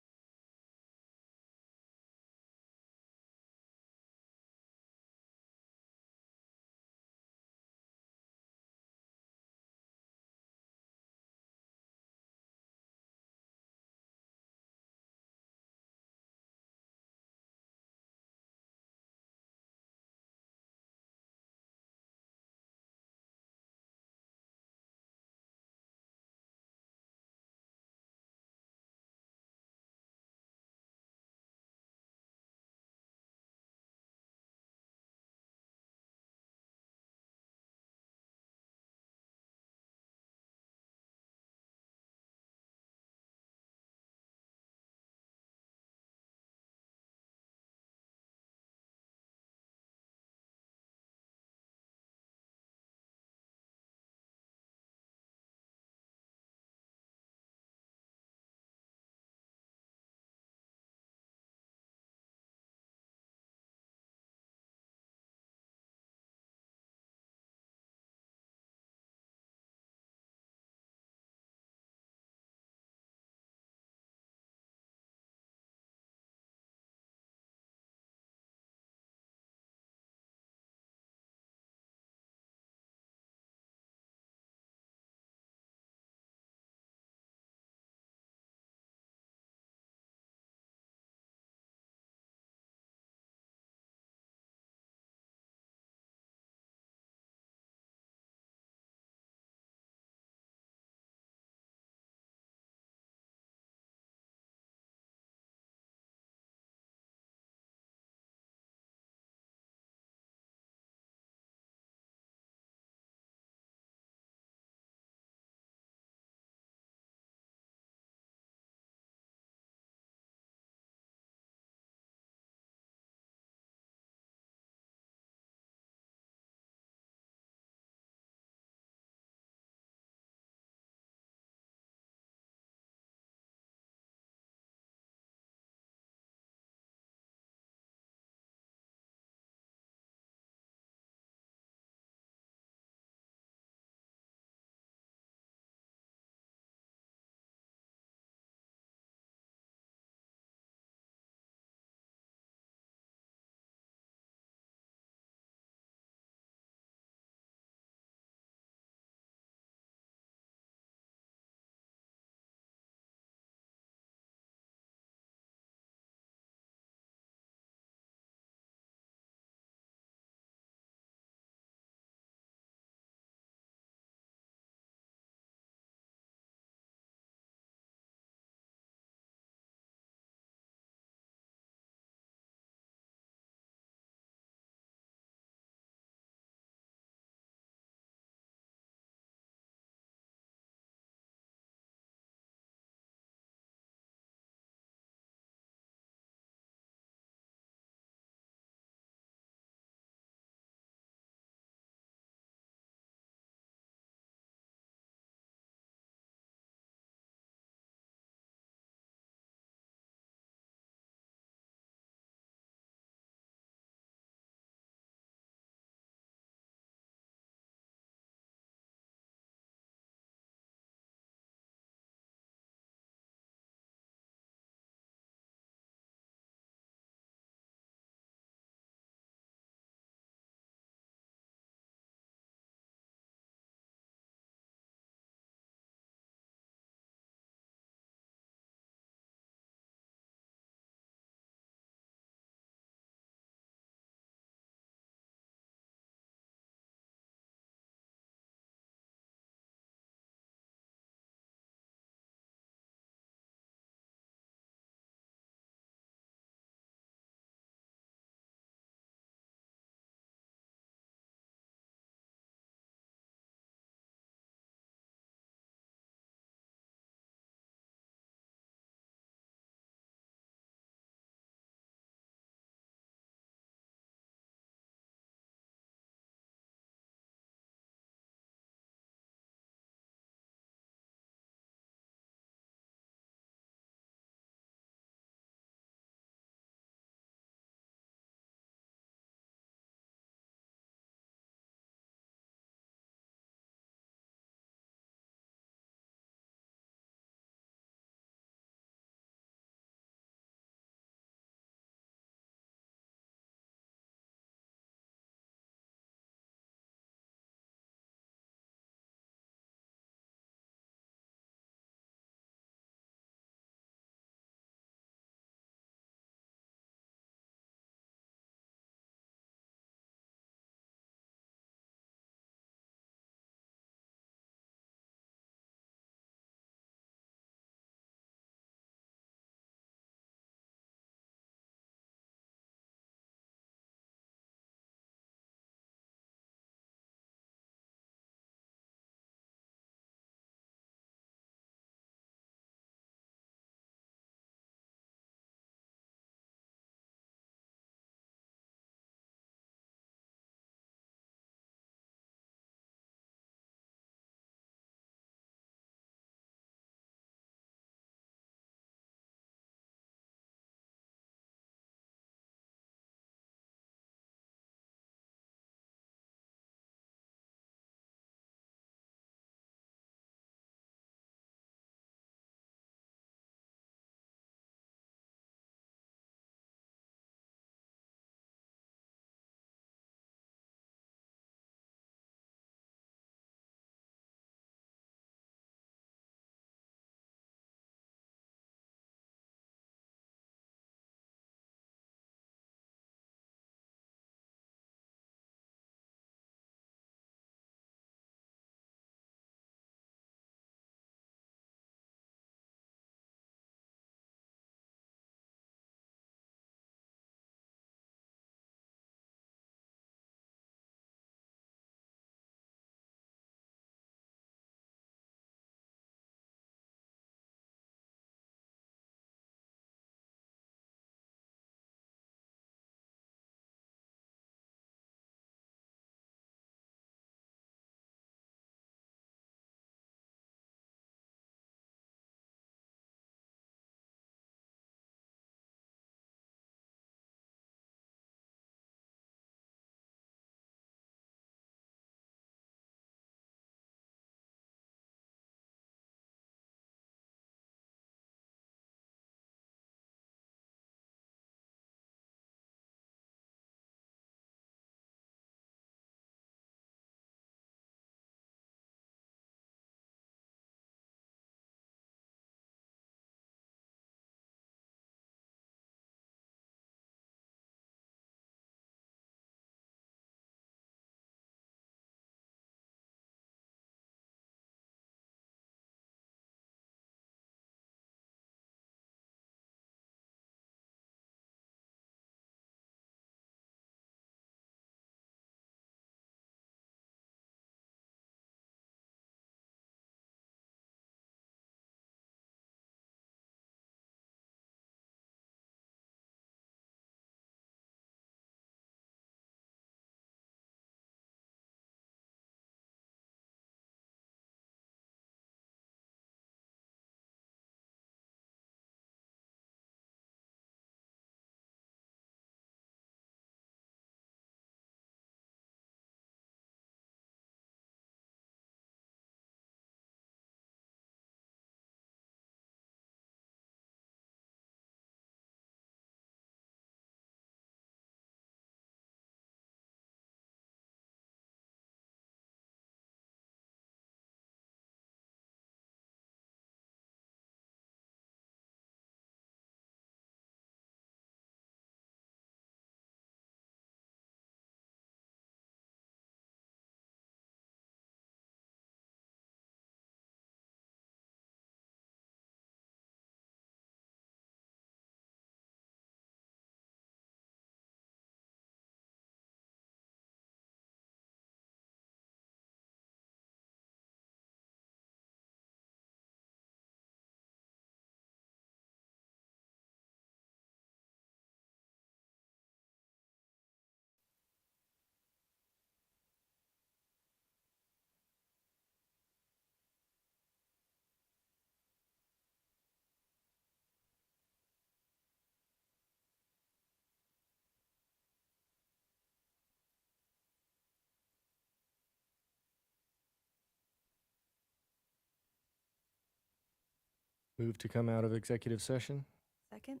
Move to come out of executive session. Second?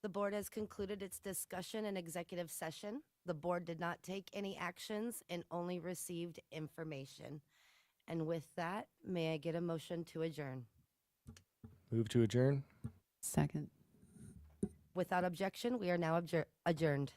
The board has concluded its discussion in executive session. The board did not take any actions and only received information. And with that, may I get a motion to adjourn? Move to adjourn. Second. Without objection, we are now adjourned.